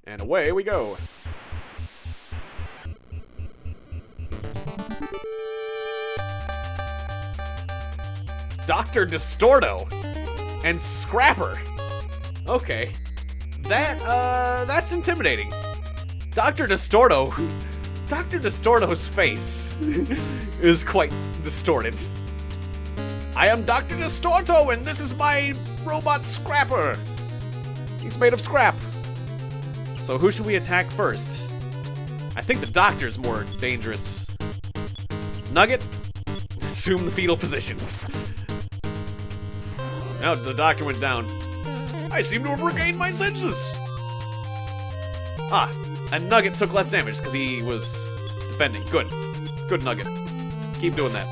And away we go. Dr. Distorto and Scrapper. Okay. That's intimidating. Dr. Distorto's face is quite distorted. I am Dr. Distorto, and this is my robot Scrapper. He's made of scrap. So who should we attack first? I think the Doctor's more dangerous. Nugget, assume the fetal position. Now the Doctor went down. I seem to have regained my senses. Ah, and Nugget took less damage because he was defending. Good. Good, Nugget. Keep doing that.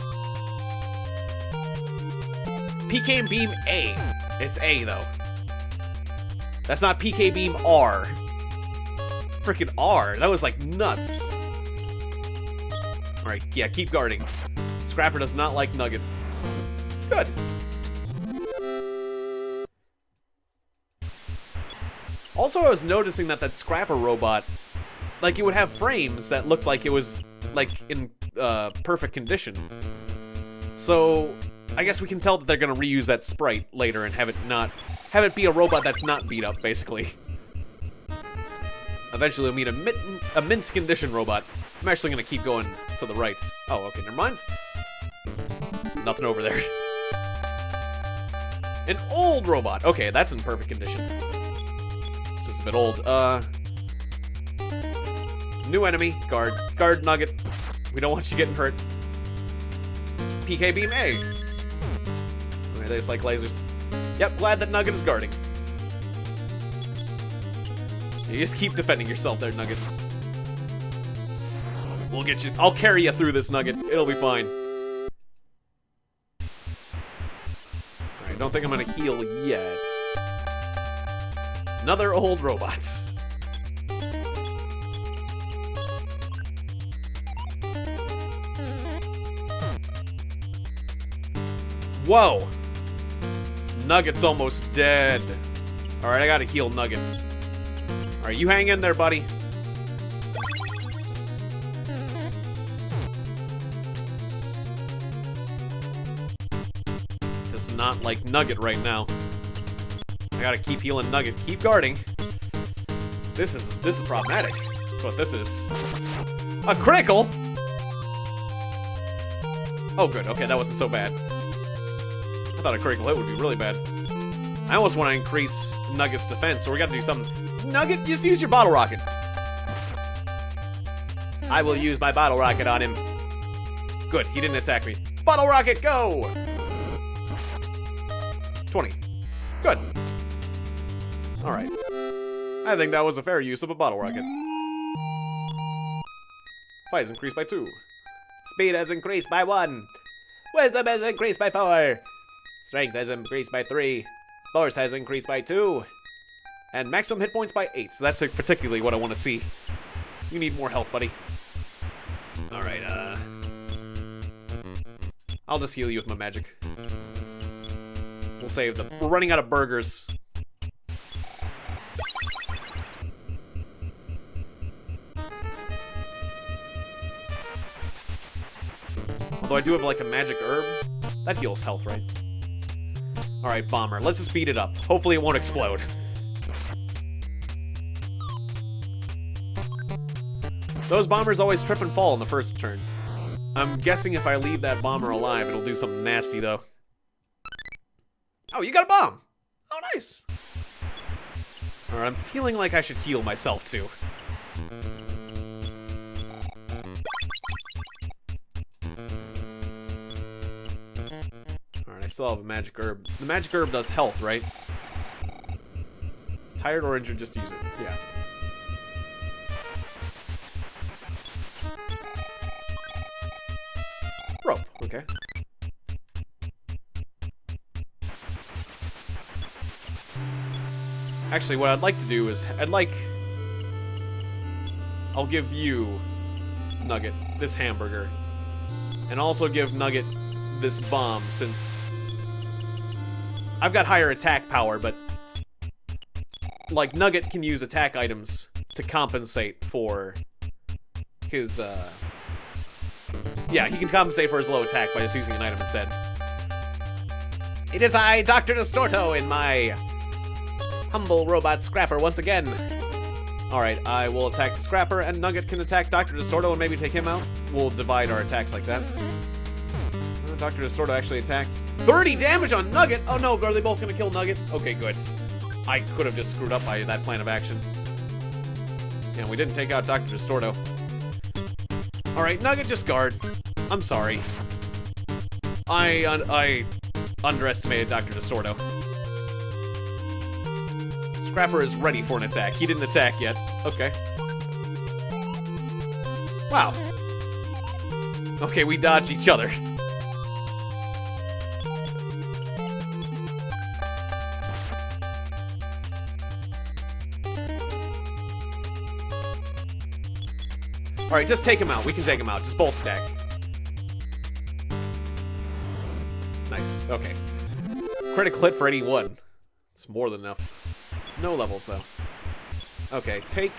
PK Beam A. It's A, though. That's not PK Beam R. Frickin' R. That was like nuts. Alright, yeah, keep guarding. Scrapper does not like Nugget. Good. Also, I was noticing that Scrapper robot, like, it would have frames that looked like it was, like, in perfect condition. So, I guess we can tell that they're gonna reuse that sprite later and have it be a robot that's not beat up, basically. Eventually, we'll meet a mint condition robot. I'm actually gonna keep going to the right. Oh, okay, never mind. Nothing over there. An old robot. Okay, that's in perfect condition. This is a bit old. New enemy. Guard. Guard Nugget. We don't want you getting hurt. PK Beam A. Okay, they just like lasers. Yep, glad that Nugget is guarding. You just keep defending yourself there, Nugget. We'll get you. I'll carry you through this, Nugget. It'll be fine. Alright, Alright, don't think I'm gonna heal yet. Another old robots. Whoa! Nugget's almost dead. Alright, I gotta heal Nugget. Alright, you hang in there, buddy. Does not like Nugget right now. I gotta keep healing Nugget. Keep guarding. This is problematic. That's what this is. A critical? Oh, good. Okay, that wasn't so bad. I thought a critical hit would be really bad. I almost want to increase Nugget's defense, so we gotta do something. Nugget, just use your bottle rocket. I will use my bottle rocket on him. Good, he didn't attack me. Bottle rocket, go! 20. Good. Alright. I think that was a fair use of a bottle rocket. Fight has increased by 2. Speed has increased by 1. Wisdom has increased by 4. Strength has increased by 3. Force has increased by 2. And maximum hit points by 8. So that's particularly what I want to see. You need more health, buddy. Alright, I'll just heal you with my magic. We'll save them. We're running out of burgers. Although I do have like a magic herb. That heals health, right? Alright, Bomber. Let's just speed it up. Hopefully it won't explode. Those bombers always trip and fall in the first turn. I'm guessing if I leave that bomber alive, it'll do something nasty, though. Oh, you got a bomb! Oh, nice! Alright, I'm feeling like I should heal myself, too. Alright, I still have a magic herb. The magic herb does health, right? Tired or injured, just use it. Yeah. Rope, okay. Actually, what I'd like to do is, I'll give you, Nugget, this hamburger. And also give Nugget this bomb, since I've got higher attack power, but, like, Nugget can use attack items to compensate for his, yeah, he can compensate for his low attack by just using an item instead. It is I, Dr. Distorto, in my humble robot Scrapper once again. Alright, I will attack the Scrapper, and Nugget can attack Dr. Distorto and maybe take him out. We'll divide our attacks like that. Dr. Distorto actually attacked. 30 damage on Nugget! Oh no, are they both gonna kill Nugget? Okay, good. I could have just screwed up by that plan of action. Yeah, we didn't take out Dr. Distorto. Alright, Nugget, just guard. I'm sorry. I underestimated Dr. Distorto. Scrapper is ready for an attack. He didn't attack yet. Okay. Wow. Okay, we dodged each other. Alright, just take him out. We can take him out. Just both attack. Nice. Okay. Critical hit for 81. It's more than enough. No levels, though. Okay, take...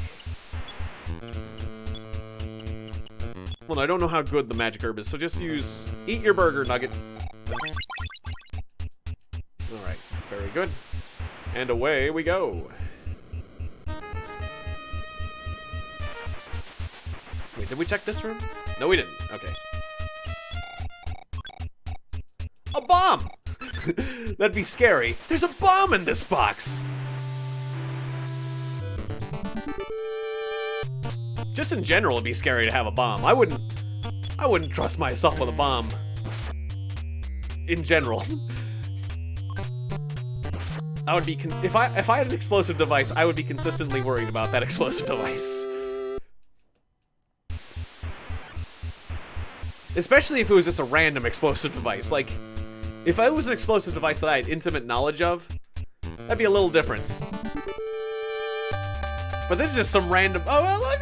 Well, I don't know how good the magic herb is, so just use... Eat your burger, Nugget. Alright, very good. And away we go. Wait, did we check this room? No, we didn't. Okay. A bomb! That'd be scary. There's a bomb in this box! Just in general, it'd be scary to have a bomb. I wouldn't trust myself with a bomb. In general. I would be if I had an explosive device, I would be consistently worried about that explosive device. Especially if it was just a random explosive device. Like, If it was an explosive device that I had intimate knowledge of, that'd be a little different. But this is just some random, like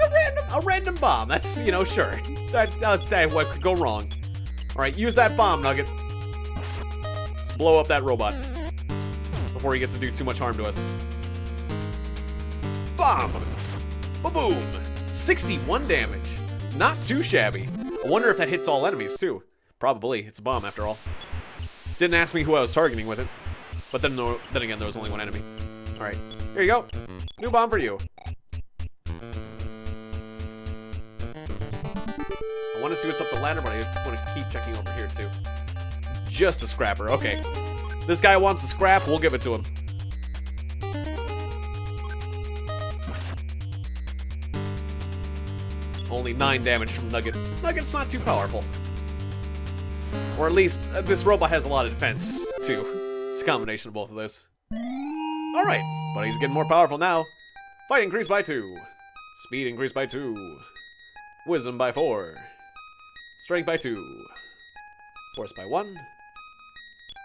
a random bomb. That's, you know, sure. That what could go wrong. All right, use that bomb, Nugget. Let's blow up that robot before he gets to do too much harm to us. Bomb! Ba-boom! 61 damage. Not too shabby. I wonder if that hits all enemies, too. Probably. It's a bomb, after all. Didn't ask me who I was targeting with it. But then again, there was only one enemy. Alright. Here you go. New bomb for you. I want to see what's up the ladder, but I want to keep checking over here, too. Just a scrapper. Okay. This guy wants a scrap. We'll give it to him. Only 9 damage from Nugget. Nugget's not too powerful. Or at least, this robot has a lot of defense, too. It's a combination of both of those. Alright, but he's getting more powerful now. Fight increased by 2. Speed increased by 2. Wisdom by 4. Strength by 2. Force by 1.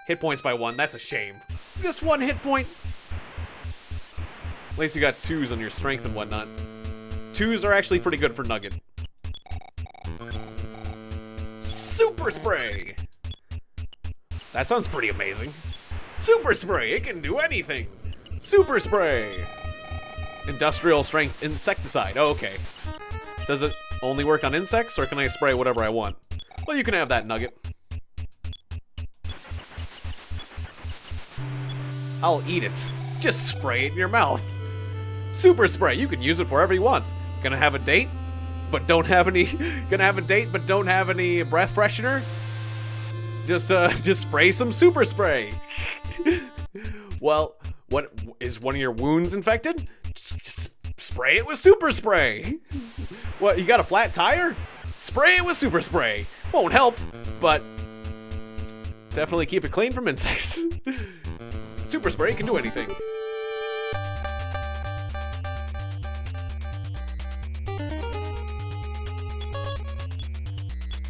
Hit points by 1. That's a shame. Just 1 hit point. At least you got 2s on your strength and whatnot. 2s are actually pretty good for Nugget. Super Spray! That sounds pretty amazing. Super Spray! It can do anything! Super Spray! Industrial Strength Insecticide. Oh, okay. Does it only work on insects, or can I spray whatever I want? Well, you can have that, Nugget. I'll eat it. Just spray it in your mouth. Super Spray! You can use it for whatever you want. Gonna have a date, but don't have any. Gonna have a date, but don't have any breath freshener. Just spray some Super Spray. Well, what is one of your wounds infected? Just spray it with Super Spray. What? You got a flat tire? Spray it with Super Spray. Won't help, but definitely keep it clean from insects. Super Spray can do anything.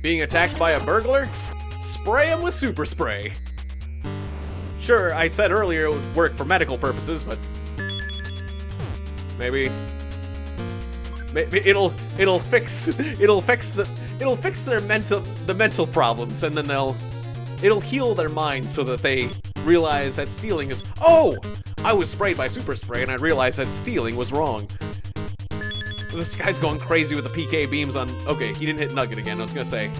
Being attacked by a burglar? Spray him with Super Spray. Sure, I said earlier it would work for medical purposes, but maybe it'll fix their mental problems, and then it'll heal their mind so that they realize that stealing is. Oh, I was sprayed by Super Spray, and I realized that stealing was wrong. This guy's going crazy with the PK beams on... Okay, he didn't hit Nugget again, I was gonna say.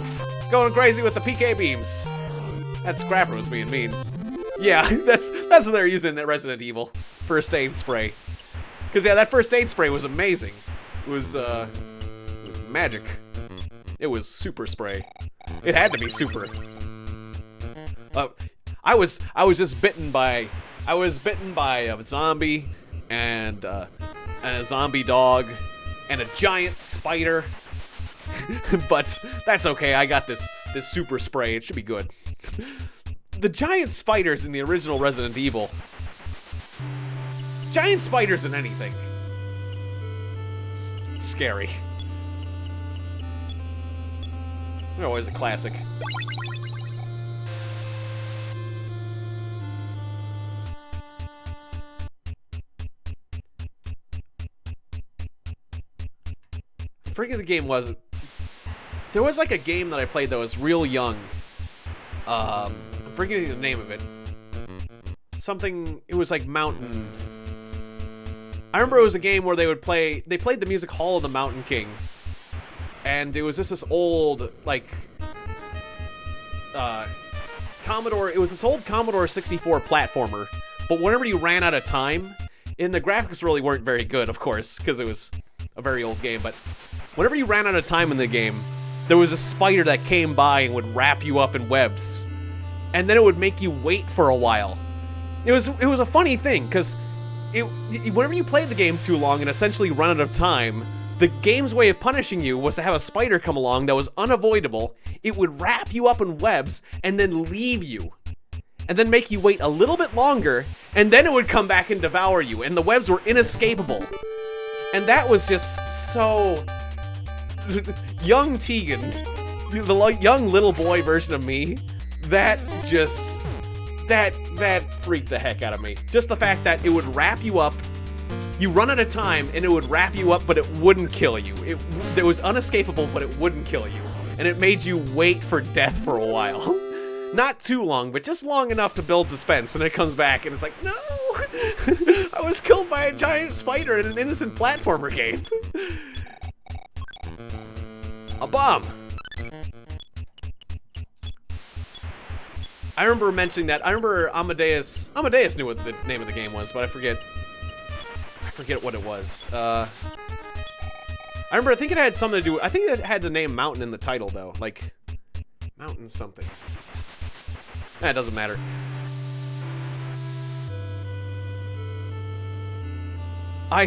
Going crazy with the PK beams. That scrapper was being mean. Yeah, that's what they're using at Resident Evil. First aid spray. Because, yeah, that first aid spray was amazing. It was magic. It was Super Spray. It had to be super. I was just bitten by... I was bitten by a zombie and a zombie dog and a giant spider. But that's okay. I got this Super Spray. It should be good. The giant spiders in the original Resident Evil. Giant spiders in anything. Scary. They're always a classic. I forget the game was. There was like a game that I played that was real young. I'm forgetting the name of it. Something, it was like Mountain. I remember it was a game where they played the music Hall of the Mountain King. And it was just this old, like, Commodore, it was this old Commodore 64 platformer. But whenever you ran out of time, and the graphics really weren't very good, of course, because it was a very old game, but whenever you ran out of time in the game, there was a spider that came by and would wrap you up in webs. And then it would make you wait for a while. It was a funny thing, because whenever you played the game too long and essentially run out of time, the game's way of punishing you was to have a spider come along that was unavoidable. It would wrap you up in webs and then leave you. And then make you wait a little bit longer, and then it would come back and devour you, and the webs were inescapable. And that was just so... Young Tiegon, the young little boy version of me, that just That freaked the heck out of me. Just the fact that it would wrap you up, you run out of time, and it would wrap you up, but it wouldn't kill you. It was unescapable, but it wouldn't kill you. And it made you wait for death for a while. Not too long, but just long enough to build suspense, and it comes back, and it's like, no! I was killed by a giant spider in an innocent platformer game. A bomb! I remember mentioning that. I remember Amadeus knew what the name of the game was, but I forget what it was. I think it had something to do. I think it had the name Mountain in the title, though. Like, Mountain something. It doesn't matter. I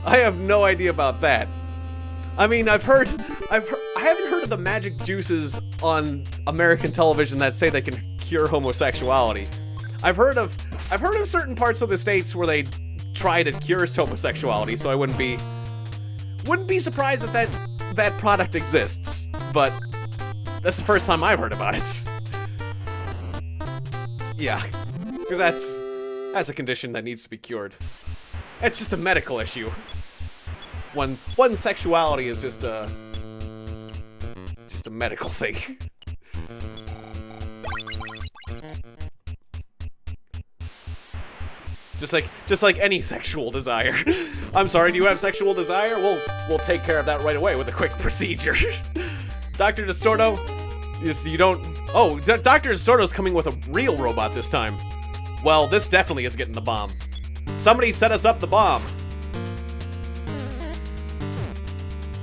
have no idea about that. I mean, I haven't heard of the magic juices on American television that say they can cure homosexuality. I've heard of certain parts of the States where they try to cure homosexuality, so I wouldn't be surprised that that product exists. But that's the first time I've heard about it. Yeah, because that's a condition that needs to be cured. It's just a medical issue. One sexuality is just a medical thing. Just like any sexual desire. I'm sorry, do you have sexual desire? We'll take care of that right away with a quick procedure. Dr. Distorto, you don't... Oh, Dr. Distorto's coming with a real robot this time. Well, this definitely is getting the bomb. Somebody set us up the bomb.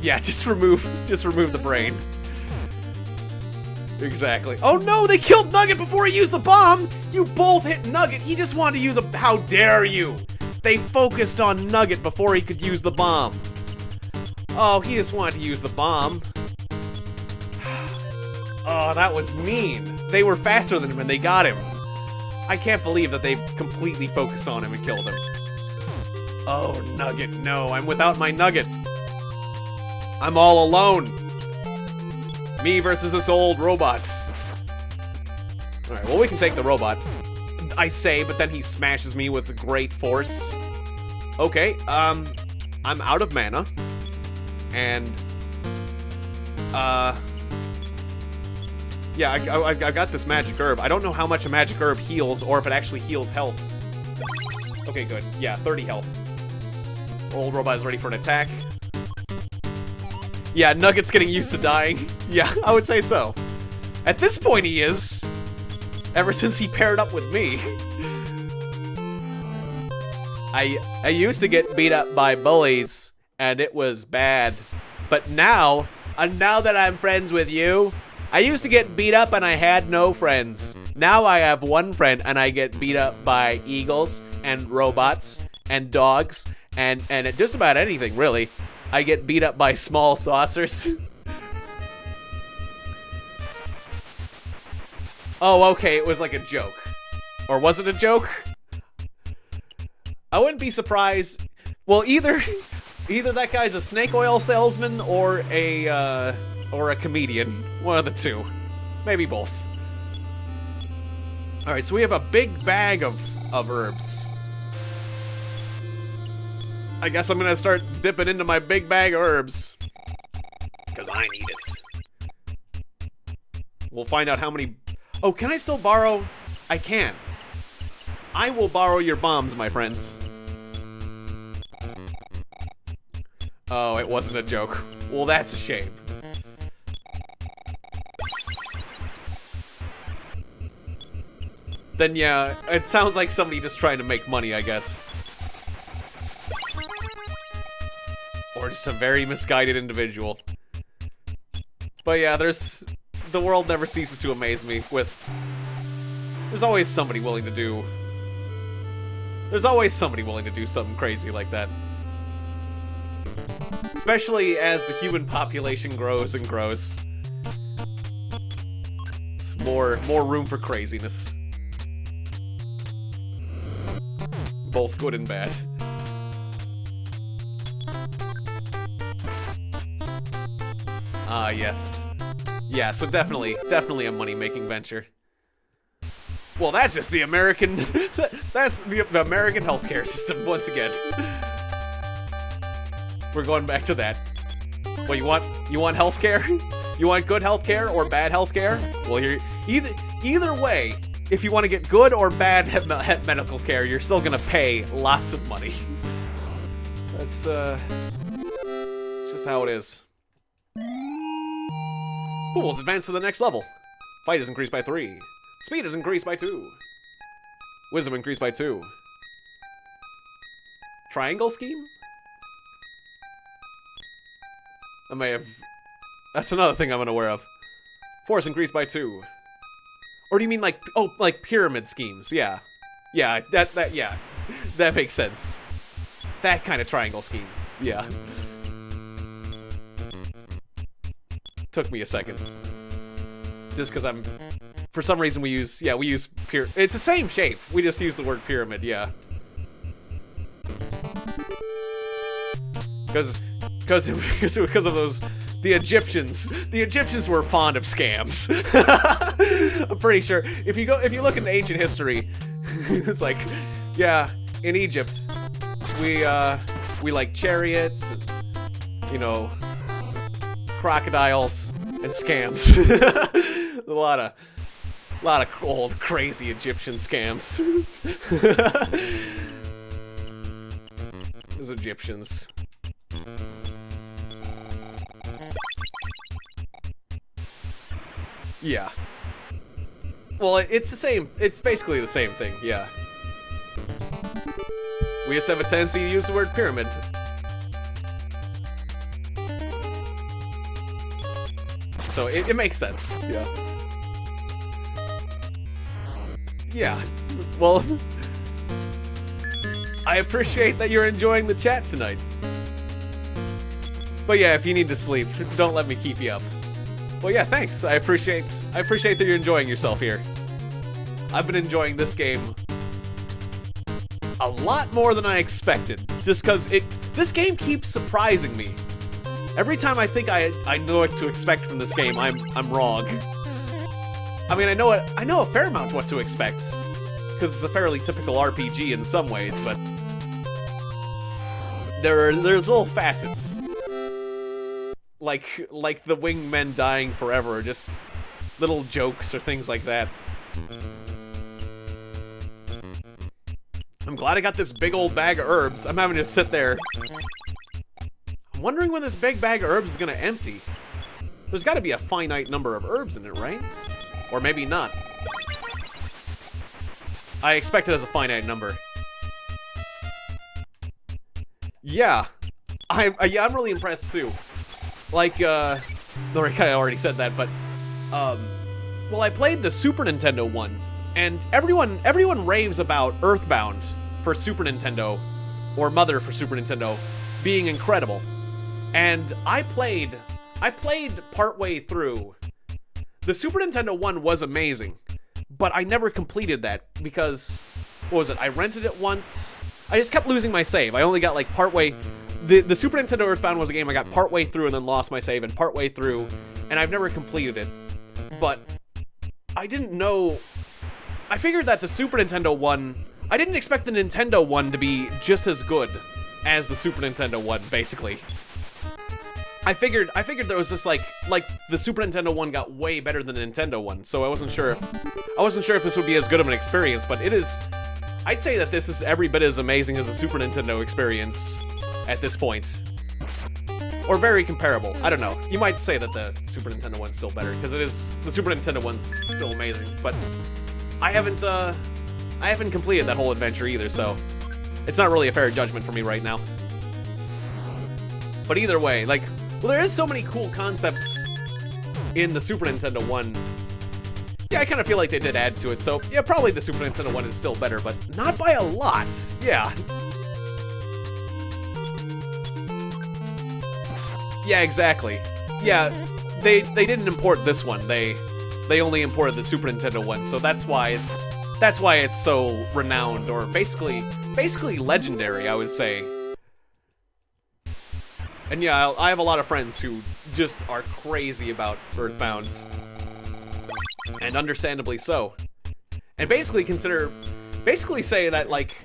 Yeah, just remove the brain. Exactly. Oh no, they killed Nugget before he used the bomb! You both hit Nugget, he just wanted to use a... How dare you! They focused on Nugget before he could use the bomb. Oh, he just wanted to use the bomb. Oh, that was mean. They were faster than him and they got him. I can't believe that they completely focused on him and killed him. Oh, Nugget, no, I'm without my Nugget. I'm all alone. Me versus this old robots. Alright, well, we can take the robot. I say, but then he smashes me with great force. Okay, I'm out of mana. And, yeah, I got this magic herb. I don't know how much a magic herb heals, or if it actually heals health. Okay, good. Yeah, 30 health. Old robot is ready for an attack. Yeah, Nugget's getting used to dying. Yeah, I would say so. At this point, he is. Ever since he paired up with me. I used to get beat up by bullies, and it was bad. But now that I'm friends with you, I used to get beat up and I had no friends. Now I have one friend, and I get beat up by eagles and robots and dogs and just about anything, really. I get beat up by small saucers. Oh, okay, it was like a joke. Or was it a joke? I wouldn't be surprised. Well, either that guy's a snake oil salesman or a comedian. One of the two. Maybe both. Alright, so we have a big bag of herbs. I guess I'm gonna start dipping into my big bag of herbs. Because I need it. We'll find out how many... Oh, can I still borrow? I can. I will borrow your bombs, my friends. Oh, it wasn't a joke. Well, that's a shame. Then yeah, it sounds like somebody just trying to make money, I guess. Or just a very misguided individual. But yeah, the world never ceases to amaze me with... There's always somebody willing to do... There's always somebody willing to do something crazy like that. Especially as the human population grows and grows. It's more room for craziness. Both good and bad. Ah, yes. Yeah, so definitely a money-making venture. Well, that's just the American... that's the American healthcare system, once again. We're going back to that. Well, you want healthcare? You want good healthcare or bad healthcare? Well, here, either way, if you want to get good or bad medical care, you're still gonna pay lots of money. That's just how it is. Fools advance to the next level. Fight is increased by 3. Speed is increased by 2. Wisdom increased by 2. Triangle scheme? I may have... That's another thing I'm unaware of. Force increased by 2. Or do you mean like... Oh, like pyramid schemes. Yeah. Yeah, yeah. That makes sense. That kind of triangle scheme. Yeah. Took me a second. Just because I'm... For some reason we use... Yeah, we use... It's the same shape. We just use the word pyramid, yeah. Because of those... The Egyptians were fond of scams. I'm pretty sure. If you look into ancient history, it's like, yeah, in Egypt, we like chariots, and, you know, crocodiles and scams. a lot of old crazy Egyptian scams. Those Egyptians. Yeah. Well, it's the same. It's basically the same thing, yeah. We just have a tendency to use the word pyramid. So it makes sense, yeah. Yeah. Well, I appreciate that you're enjoying the chat tonight. But yeah, if you need to sleep, don't let me keep you up. Well, yeah, thanks. I appreciate that you're enjoying yourself here. I've been enjoying this game a lot more than I expected, just because this game keeps surprising me. Every time I think I know what to expect from this game, I'm wrong. I mean, I know a fair amount what to expect, because it's a fairly typical RPG in some ways, but there's little facets. Like the wingmen dying forever, or just little jokes or things like that. I'm glad I got this big old bag of herbs. I'm having to sit there. I'm wondering when this big bag of herbs is gonna empty. There's gotta be a finite number of herbs in it, right? Or maybe not. I expect it as a finite number. Yeah. I'm really impressed too. Like, Lori kind of already said that, but, well, I played the Super Nintendo one, and everyone raves about Earthbound for Super Nintendo, or Mother for Super Nintendo, being incredible. And I played partway through. The Super Nintendo one was amazing, but I never completed that because, what was it, I rented it once. I just kept losing my save. I only got like partway. The Super Nintendo Earthbound was a game I got partway through and then lost my save, and partway through, and I've never completed it. But I didn't know. I figured that the Super Nintendo one, I didn't expect the Nintendo one to be just as good as the Super Nintendo one, basically. I figured there was just like the Super Nintendo one got way better than the Nintendo one, so I wasn't sure if this would be as good of an experience, but it is. I'd say that this is every bit as amazing as the Super Nintendo experience at this point. Or very comparable. I don't know. You might say that the Super Nintendo one's still better, because the Super Nintendo one's still amazing, but I haven't completed that whole adventure either, so it's not really a fair judgment for me right now. But either way, like, well, there is so many cool concepts in the Super Nintendo one. Yeah, I kind of feel like they did add to it, so yeah, probably the Super Nintendo one is still better, but not by a lot. Yeah. Yeah, exactly. Yeah, they didn't import this one. They only imported the Super Nintendo one, so that's why it's so renowned, or basically legendary, I would say. And yeah, I have a lot of friends who just are crazy about Earthbound, and understandably so. and basically say that, like,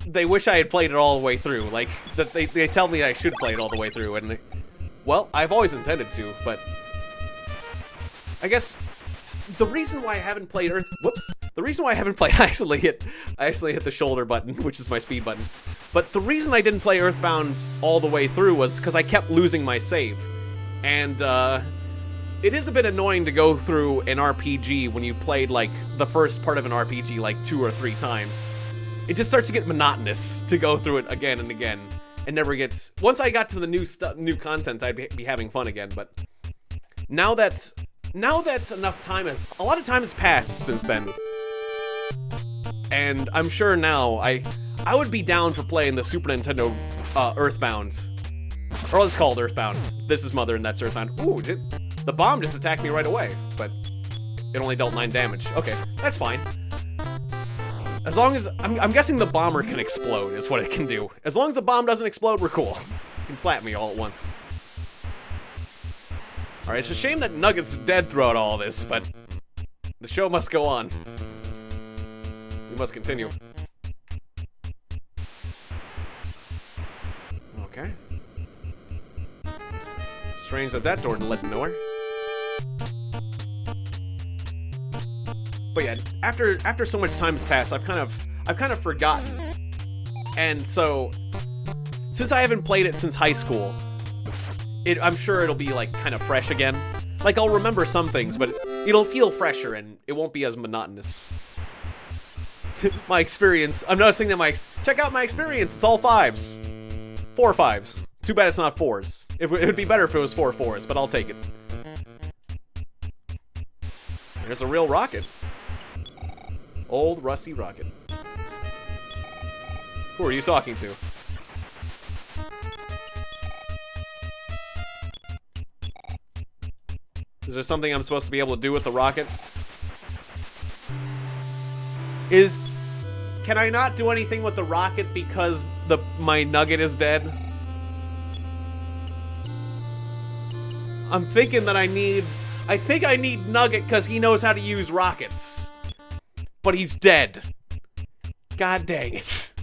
they wish I had played it all the way through. Like, that they tell me I should play it all the way through, and, well, I've always intended to, but I guess the reason why I haven't played the reason why I haven't played, I actually hit the shoulder button, which is my speed button, but the reason I didn't play Earthbound all the way through was because I kept losing my save, and, it is a bit annoying to go through an RPG when you played, like, the first part of an RPG, like, 2 or 3 times. It just starts to get monotonous to go through it again and again. It never gets... Once I got to the new content, I'd be having fun again, but... Now that's enough time has... A lot of time has passed since then. And I'm sure now, I would be down for playing the Super Nintendo, Earthbound. Or it's called Earthbound. This is Mother and that's Earthbound. Ooh, the bomb just attacked me right away, but it only dealt 9 damage. Okay, that's fine. As long as... I'm guessing the bomber can explode is what it can do. As long as the bomb doesn't explode, we're cool. It can slap me all at once. Alright, it's a shame that Nugget's dead throughout all this, but the show must go on. We must continue. Okay. Strange that door led to nowhere. But yeah, after so much time has passed, I've kind of forgotten. And so, since I haven't played it since high school, I'm sure it'll be like kind of fresh again. Like I'll remember some things, but it'll feel fresher and it won't be as monotonous. My experience, I'm noticing that check out my experience, it's all 5s. 4 5s. Too bad it's not 4s. It would be better if it was 4 4s, but I'll take it. There's a real rocket. Old rusty rocket. Who are you talking to? Is there something I'm supposed to be able to do with the rocket? Can I not do anything with the rocket because my Nugget is dead? I'm thinking that I think I need Nugget because he knows how to use rockets. But he's dead. God dang it.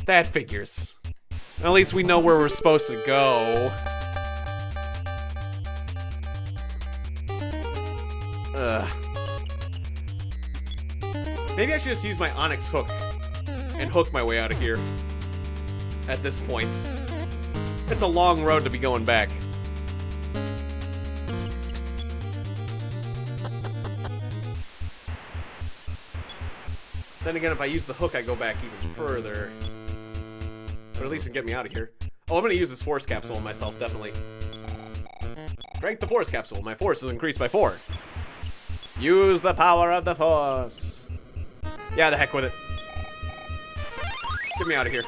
That figures. At least we know where we're supposed to go. Ugh. Maybe I should just use my Onyx hook and hook my way out of here. At this point. It's a long road to be going back. Then again, if I use the hook, I go back even further. But at least it can get me out of here. Oh, I'm gonna use this force capsule on myself, definitely. Drink the force capsule. My force is increased by 4. Use the power of the force. Yeah, the heck with it. Get me out of here.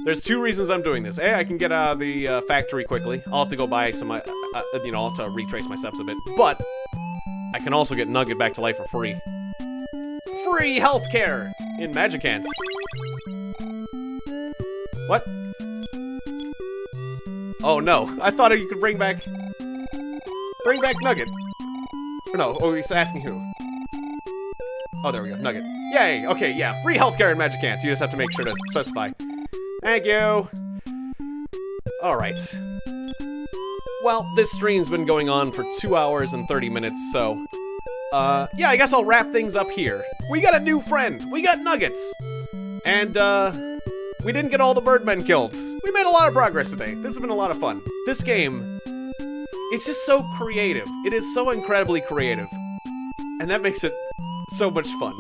There's 2 reasons I'm doing this. A, I can get out of the factory quickly. I'll have to go buy some, I'll have to retrace my steps a bit. But I can also get Nugget back to life for free. Free healthcare in Magicants. What? Oh no! I thought you could bring back Nugget. Or no? Oh, he's asking who? Oh, there we go. Nugget. Yay! Okay, yeah. Free healthcare in Magicants. You just have to make sure to specify. Thank you. All right. Well, this stream's been going on for 2 hours and 30 minutes, so yeah, I guess I'll wrap things up here. We got a new friend. We got Nuggets. And, we didn't get all the Birdmen killed. We made a lot of progress today. This has been a lot of fun. This game, it's just so creative. It is so incredibly creative. And that makes it so much fun.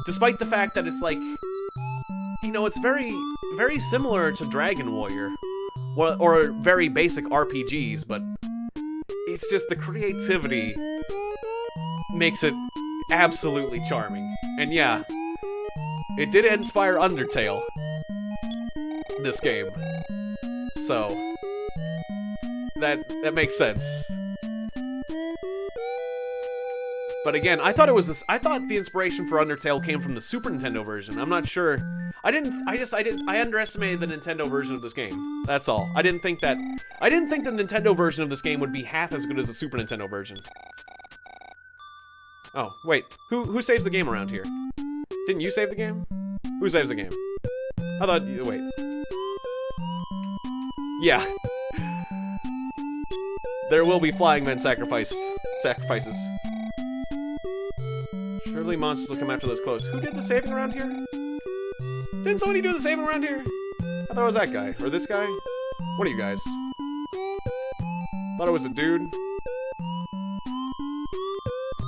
Despite the fact that it's like, you know, it's very, very similar to Dragon Warrior. Or very basic RPGs, but it's just the creativity makes it absolutely charming. And yeah, it did inspire Undertale, this game. So, that makes sense. But again, I thought the inspiration for Undertale came from the Super Nintendo version. I'm not sure. I underestimated the Nintendo version of this game. That's all. I didn't think the Nintendo version of this game would be half as good as the Super Nintendo version. Oh, wait. Who saves the game around here? Didn't you save the game? Who saves the game? I thought... Wait. Yeah. There will be flying men sacrifices. Surely monsters will come after those close. Who did the saving around here? Didn't somebody do the saving around here? I thought it was that guy. Or this guy? What are you guys? Thought it was a dude.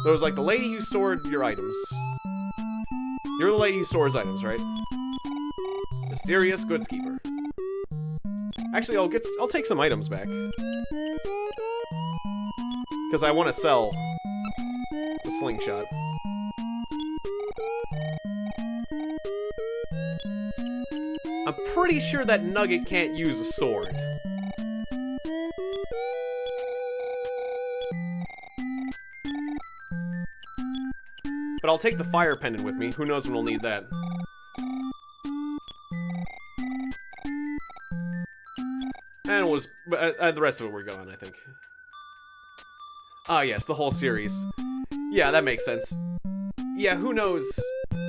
There was like the lady who stored your items. You're the lady who stores items, right? Mysterious goods keeper. Actually, I'll take some items back. Because I want to sell the slingshot. I'm pretty sure that Nugget can't use a sword. But I'll take the fire pendant with me. Who knows when we'll need that. And we'll just, the rest of it we're going, I think. Ah, yes, the whole series. Yeah, that makes sense. Yeah, who knows?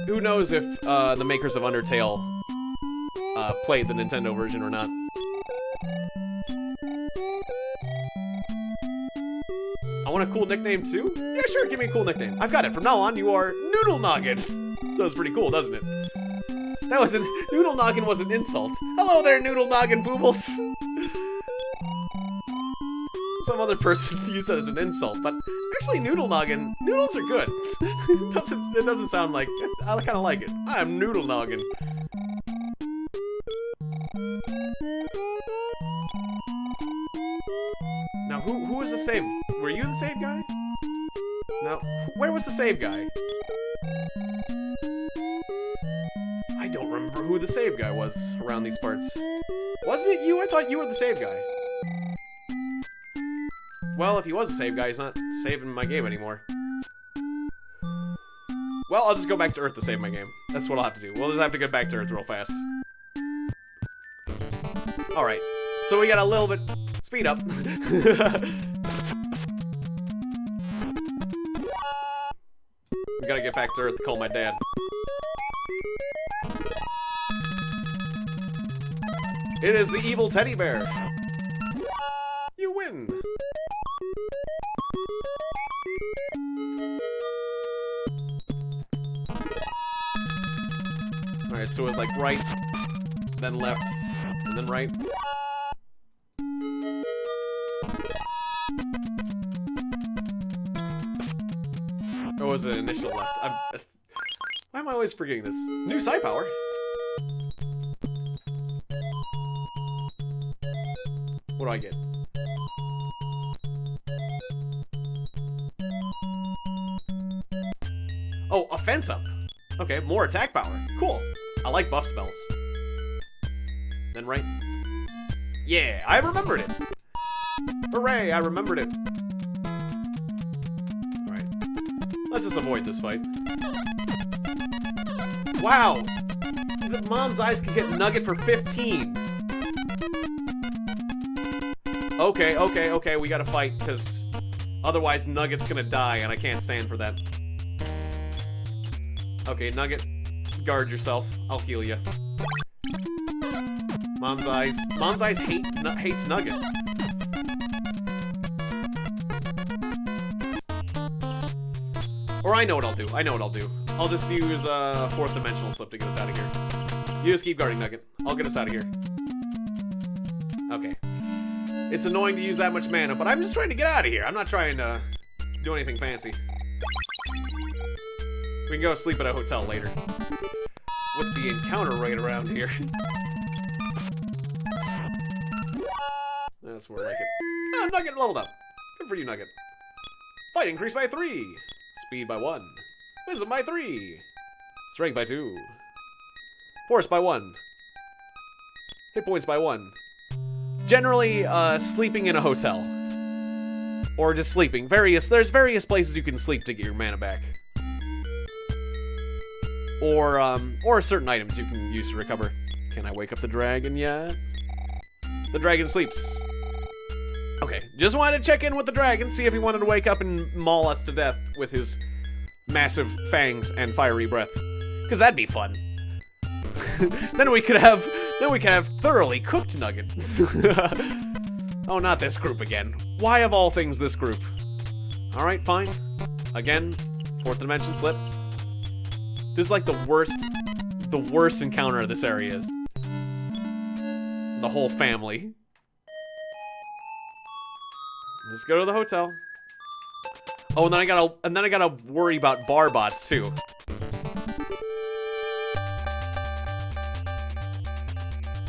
Who knows if the makers of Undertale played the Nintendo version or not? I want a cool nickname too? Yeah, sure, give me a cool nickname. I've got it. From now on, you are Noodle Noggin. Sounds pretty cool, doesn't it? That was Noodle Noggin was an insult. Hello there, Noodle Noggin Boobles. Some other person used that as an insult, but actually Noodle Noggin, noodles are good. It doesn't sound like, I kind of like it. I'm Noodle Noggin. Now, who was the save? Were you the save guy? No. Where was the save guy? I don't remember who the save guy was around these parts. Wasn't it you? I thought you were the save guy. Well, if he was a save guy, he's not saving my game anymore. Well, I'll just go back to Earth to save my game. That's what I'll have to do. We'll just have to get back to Earth real fast. Alright. So we got a little bit... Speed up. We gotta get back to Earth to call my dad. It is the evil teddy bear. You win. Alright, so it's like right, then left, and then right. Or was it initial left? Why am I always forgetting this? New psi power. What do I get? Oh, offense up. Okay, more attack power. Cool. I like buff spells. Then right. Yeah, I remembered it. Hooray, I remembered it. Alright. Let's just avoid this fight. Wow! Mom's eyes can get Nugget for 15. Okay, we gotta fight, because otherwise Nugget's gonna die, and I can't stand for that. Okay, Nugget, guard yourself. I'll heal you. Mom's eyes hates Nugget. Or I know what I'll do. I'll just use fourth dimensional slip to get us out of here. You just keep guarding Nugget. I'll get us out of here. Okay. It's annoying to use that much mana, but I'm just trying to get out of here. I'm not trying to do anything fancy. We can go sleep at a hotel later. With the encounter right around here. That's where I like it. Oh, Nugget leveled up. Good for you, Nugget. Fight increased by 3. Speed by 1. Wisdom by 3. Strength by 2. Force by 1. Hit points by 1. Generally, sleeping in a hotel. Or just sleeping. There's various places you can sleep to get your mana back. Or certain items you can use to recover. Can I wake up the dragon yet? The dragon sleeps. Okay, just wanted to check in with the dragon, see if he wanted to wake up and maul us to death with his massive fangs and fiery breath. Because that'd be fun. Then we could have thoroughly cooked Nugget. Oh, not this group again. Why of all things this group? Alright, fine. Again, 4th dimension slip. This is like the worst encounter this area is. The whole family. Let's go to the hotel. Oh, and then I gotta worry about bar bots too.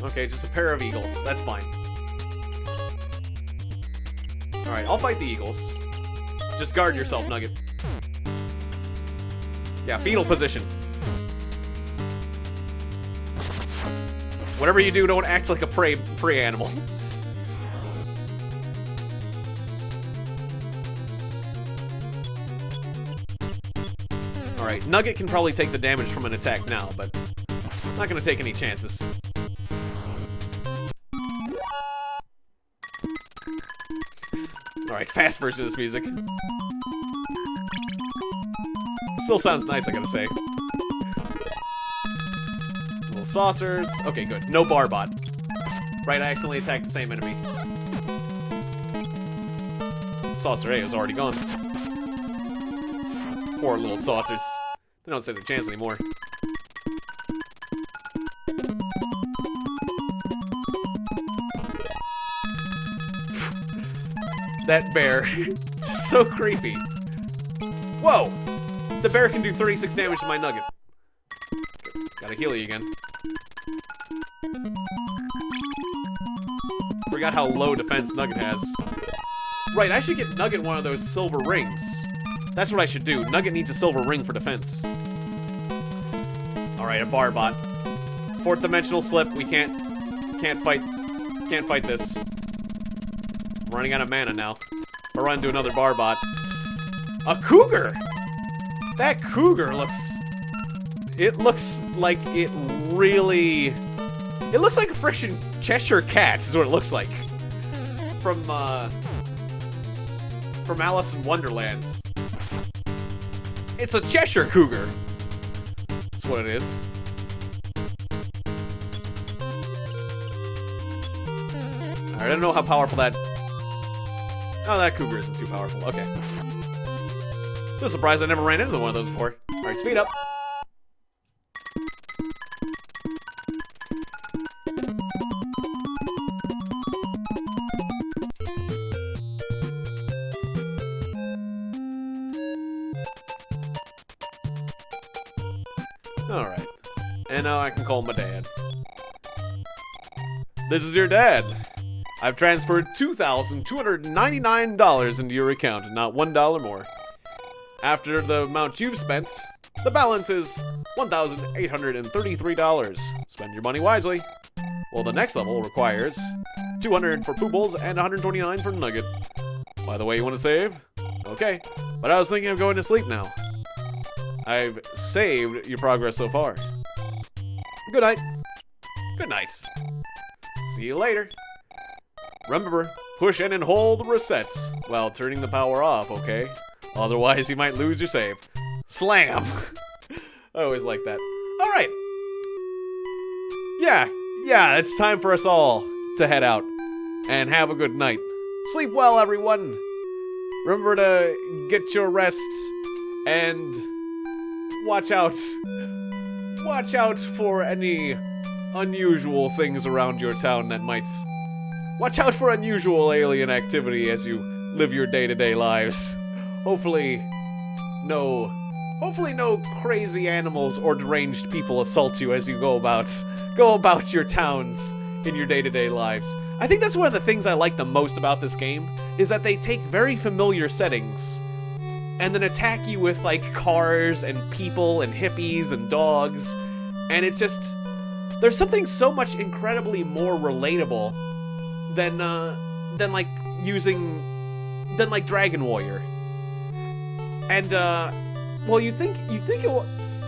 Okay, just a pair of eagles. That's fine. Alright, I'll fight the eagles. Just guard yourself, Nugget. Yeah, fetal position. Whatever you do, don't act like a prey animal. Alright, Nugget can probably take the damage from an attack now, but I'm not gonna take any chances. Alright, fast version of this music. Still sounds nice, I gotta say. Little saucers. Okay, good. No barbot. Right, I accidentally attacked the same enemy. Saucer A is already gone. Poor little saucers. They don't stand a chance anymore. That bear. So creepy. Whoa! The bear can do 36 damage to my Nugget. Gotta heal you again. Forgot how low defense Nugget has. Right, I should get Nugget one of those silver rings. That's what I should do. Nugget needs a silver ring for defense. Alright, a bar bot. 4th dimensional slip. We can't fight this. I'm running out of mana now. I'll run into another bar bot. A cougar! That cougar looks... It looks like it really... It looks like a frickin' Cheshire Cat is what it looks like. From Alice in Wonderland. It's a Cheshire cougar. That's what it is. Alright, I don't know how powerful that... Oh, that cougar isn't too powerful. Okay. Just surprised I never ran into one of those before. Alright, speed up. Alright. And now I can call my dad. This is your dad. I've transferred $2,299 into your account, and not $1 more. After the amount you've spent, the balance is $1,833. Spend your money wisely. Well, the next level requires 200 for Poobles and 129 for Nugget. By the way, you want to save? Okay. But I was thinking of going to sleep now. I've saved your progress so far. Good night. Good night. See you later. Remember, push in and hold resets while turning the power off, okay? Otherwise, you might lose your save. Slam! I always like that. Alright. Yeah, it's time for us all to head out. And have a good night. Sleep well, everyone. Remember to get your rest. And watch out. Watch out for any unusual things around your town that might... Watch out for unusual alien activity as you live your day-to-day lives. Hopefully no crazy animals or deranged people assault you as you go about your towns in your day-to-day lives. I think that's one of the things I like the most about this game, is that they take very familiar settings and then attack you with, like, cars and people and hippies and dogs, and it's just... There's something so much incredibly more relatable than Dragon Warrior. And, well, you think it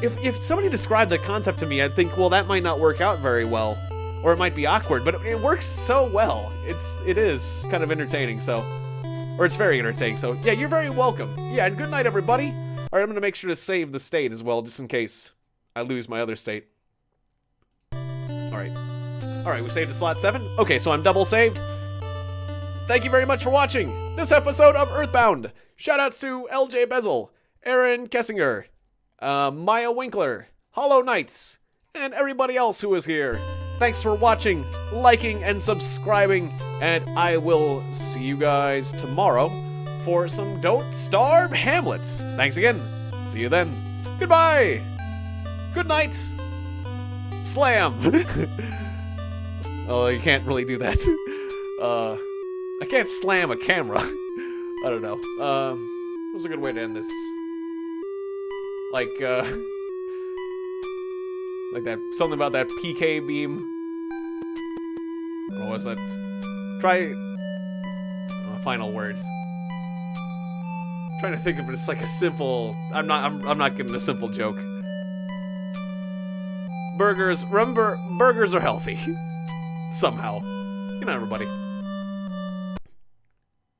if somebody described the concept to me, I'd think, well, that might not work out very well, or it might be awkward, but it works so well. It is kind of entertaining, so, or it's very entertaining, so, yeah, you're very welcome. Yeah, and good night, everybody. Alright, I'm gonna make sure to save the state as well, just in case I lose my other state. Alright. Alright, we saved to slot 7. Okay, so I'm double saved. Thank you very much for watching this episode of Earthbound. Shoutouts to LJ Bezel, Aaron Kessinger, Maya Winkler, Hollow Knights, and everybody else who is here. Thanks for watching, liking, and subscribing, and I will see you guys tomorrow for some Don't Starve Hamlet. Thanks again. See you then. Goodbye. Good night. Slam. Oh, you can't really do that. I can't slam a camera. I don't know. What's a good way to end this? Like that, something about that PK beam. What was that? Try final words. I'm trying to think of it as like a simple. I'm not getting a simple joke. Burgers. Remember, burgers are healthy. Somehow. Good night, everybody.